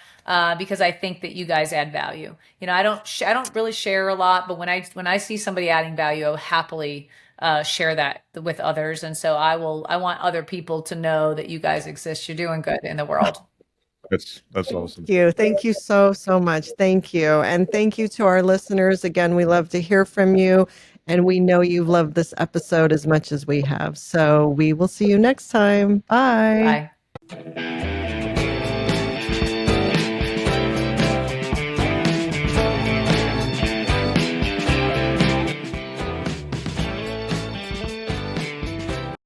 because I think that you guys add value. I don't really share a lot, but when I see somebody adding value, I'll happily share that with others. And so I want other people to know that you guys exist. You're doing good in the world. That's awesome. Thank you. Thank you so, so much. Thank you. And thank you to our listeners. Again, we love to hear from you. And we know you've loved this episode as much as we have. So we will see you next time. Bye. Bye.